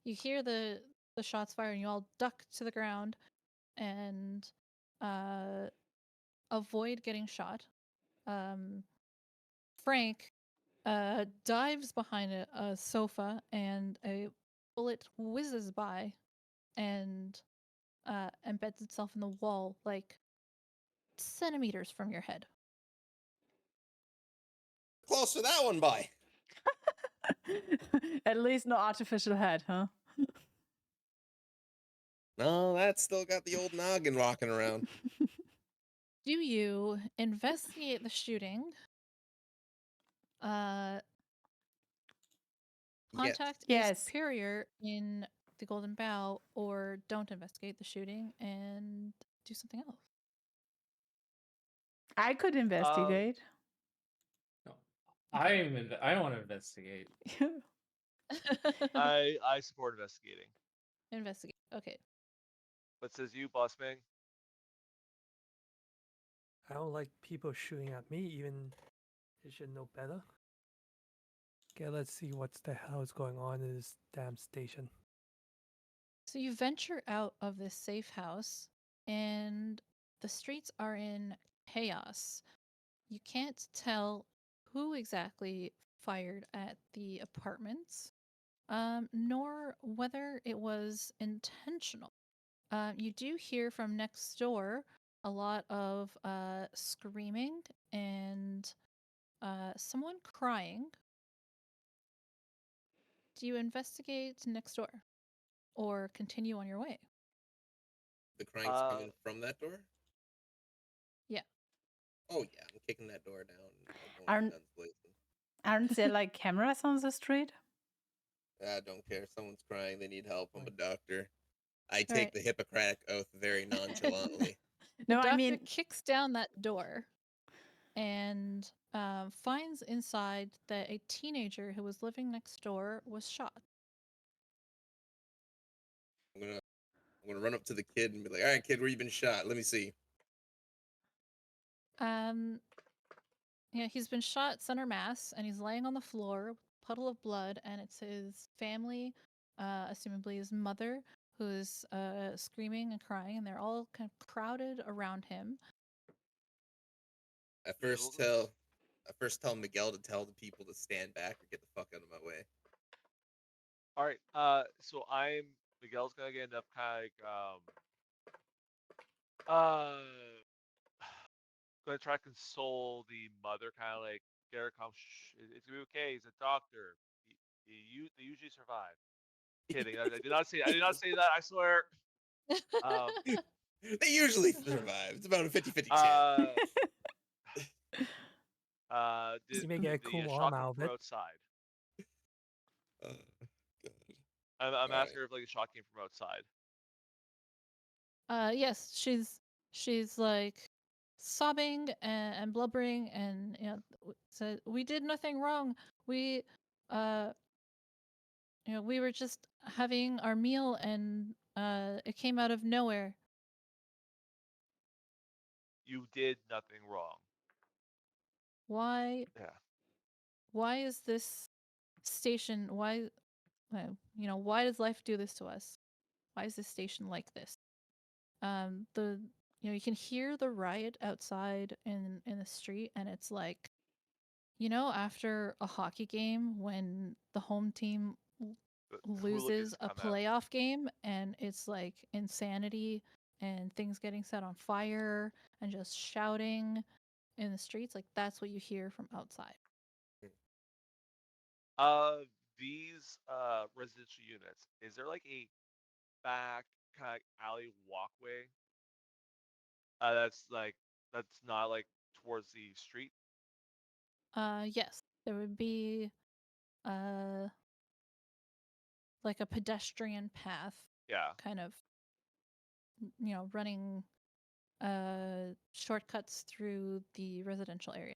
you hear the shots fired, and you all duck to the ground and avoid getting shot. Frank dives behind a sofa, and a bullet whizzes by and embeds itself in the wall like centimeters from your head.
Close to that one by.
At least no artificial head, huh?
No, that's still got the old noggin rocking around.
Do you investigate the shooting? Contact a
Yes.
superior in the Golden Bough, or don't investigate the shooting and do something else.
I could investigate.
No, I want to investigate.
I support investigating.
Investigate. Okay.
What says you, Boss Ming?
I don't like people shooting at me, even they should know better. Okay, let's see what the hell is going on in this damn station.
So you venture out of this safe house, and the streets are in chaos. You can't tell who exactly fired at the apartments, nor whether it was intentional. You do hear from next door a lot of screaming and someone crying. Do you investigate next door or continue on your way?
The crying's coming from that door?
Yeah.
Oh, yeah, I'm kicking that door down. And
Aren't-
guns blazing.
Aren't there like cameras on the street?
I don't care. Someone's crying. They need help. I'm a doctor. I take
Right.
the Hippocratic Oath very nonchalantly.
No,
The
I
doctor
mean,
kicks down that door and finds inside that a teenager who was living next door was shot.
I'm gonna run up to the kid and be like, "All right, kid, where you been shot? Let me see."
Yeah, he's been shot center mass, and he's laying on the floor, puddle of blood, and it's his family, assumably his mother, who's screaming and crying, and they're all kind of crowded around him.
I first tell Miguel to tell the people to stand back or get the fuck out of my way.
All right. So Miguel's gonna end up kind of gonna try to console the mother, kind of like get her calm. Shh, it's gonna be okay. He's a doctor. They usually survive. Kidding. I did not say that. I swear.
They usually survive. It's about a 50-50 chance.
Did
You may get a
the
cool
shot
arm
come
out of
from
it.
outside?
God.
I'm
All
asking
right.
if like the shot came from outside.
Yes, she's like sobbing and blubbering, and said, "We did nothing wrong. We, we were just having our meal, and it came out of nowhere."
You did nothing wrong.
Why?
Yeah.
Why is this station? Why? Why does life do this to us? Why is this station like this? You can hear the riot outside in the street, and it's like, after a hockey game when the home team
The
loses
hooligans
a
come out.
playoff game, and it's like insanity and things getting set on fire and just shouting in the streets. Like, that's what you hear from outside.
These residential units, is there like a back kind of alley walkway? That's not like towards the street.
Yes, there would be like a pedestrian path,
Yeah.
kind of, running shortcuts through the residential area.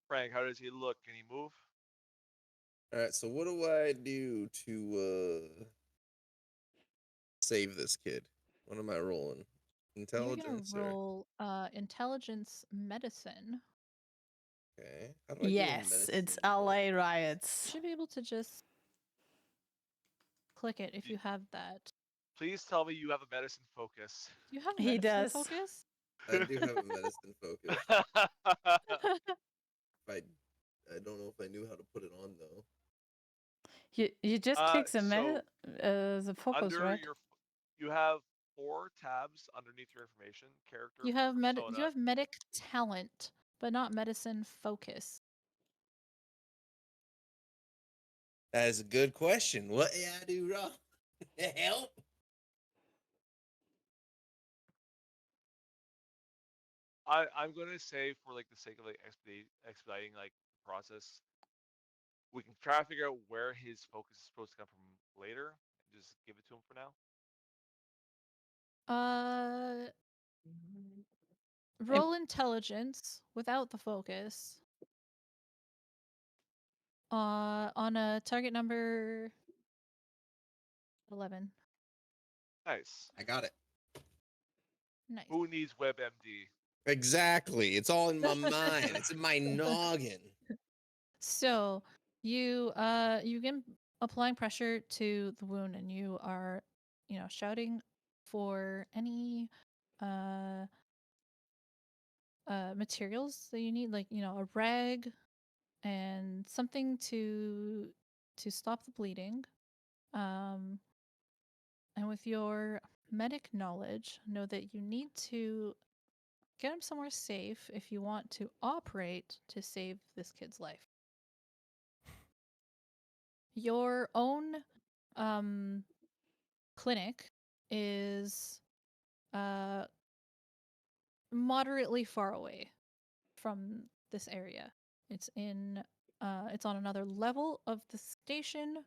Frank, how does he look? Can he move?
All right. So what do I do to save this kid? What am I rolling? Intelligence.
You're gonna roll intelligence medicine.
Okay. How do I
Yes, it's LA riots.
You should be able to just click it if you have that.
Please tell me you have a medicine focus.
Do you have
He
medicine
does.
focus?
I do have a medicine focus. I don't know if I knew how to put it on though.
You just click the focus,
under
right?
You have 4 tabs underneath your information. Character.
You have
persona.
you have medic talent, but not medicine focus.
That is a good question. What did I do wrong? Help.
I'm gonna say, for like the sake of like expediting like the process, we can try to figure out where his focus is supposed to come from later, and just give it to him for now.
Roll intelligence without the focus. On a target number 11.
Nice.
I got it.
Nice.
Who needs WebMD?
Exactly. It's all in my mind. It's in my noggin.
So you begin applying pressure to the wound, and you are, shouting for any materials that you need, like, a rag and something to stop the bleeding. And with your medic knowledge, know that you need to get him somewhere safe if you want to operate to save this kid's life. Your own clinic is moderately far away from this area. It's on another level of the station.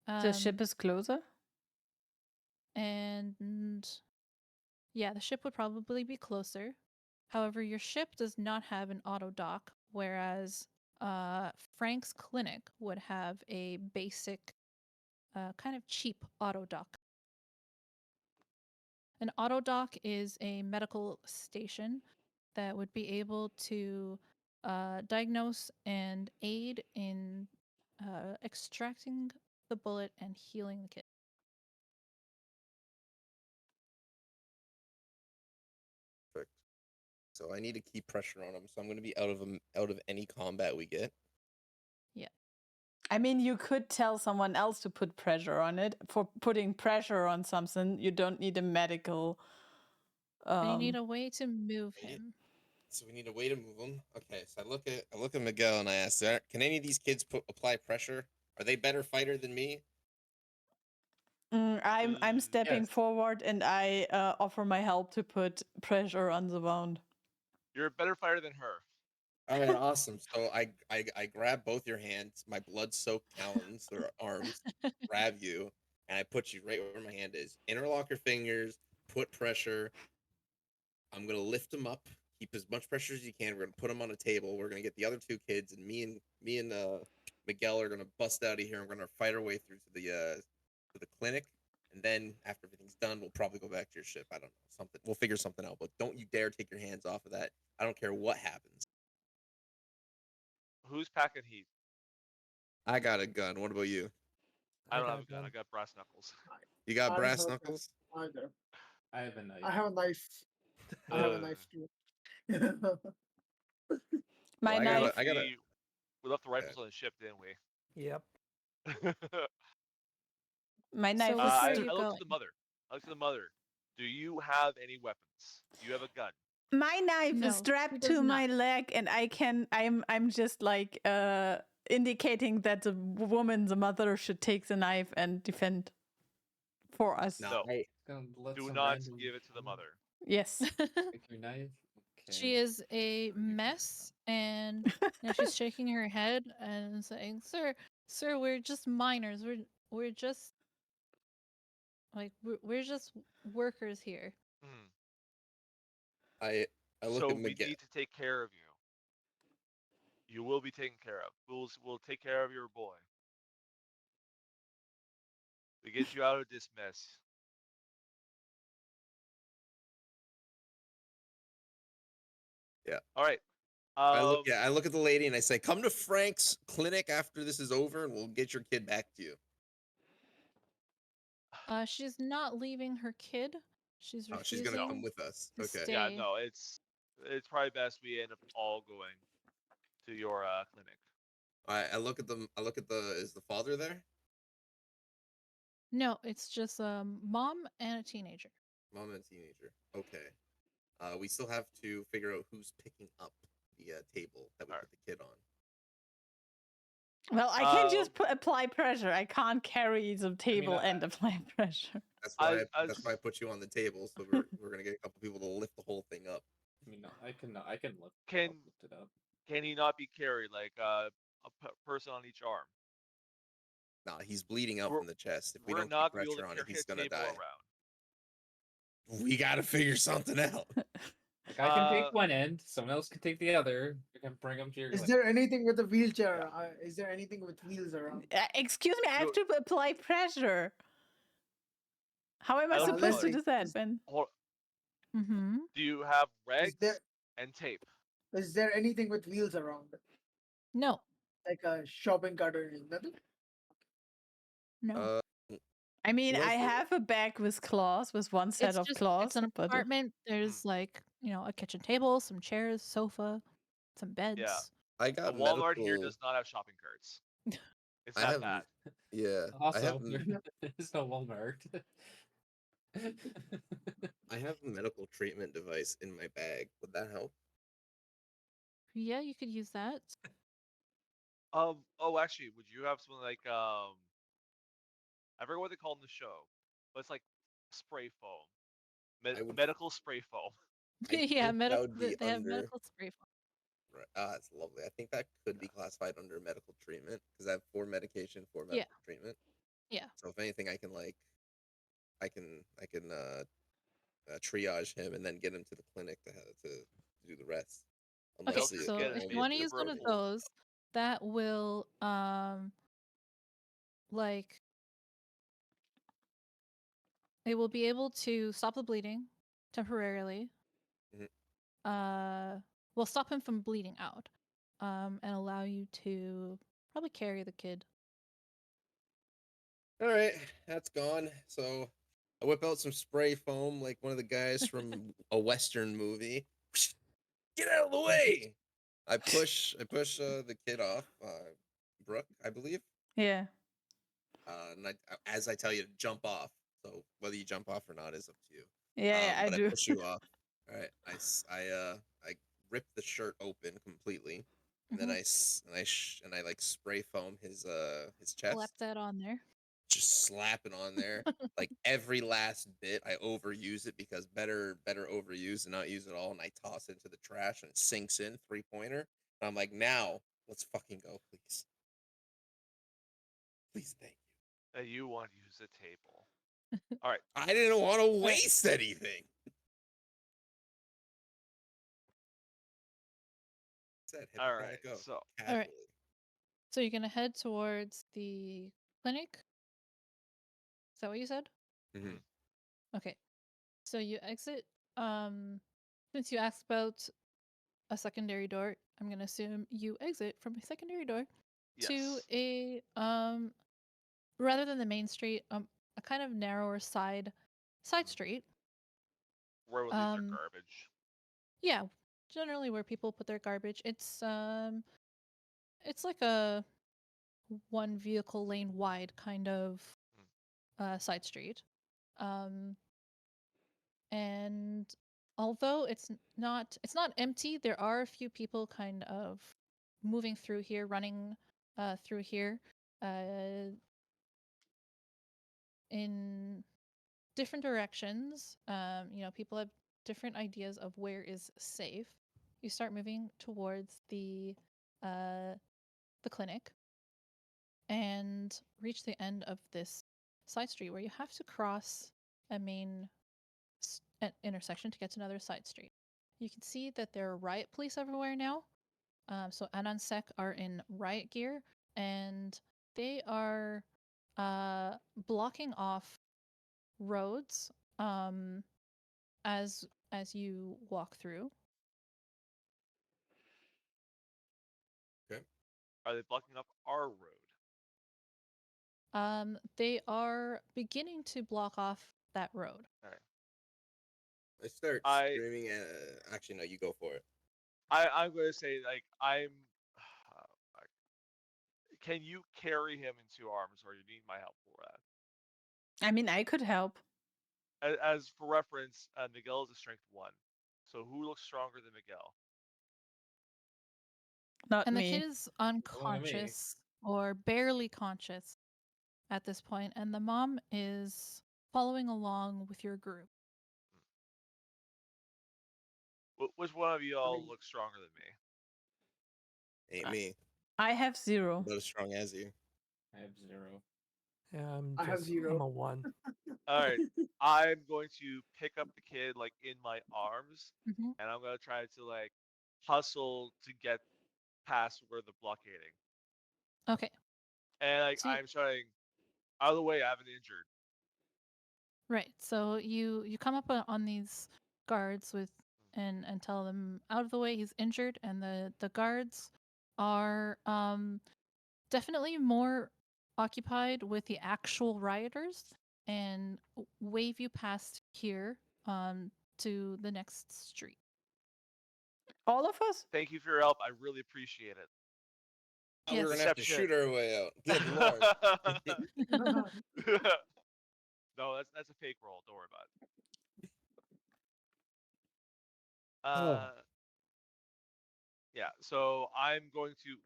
The ship is closer?
And yeah, the ship would probably be closer. However, your ship does not have an auto dock, whereas Frank's clinic would have a basic, kind of cheap auto dock. An auto dock is a medical station that would be able to diagnose and aid in extracting the bullet and healing the kid.
Perfect. So I need to keep pressure on him. So I'm going to be out of any combat we get.
Yeah.
I mean, you could tell someone else to put pressure on it. For putting pressure on something, you don't need a medical.
You need a way to move him.
So we need a way to move him. Okay, so I look at Miguel and I ask, can any of these kids apply pressure? Are they better fighter than me?
I'm stepping
Yes.
forward and I offer my help to put pressure on the wound.
You're a better fighter than her.
All right, awesome. So I grab both your hands, my blood-soaked talons or arms, grab you, and I put you right where my hand is. Interlock your fingers, put pressure. I'm gonna lift them up, keep as much pressure as you can. We're gonna put them on a table. We're gonna get the other two kids, and me and Miguel are gonna bust out of here. And we're gonna fight our way through to the clinic, and then after everything's done, we'll probably go back to your ship. I don't know, something. We'll figure something out. But don't you dare take your hands off of that. I don't care what happens.
Who's packing heat?
I got a gun. What about you?
I don't have a gun. I got brass knuckles.
You got
I
brass
have
knuckles?
either.
I have a knife.
I have a knife. I have a knife too.
My
Well,
knife.
We left the rifles on the ship, didn't we?
Yep.
My knife.
So
is
where
I
are
stu-
you
looked
going?
to the mother. Do you have any weapons? Do you have a gun?
My knife
No,
is
he
strapped
does
to my
not.
leg, and I'm just like indicating that the woman, the mother, should take the knife and defend for us.
No.
Gonna let
Do
some
not
random
give it to the mother.
Yes.
Take your knife.
She is a mess, and she's shaking her head and saying, "Sir, we're just minors. We're just like we're just workers here."
Hmm.
I look
So
at
we
Miguel.
need to take care of you. You will be taken care of. We'll take care of your boy. We get you out of this mess.
Yeah.
All right.
I look at the lady and I say, "Come to Frank's clinic after this is over, and we'll get your kid back to you."
She's not leaving her kid. She's
Oh, she's
refusing
gonna come with us.
to
Okay.
stay.
Yeah, no, it's probably best we end up all going to your clinic.
All right. I look at them. Is the father there?
No, it's just mom and a teenager.
Mom and teenager. Okay. We still have to figure out who's picking up the table that we put the kid on.
Well, I can just apply pressure. I can't carry the table and apply pressure.
That's why I put you on the table, so we're gonna get a couple people to lift the whole thing up.
I mean, I can lift it up.
Can he not be carried like a person on each arm?
Nah, he's bleeding out from the chest. If we
We're
don't
not
keep
gonna be able
pressure
to
on him,
carry
he's
a
gonna
table
die.
around.
We gotta figure something out.
Like I can take one end, someone else can take the other. You can bring them to your.
Is there anything with a wheelchair? Is there anything with wheels around?
Excuse me, I have to apply pressure. How am I supposed to do that, Ben?
Mm-hmm.
Do you have rags and tape?
Is there anything with wheels around?
No.
Like a shopping cart or anything? Nothing?
No.
I mean, I have a bag with claws, with one set of claws.
It's an apartment. There's like, a kitchen table, some chairs, sofa, some beds.
Yeah.
I got
a Walmart
medical...
here does not have shopping carts. It's
I
that
have,
bad.
Yeah.
Also, there's no Walmart.
I have a medical treatment device in my bag. Would that help?
Yeah, you could use that.
Oh, actually, would you have something like I forget what they call in the show, but it's like spray foam, medical spray foam.
Yeah,
that would be
they have
under...
medical spray foam.
Right. That's lovely. I think that could be classified under medical treatment because I have 4 medication, 4 medical treatment.
Yeah.
So if anything, I can triage him and then get him to the clinic to do the rest.
Okay, so if you want to use one of those, that will like it will be able to stop the bleeding temporarily. Will stop him from bleeding out, and allow you to probably carry the kid.
All right, that's gone. So I whip out some spray foam like one of the guys from a Western movie. Get out of the way! I push the kid off, Brooke, I believe.
Yeah.
And as I tell you to jump off, so whether you jump off or not is up to you.
Yeah, I do.
I push you off. All right, I rip the shirt open completely, and then I like spray foam his chest.
Slap that on there.
just slap it on there. Like every last bit, I overuse it because better overuse than not use it all. And I toss it into the trash and it sinks in 3-pointer. And I'm like, now let's fucking go, please. Please, thank you.
You want to use the table. All right.
I didn't want to waste anything.
All right. So,
all right. So you're gonna head towards the clinic. Is that what you said?
Mm-hmm.
Okay. So you exit. Since you asked about a secondary door, I'm gonna assume you exit from a secondary door to a rather than the main street, a kind of narrower side street.
Where would leave their garbage?
Yeah, generally where people put their garbage. It's like a one vehicle lane wide kind of side street. And although it's not empty, there are a few people kind of moving through here, running through here in different directions. People have different ideas of where is safe. You start moving towards the clinic and reach the end of this side street where you have to cross a main intersection to get to another side street. You can see that there are riot police everywhere now. So Anansek are in riot gear, and they are blocking off roads as you walk through.
Okay.
Are they blocking up our road?
They are beginning to block off that road.
All right.
I start screaming at... Actually, no, you go for it.
I'm going to say, like, can you carry him in 2 arms, or you need my help for that?
I mean, I could help.
As for reference, Miguel is a strength 1. So who looks stronger than Miguel?
Not
and
me.
The kid is unconscious or barely conscious at this point, and the mom is following along with your group.
Which one of you all looks stronger than me?
Ain't me.
I have 0.
Not as strong as you.
I have 0.
Yeah,
I have 0.
I'm a 1.
All right. I'm going to pick up the kid like in my arms,
Mm-hmm.
and I'm going to try to like hustle to get past where they're blockading.
Okay.
And like I'm shouting, out of the way, I have an injured.
Right. So you come up on these guards with and tell them out of the way, he's injured, and the guards are definitely more occupied with the actual rioters and wave you past here to the next street.
All of us?
Thank you for your help. I really appreciate it.
Oh, we're gonna have to shoot our way out. Good lord.
No, that's a fake roll. Don't worry about it. Yeah. So I'm going to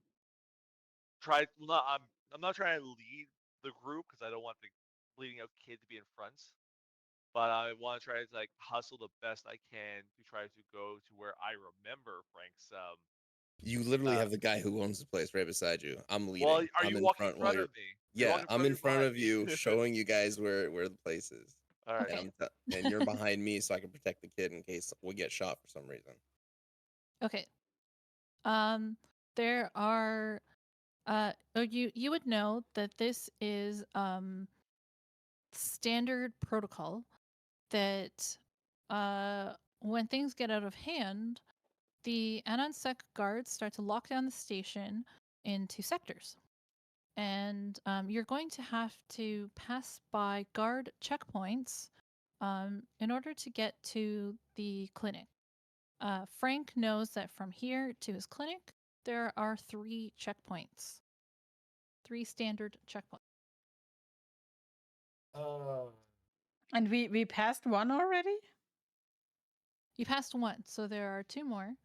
try. Well, I'm not trying to lead the group because I don't want the bleeding out kid to be in front. But I want to try to like hustle the best I can to try to go to where I remember Frank's.
You literally have the guy who owns the place right beside you. I'm leading.
Well, are
I'm
you
in
walking
front
in front
while
of me?
Yeah, I'm in front of you, showing you guys where the place is.
All right.
And you're behind me, so I can protect the kid in case we get shot for some reason.
Okay. There are you would know that this is standard protocol that when things get out of hand, the Anansek guards start to lock down the station into sectors. And you're going to have to pass by guard checkpoints in order to get to the clinic. Frank knows that from here to his clinic, there are 3 checkpoints. 3 standard checkpoints.
And we passed 1 already?
You passed 1, so there are 2 more.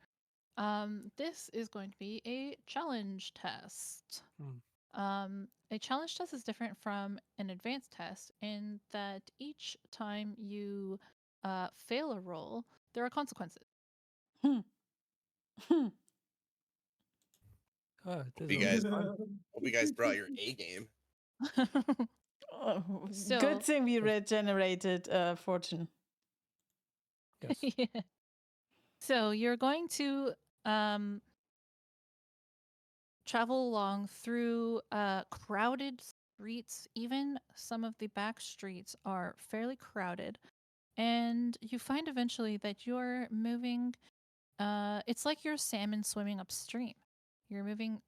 This is going to be a challenge test. A challenge test is different from an advanced test in that each time you fail a roll, there are consequences.
Hope
This
you
will be
guys,
fun.
hope you guys brought your A game.
Oh,
So-
good thing we regenerated fortune.
Yes.
Yeah. So you're going to travel along through crowded streets. Even some of the back streets are fairly crowded. And you find eventually that you're moving, it's like you're salmon swimming upstream. You're moving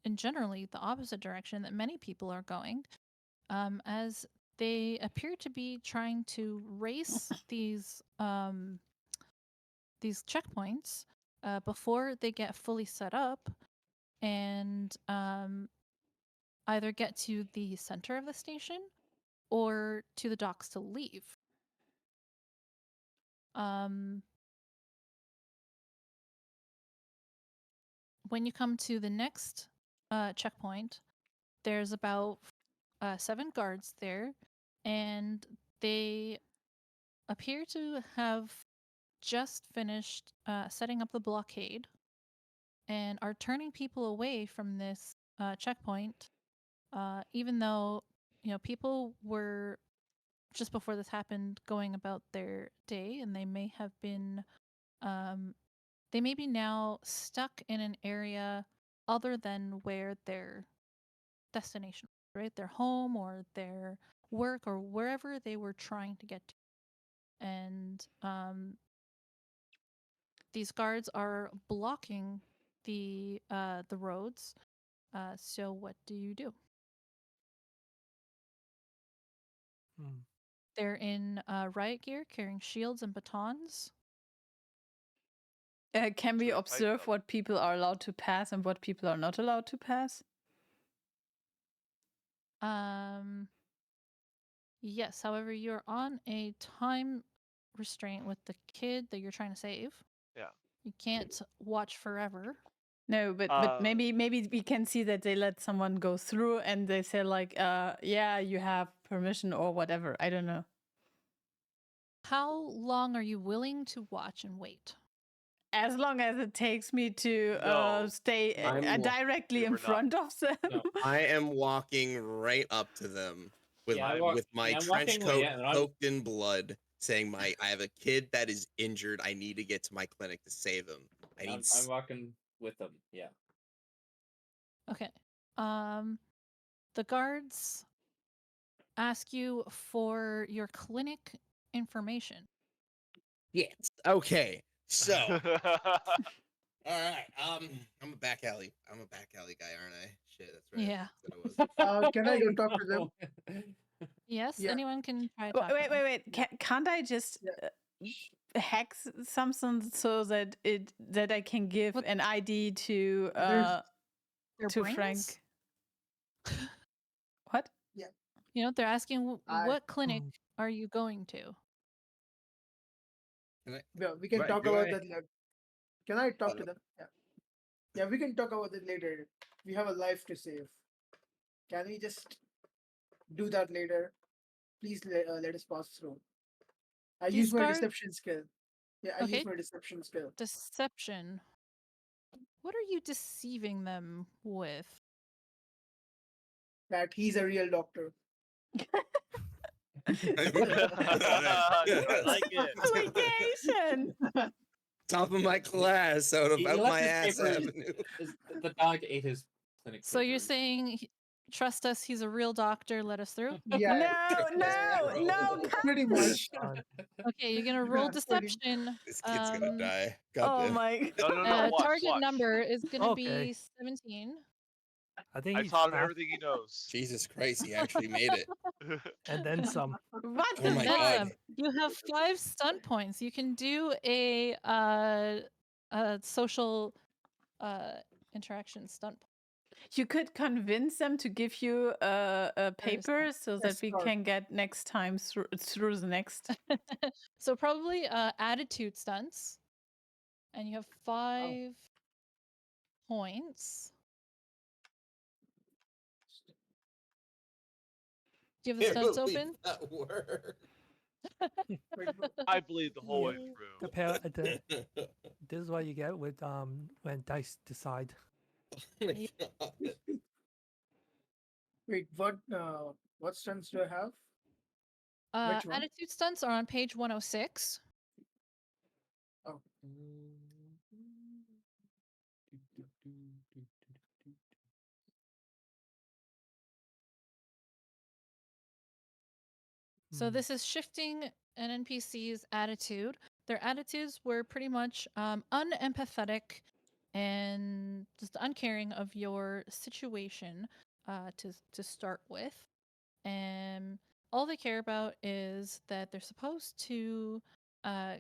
in generally the opposite direction that many people are going, as they appear to be trying to race these checkpoints before they get fully set up and either get to the center of the station or to the docks to leave. When you come to the next checkpoint, there's about 7 guards there, and they appear to have just finished setting up the blockade and are turning people away from this checkpoint, even though people were just before this happened going about their day, and they may have been they may be now stuck in an area other than where their destination was, right? Their home or their work or wherever they were trying to get to. And these guards are blocking the roads. So what do you do?
Hmm.
They're in riot gear, carrying shields and batons.
Can we
Sure, I
observe
know.
what people are allowed to pass and what people are not allowed to pass?
Yes, however, you're on a time restraint with the kid that you're trying to save.
Yeah.
You can't watch forever.
No, but maybe we can see that they let someone go through and they say like, yeah, you have permission or whatever. I don't know.
How long are you willing to watch and wait?
As long as it takes me to
No,
stay directly
we
in
were not.
front of them.
No.
I am walking right up to them with
Yeah,
with my
I'm
trench
walking,
coat
yeah, and I'm-
soaked in blood, saying I have a kid that is injured. I need to get to my clinic to save him.
I'm walking with them. Yeah.
Okay. The guards ask you for your clinic information.
Yes. Okay. So, all right. I'm a back alley. I'm a back alley guy, aren't I? Shit, that's right.
Yeah.
That's what I was.
Can I go talk to them?
Yes,
Yeah.
anyone can try to talk to
Wait.
them.
Can't I just hack something so that I can give
What-
an ID to
Their
to
brains?
Frank? What?
They're asking what clinic
Hmm.
are you going to?
Yeah, we can
Right,
talk
do
about
I-
that later. Can I talk
Oh,
to them? Yeah. Yeah, we can talk about it later. We have a life to save. Can we just do that later? Please let us pass through. I
These
use my
guards-
deception skill. Yeah, I
Okay.
use my deception skill.
Deception. What are you deceiving them with?
That he's a real doctor.
I
like it.
Obligation.
Top of my class out of
He
out
left
my
his
ass
papers-
avenue.
The dog ate his clinic.
So you're
papers.
saying, trust us, he's a real doctor, let us through?
Yeah,
No,
pretty much.
Okay, you're gonna roll
Pretty-
deception.
This kid's gonna die. God
Oh
damn.
my.
No, watch,
Target
watch.
number is gonna
Okay.
be 17.
I think
I
he's
taught him
fast,
everything he knows.
Jesus Christ, he actually made it.
and then some.
What
Oh
the
my
Then
God.
some. You have 5 stunt points. You can do a social interaction stunt.
You could convince them to give you a paper so that we
escort.
can get next time through the next.
So probably attitude stunts, and you have 5 points. Do you have the
Can't
stunts
believe
open?
that word.
I believe the whole way
The
through.
this is what you get with when dice decide.
Oh my God.
Wait, what stunts do I have? Which one?
Attitude stunts are on page 106.
Oh.
So this is shifting an NPC's attitude. Their attitudes were pretty much unempathetic and just uncaring of your situation to start with. And all they care about is that they're supposed to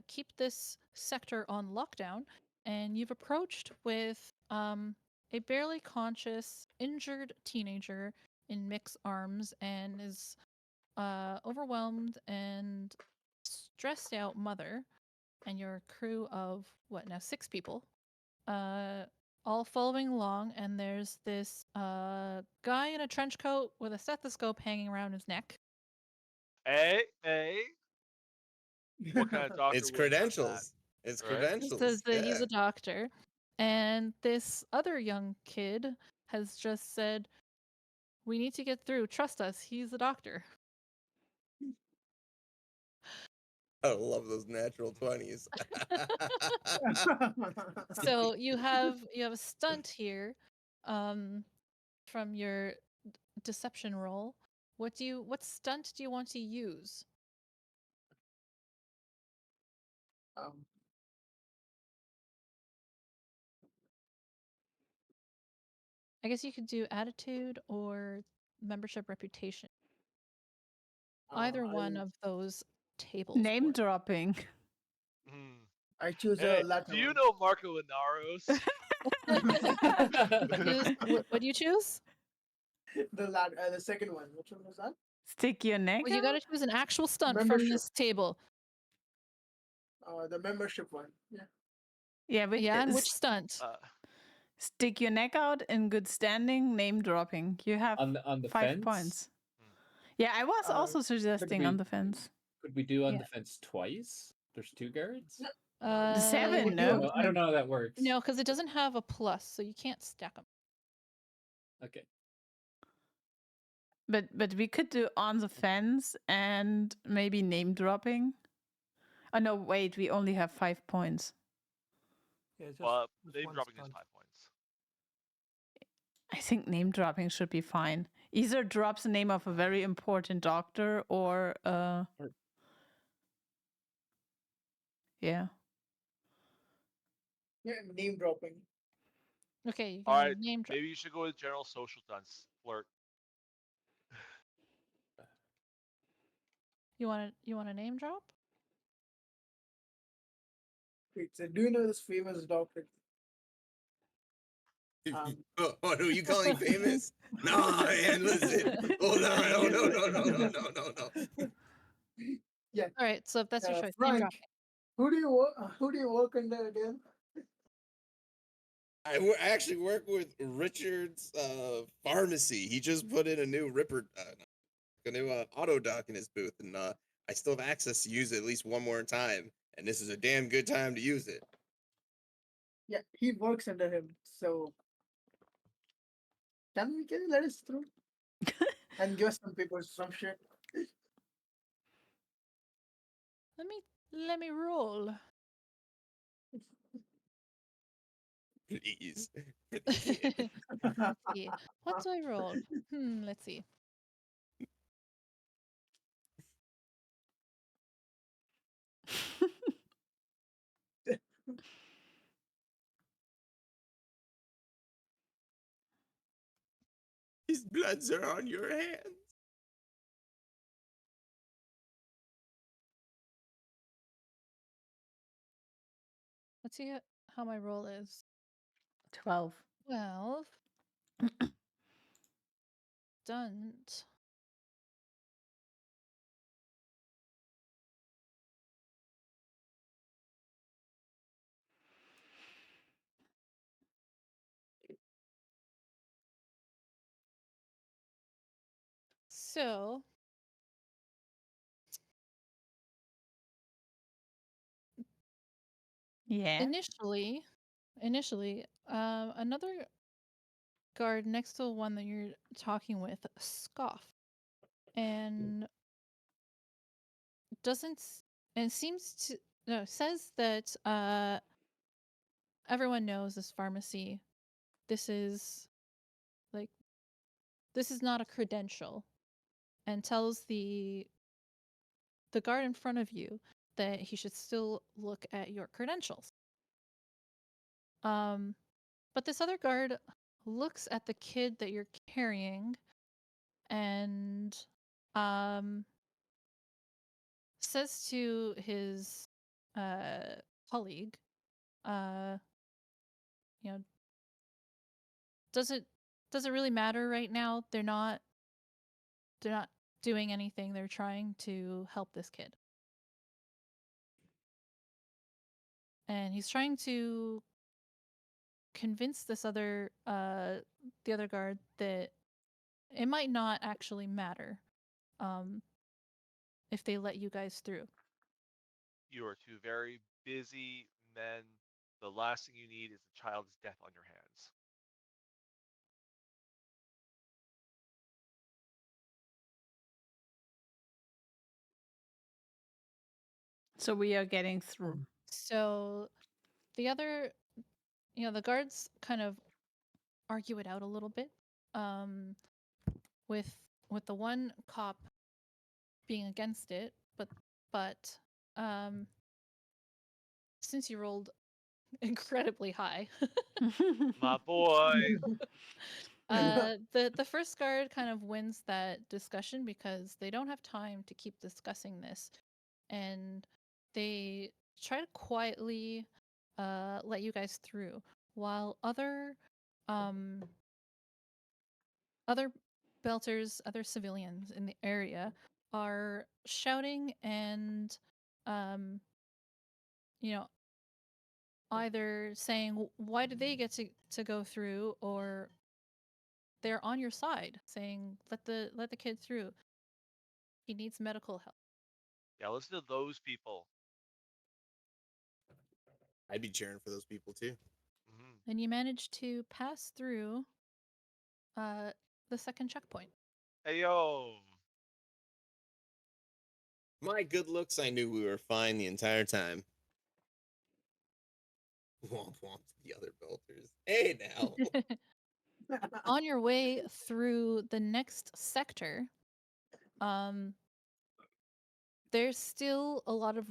keep this sector on lockdown. And you've approached with a barely conscious, injured teenager in Mick's arms and is overwhelmed and stressed out mother and your crew of what now 6 people all following along, and there's this guy in a trench coat with a stethoscope hanging around his neck.
Hey. What kind of doctor?
It's
wouldn't have that,
credentials. It's
right?
credentials.
Says that he's
Yeah.
a doctor, and this other young kid has just said, "We need to get through. Trust us. He's a doctor."
I love those natural 20s.
So you have a stunt here from your deception roll. What stunt do you want to use?
Um,
I guess you could do attitude or membership reputation. Either one of those tables.
Name
work.
dropping.
Hmm.
I choose
Hey,
Latin.
do you know Marco Inaros?
What do you choose?
The second one? Which one was that?
Stick your neck
Well, you got
out?
to choose an actual stunt from
Membership.
this table.
The membership one. Yeah.
Yeah, but
Yeah, and which stunt?
stick your neck out in good standing, name dropping. You have
on the
5
fence?
points. Yeah, I was also suggesting
we-
on the fence.
Could we do on
Yeah.
the fence twice? There's 2 guards?
The 7, no?
I don't know how that works.
No, because it doesn't have a plus, so you can't stack them.
Okay.
But we could do on the fence and maybe name dropping. Oh no, wait, we only have 5 points.
Yeah, just,
Well,
just
name
one
dropping is
stunt.
5 points.
I think name dropping should be fine. Either drops the name of a very important doctor or yeah.
Yeah, name dropping.
Okay, you can
All right,
name drop.
maybe you should go with general social stunts. Flirt.
You want a name drop?
Wait, so do you know this famous doctor?
What are you calling famous? No, man, listen. Hold on. No.
Yeah.
All right, so if that's your choice, name
Frank,
drop.
who do you work under again?
I actually work with Richard's pharmacy. He just put in a new auto dock in his booth, and I still have access to use it at least one more time. And this is a damn good time to use it.
Yeah, he works under him. So can you let us through and give us some papers, some shit?
Let me roll.
Please.
Let's see. What do I roll? Let's see.
His bloods are on your hands.
Let's see how my roll is.
12.
12. Stunt. So
Yeah.
Initially, another guard next to the one that you're talking with scoffed and doesn't and seems to no says that everyone knows this pharmacy. This is not a credential, and tells the guard in front of you that he should still look at your credentials. But this other guard looks at the kid that you're carrying and says to his colleague, you know, does it really matter right now? They're not doing anything. They're trying to help this kid. And he's trying to convince this other the other guard that it might not actually matter if they let you guys through.
You are two very busy men. The last thing you need is a child's death on your hands.
So we are getting through.
So the other, the guards kind of argue it out a little bit, with the one cop being against it, but since you rolled incredibly high,
My boy.
the first guard kind of wins that discussion because they don't have time to keep discussing this, and they try to quietly let you guys through, while other belters, other civilians in the area are shouting and either saying why did they get to go through, or they're on your side saying let the kid through. He needs medical help.
Yeah, listen to those people.
I'd be cheering for those people too.
Mm-hmm.
And you manage to pass through the second checkpoint.
Hey, yo.
My good looks, I knew we were fine the entire time. Womp womp to the other belters. Hey now.
On your way through the next sector, there's still a lot of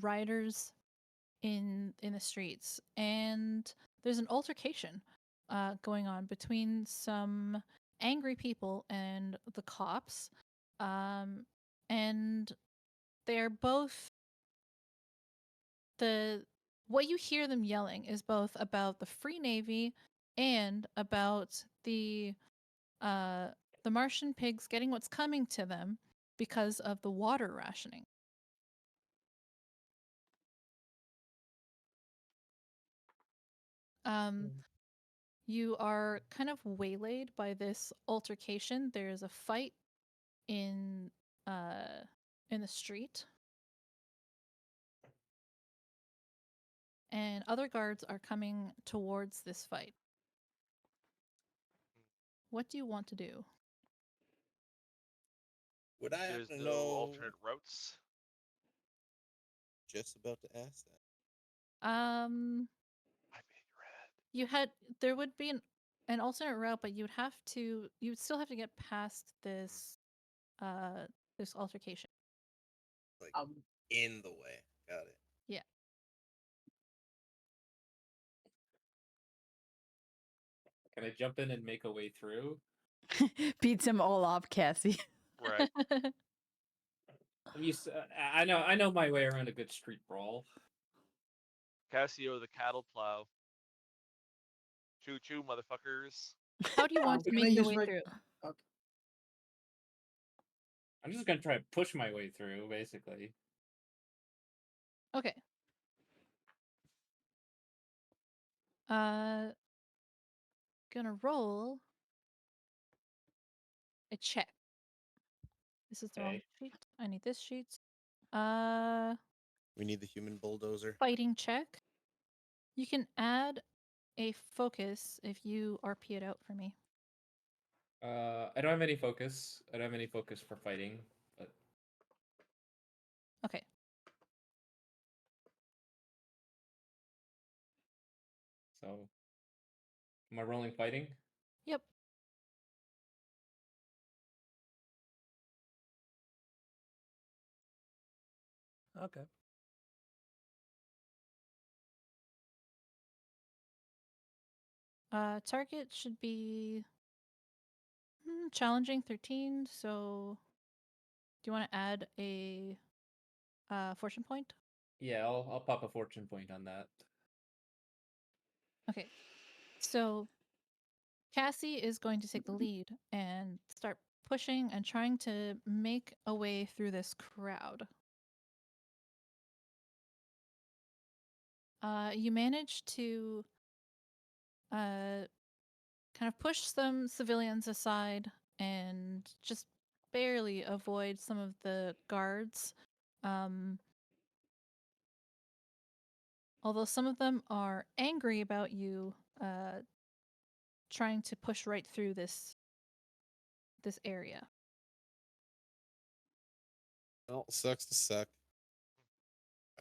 riders in the streets, and there's an altercation going on between some angry people and the cops, and they're both what you hear them yelling is both about the Free Navy and about the Martian pigs getting what's coming to them because of the water rationing. You are kind of waylaid by this altercation. There's a fight in the street, and other guards are coming towards this fight. What do you want to do?
Would I
There's
happen to
no
know?
alternate routes.
Just about to ask that.
I made red.
There would be an alternate route, but you would still have to get past this this altercation.
Like in the way. Got it.
Yeah.
Can I jump in and make a way through?
Beats them all up, Cassie.
Right.
I'm used to, I know my way around a good street brawl.
Cassio the cattle plow. Choo choo, motherfuckers.
How do you want to
Can I
make your
use
way
my-
through?
Okay.
I'm just gonna try to push my way through, basically.
Okay. Gonna roll a check. This is the wrong
Okay.
sheet. I need this sheet.
We need the human bulldozer.
fighting check. You can add a focus if you RP it out for me.
I don't have any focus. I don't have any focus for fighting, but
Okay.
so am I rolling fighting?
Yep.
Okay.
Target should be challenging 13. So, do you want to add a fortune point?
Yeah, I'll pop a fortune point on that.
Okay. So, Cassie is going to take the lead and start pushing and trying to make a way through this crowd. You manage to kind of push some civilians aside and just barely avoid some of the guards. Although some of them are angry about you trying to push right through this area.
Well, sucks to suck.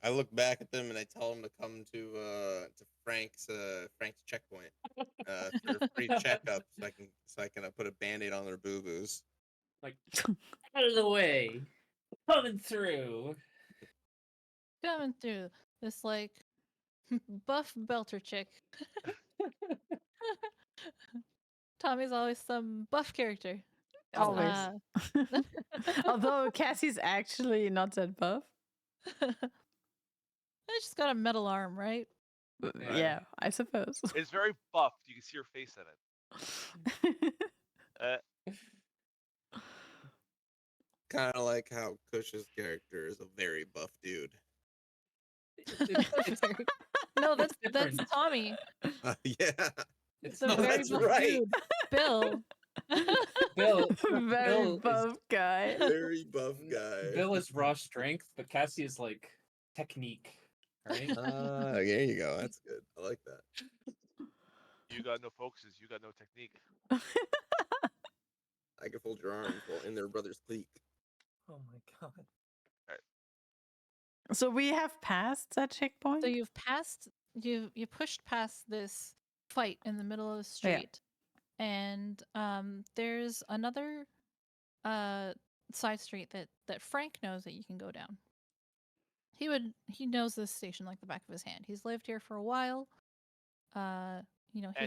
I look back at them and I tell them to come to Frank's checkpoint for a free checkup, so I can put a band-aid on their boo boos.
Like, out of the way, coming through.
Coming through this like buff belter chick. Tommy's always some buff character.
Always. Although Cassie's actually not that buff.
She's got a metal arm, right?
Yeah, I suppose.
It's very buffed. You can see her face in it.
Kind of like how Cush's character is a very buff dude.
No, that's
different.
Tommy.
Yeah.
It's a very
that's
buff
right.
dude. Bill.
Bill,
Very
Bill
buff guy.
Very buff guy.
Bill is raw strength, but Cassie is like technique, right?
There you go. That's good. I like that.
You got no focuses. You got no technique.
I can fold your arms while in their brother's cleek.
Oh my god.
So we have passed that checkpoint?
So you've passed. You pushed past this fight in the middle of the street, and there's another side street that Frank knows that you can go down. He knows this station like the back of his hand. He's lived here for a while. He
And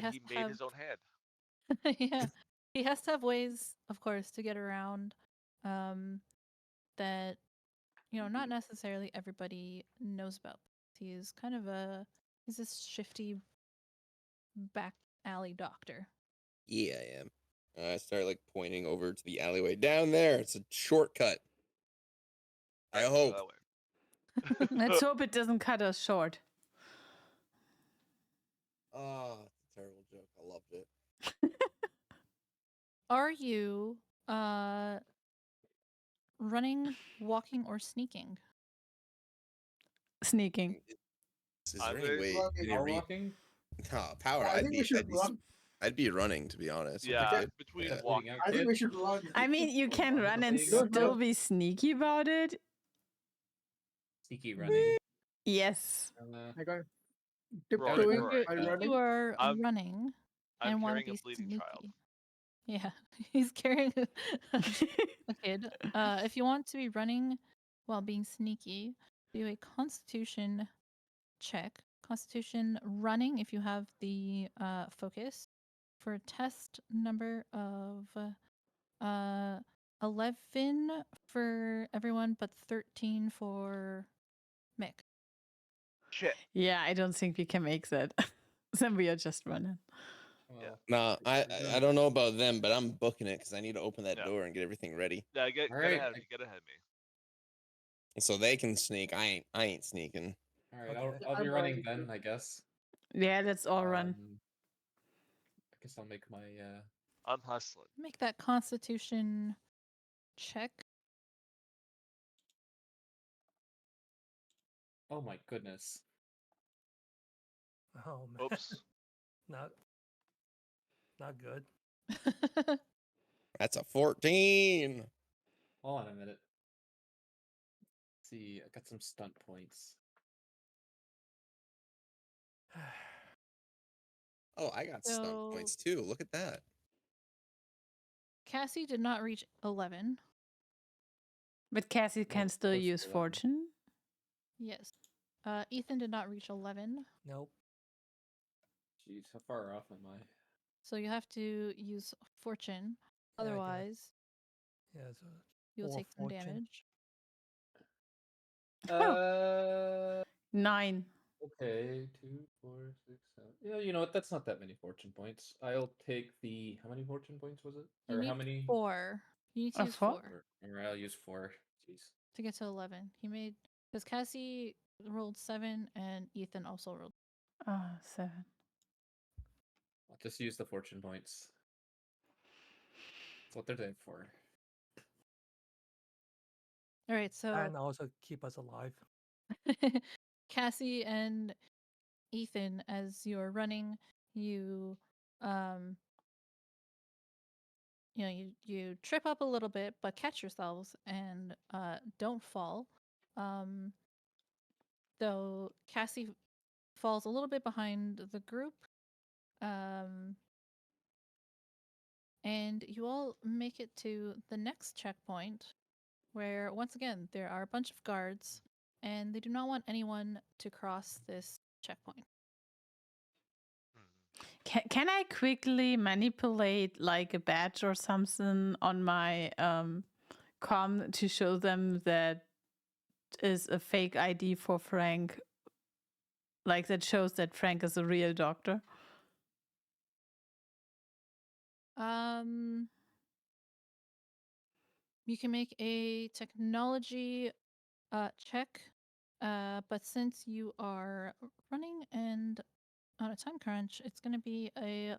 has
he
to
made
have,
his own hand.
yeah, he has to have ways, of course, to get around. That not necessarily everybody knows about. He's kind of he's this shifty back alley doctor.
Yeah, I am. I start like pointing over to the alleyway down there. It's a shortcut. I hope.
That way.
Let's hope it doesn't cut us short.
Oh, it's a terrible joke. I loved it.
Are you running, walking, or sneaking?
Sneaking.
Is
I'm
there any
gonna-
way?
Power walking?
Power.
I think we should run.
I'd be running, to be honest. if I
Yeah,
could.
between
Yeah.
walking.
I think we should run.
I mean, you can
Run
run and
the
thing.
still be sneaky about it.
Sneaky running.
Yes.
I got
Rory,
tiptoeing
Rory,
while
If
running.
you are
I'm-
running
I'm
and want to
carrying
be
a bleeding
sneaky.
child.
Yeah, he's carrying a kid. If you want to be running while being sneaky, do a Constitution check. Constitution running if you have the focus for a test number of 11 for everyone, but 13 for Mick.
Shit.
Yeah, I don't think we can make that. Then we are just running.
Well,
No, I don't know about them, but I'm booking it because I need to open that
Yeah.
door and get everything ready.
Yeah, get
Alright,
ahead of me. Get ahead of me.
So they can sneak. I ain't sneaking.
All right,
Okay.
I'll be
I'm
running
running
then, I guess.
Yeah, let's all run.
I guess I'll make my
I'm hustling.
Make that Constitution check.
Oh my goodness.
Oh man.
Oops.
Not good.
That's a 14.
Hold on a minute. Let's see, I got some stunt points.
Oh, I got stunt
So-
points too. Look at that.
Cassie did not reach 11.
But Cassie can
it's
still
close to
use
11.
fortune.
Yes. Ethan did not reach 11.
Nope.
Jeez, how far off am I?
So you have to use fortune.
Yeah, I got-
Otherwise,
Yeah, so
you'll
4
take some
fortune.
damage.
Uh,
9.
okay, 2, 4, 6, 7. Yeah, you know what? That's not that many fortune points. I'll take the. How many fortune points was it?
You
Or
need
how many?
4. You need to
A
use
4?
4
Or I'll use 4. Jeez.
to get to 11. He made. Because Cassie rolled 7 and Ethan also rolled.
7.
I'll just use the fortune points. That's what they're there for.
All right, so
And also keep us alive.
Cassie and Ethan, as you're running, you you trip up a little bit, but catch yourselves and don't fall. Though Cassie falls a little bit behind the group, and you all make it to the next checkpoint, where once again there are a bunch of guards, and they do not want anyone to cross this checkpoint.
Can I quickly manipulate like a badge or something on my com to show them that is a fake ID for Frank? Like that shows that Frank is a real doctor?
You can make a technology check, but since you are running and on a time crunch, it's going to be a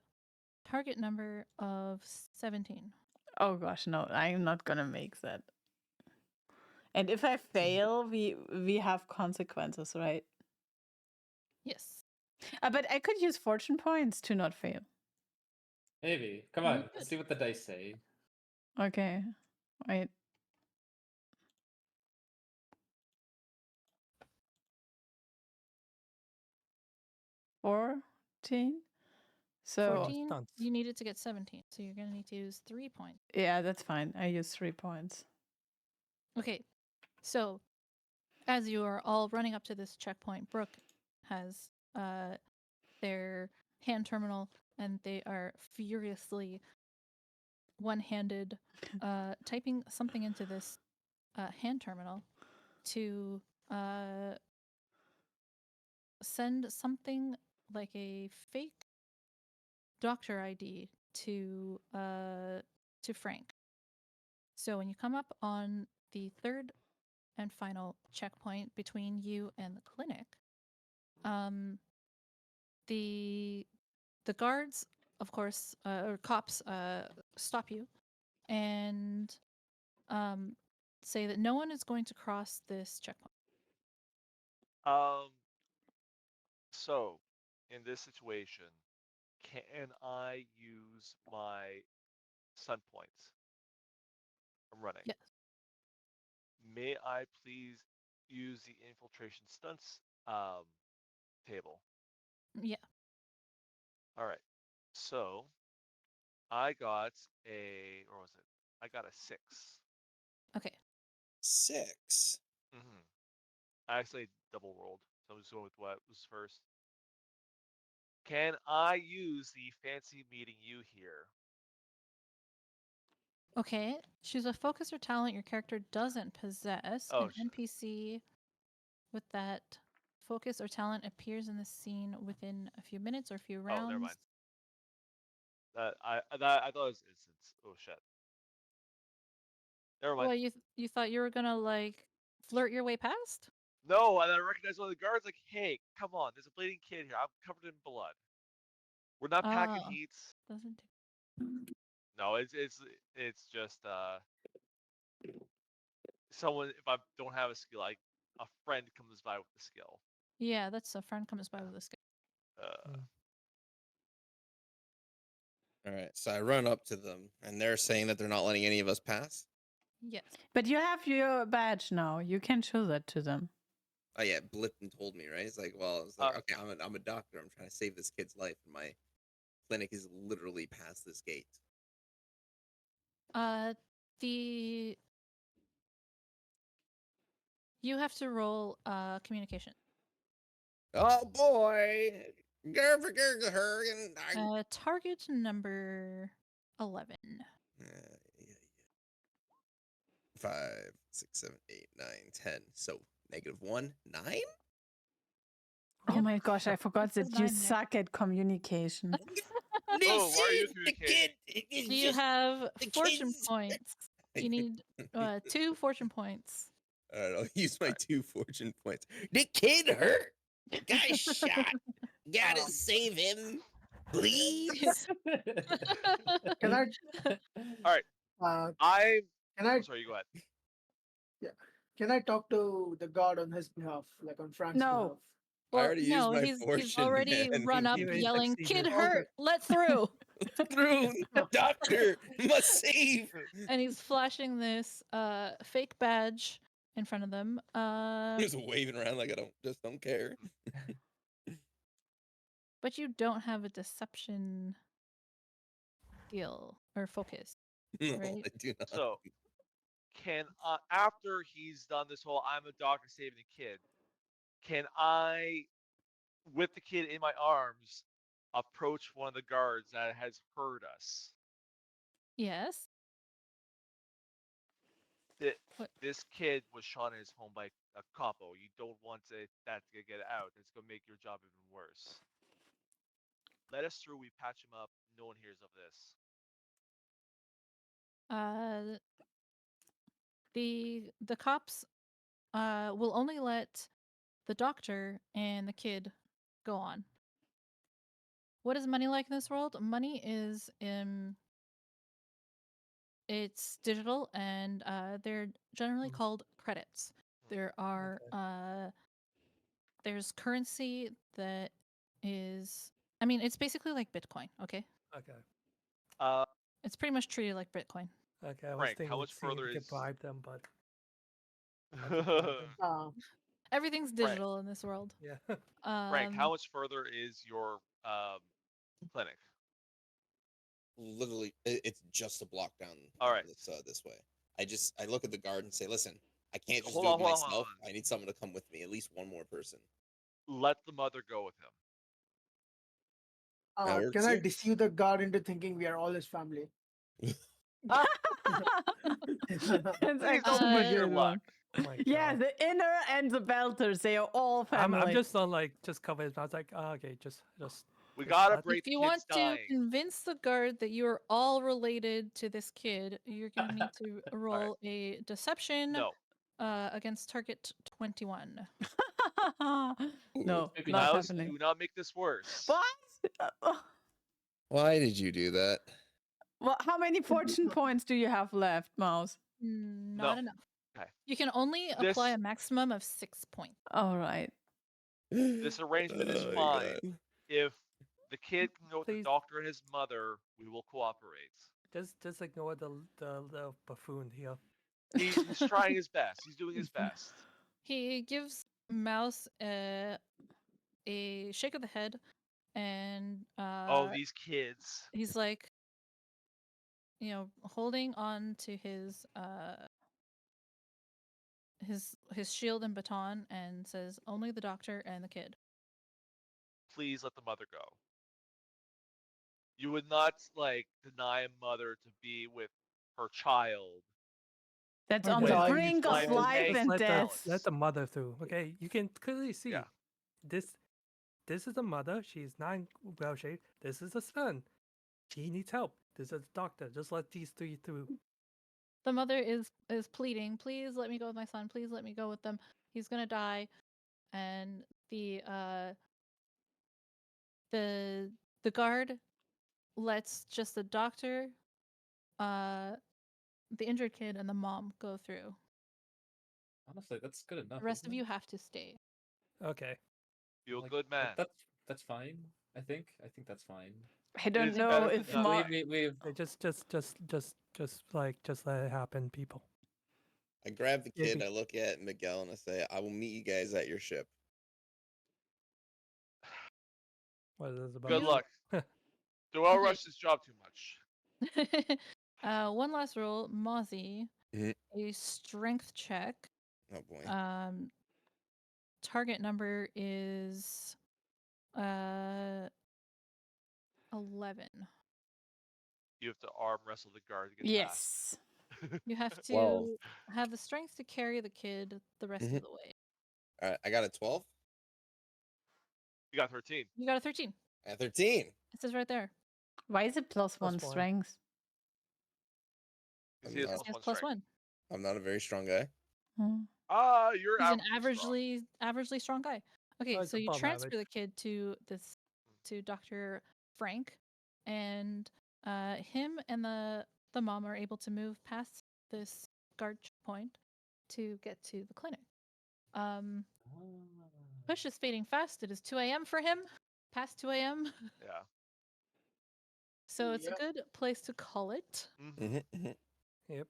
target number of 17.
Oh gosh, no, I'm not gonna make that. And if I fail, we have consequences, right?
Yes.
But I could use fortune points to not fail.
Maybe. Come
You
on,
could.
let's see what the dice say.
Okay, wait. $14. So
14,
stunts.
you needed to get 17, so you're going to need to use 3 points.
yeah, that's fine. I use 3 points.
Okay, so as you are all running up to this checkpoint, Brooke has their hand terminal, and they are furiously one-handed typing something into this hand terminal to send something like a fake doctor ID to Frank. So when you come up on the third and final checkpoint between you and the clinic, the guards, of course, or cops, stop you and say that no one is going to cross this checkpoint.
So, in this situation, can I use my sun points? I'm running.
Yes.
May I please use the infiltration stunts table?
Yeah.
All right. So I got a, or was it? I got a 6.
Okay.
6.
I actually double rolled, so I'm just going with what was first. Can I use the fancy meeting you here?
Okay. Choose a focus or talent your character doesn't possess.
Oh,
An NPC with that focus or talent appears in the scene within a few minutes or a few rounds.
Oh, never mind. I thought it was instance. Oh shit. Never mind.
Well, you thought you were gonna like flirt your way past?
No, and I recognized one of the guards. Like, hey, come on, there's a bleeding kid here. I'm covered in blood. We're not packing
Oh.
heats.
Doesn't do.
No, it's just someone. If I don't have a skill, a friend comes by with the skill.
Yeah, that's a friend comes by with a skill.
All right, so I run up to them, and they're saying that they're not letting any of us pass.
Yes.
But you have your badge now. You can show that to them.
Oh yeah, Blipton told me, right? It's like, well, it's like, okay, I'm a doctor. I'm trying to save this kid's life, and my clinic is literally past this gate.
You have to roll communication.
Oh boy, Horrigan.
Target number 11.
5, 6, 7, 8, 9, 10. So -1, 9.
Oh
Yep.
my gosh, I forgot that you
9 there.
suck at communication.
Oh, why are you
the kid?
Do you have
the
fortune
kids.
points? You need 2 fortune points.
I'll use my 2 fortune points. The kid hurt. The guy shot. Gotta save him, please.
Can I?
All right.
Can I?
Sorry, you go ahead.
Yeah. Can I talk to the god on his behalf, like on Frank's
No.
behalf?
Well,
I already used
no,
my
he's
fortune.
already
man.
run up
He already
yelling,
succeeded.
"Kid
Okay.
hurt! Let through!"
Through doctor must save.
And he's flashing this fake badge in front of them.
Just waving around like I don't care.
But you don't have a deception skill or focus.
No,
Right.
I do not.
So, can after he's done this whole "I'm a doctor saving a kid," can I, with the kid in my arms, approach one of the guards that has heard us?
Yes.
This kid was shot in his home by a capo. You don't want that to get out. It's gonna make your job even worse. Let us through. We patch him up. No one hears of this.
The cops will only let the doctor and the kid go on. What is money like in this world? Money is it's digital, and they're generally called credits. There are there's currency that is, I mean, it's basically like Bitcoin. Okay.
Okay.
It's pretty much treated like Bitcoin.
Okay. I was
Frank,
thinking
how
we'd
much
see if
further
we could
is?
bribe them, but I could bribe them.
Everything's digital in this world.
Yeah.
Frank, how much further is your clinic?
Literally, it's just a block down.
All right.
This way. I look at the guard and say, listen, I can't just
Hold
do
on,
it
hold on,
myself.
hold on.
I need someone to come with me, at least one more person.
Let the mother go with him.
Can I deceive the guard into thinking we are all his family?
It's
Please
actually
don't
a
push your
good
luck.
Oh my
Yeah,
God.
the inner and the belters, they are all family.
I'm just not like just cover his mouth. Like, okay, just.
We gotta
that-
break
If
the
you
kid's
want to
dying.
convince the guard that you are all related to this kid, you're gonna need to roll a deception
No.
against target 21.
No,
Maybe
not
not.
Mouse,
happening.
do not make this worse.
What?
Why did you do that?
Well, how many fortune points do you have left, Mouse?
Not
No.
enough.
Okay.
You can only apply
This-
a maximum of 6 points.
All right.
This arrangement is
Oh,
fine.
God.
If the kid can go with the
Please.
doctor and his mother, we will cooperate.
Just ignore the buffoon here.
He's trying his best. He's doing his best.
He gives Mouse a shake of the head, and
Oh, these kids.
he's like, holding on to his shield and baton, and says, "Only the doctor and the kid."
Please let the mother go. You would not deny a mother to be with her child.
That's
Wait,
on
wait,
the
wait.
brink of
Life is
life
hanging
and
in the
death.
Let the mother through. Okay, you can clearly see.
Yeah.
This is the mother. She's not well shaped. This is the son. She needs help. This is the doctor. Just let these three through.
The mother is pleading, "Please let me go with my son. Please let me go with them. He's gonna die." And the guard lets just the doctor, the injured kid, and the mom go through.
Honestly, that's good enough.
The rest of
isn't
you
it?
have to stay.
Okay.
Feel
Like,
good, man.
That's fine. I think that's fine.
I don't
is
know
better
if
than
We,
nothing.
we've
Just let it happen, people.
I grab the
Yeah,
kid,
be-
I look at Miguel, and I say, I will meet you guys at your ship.
What is this about?
Good
You-
luck. Don't
Okay.
rush this job too much.
One last roll, Mozzie.
Mhm.
A strength check.
Oh boy.
Target number is 11.
You have to arm wrestle the guard to get
Yes.
You have to
12.
have the strength to carry the kid the rest
Mhm.
of the way.
All right, I got a 12.
You got 13.
You got a 13.
I got 13.
It says right there.
Why is it plus
Plus
1
one.
strength?
You
I'm
see it's
not-
plus
It's
one
plus
strength.
1.
I'm not a very strong guy.
Hmm.
You're
He's an
averagely
averagely strong guy. Okay,
it's
so you
above
transfer
average.
the kid to Dr. Frank, and him and the mom are able to move past this guard point to get to the clinic. Push is fading fast. It is 2 a.m. for him. Past 2 a.m.
strong. Yeah.
So it's a
Yep.
good place to call it.
Mhm.
Mhm.
Yep.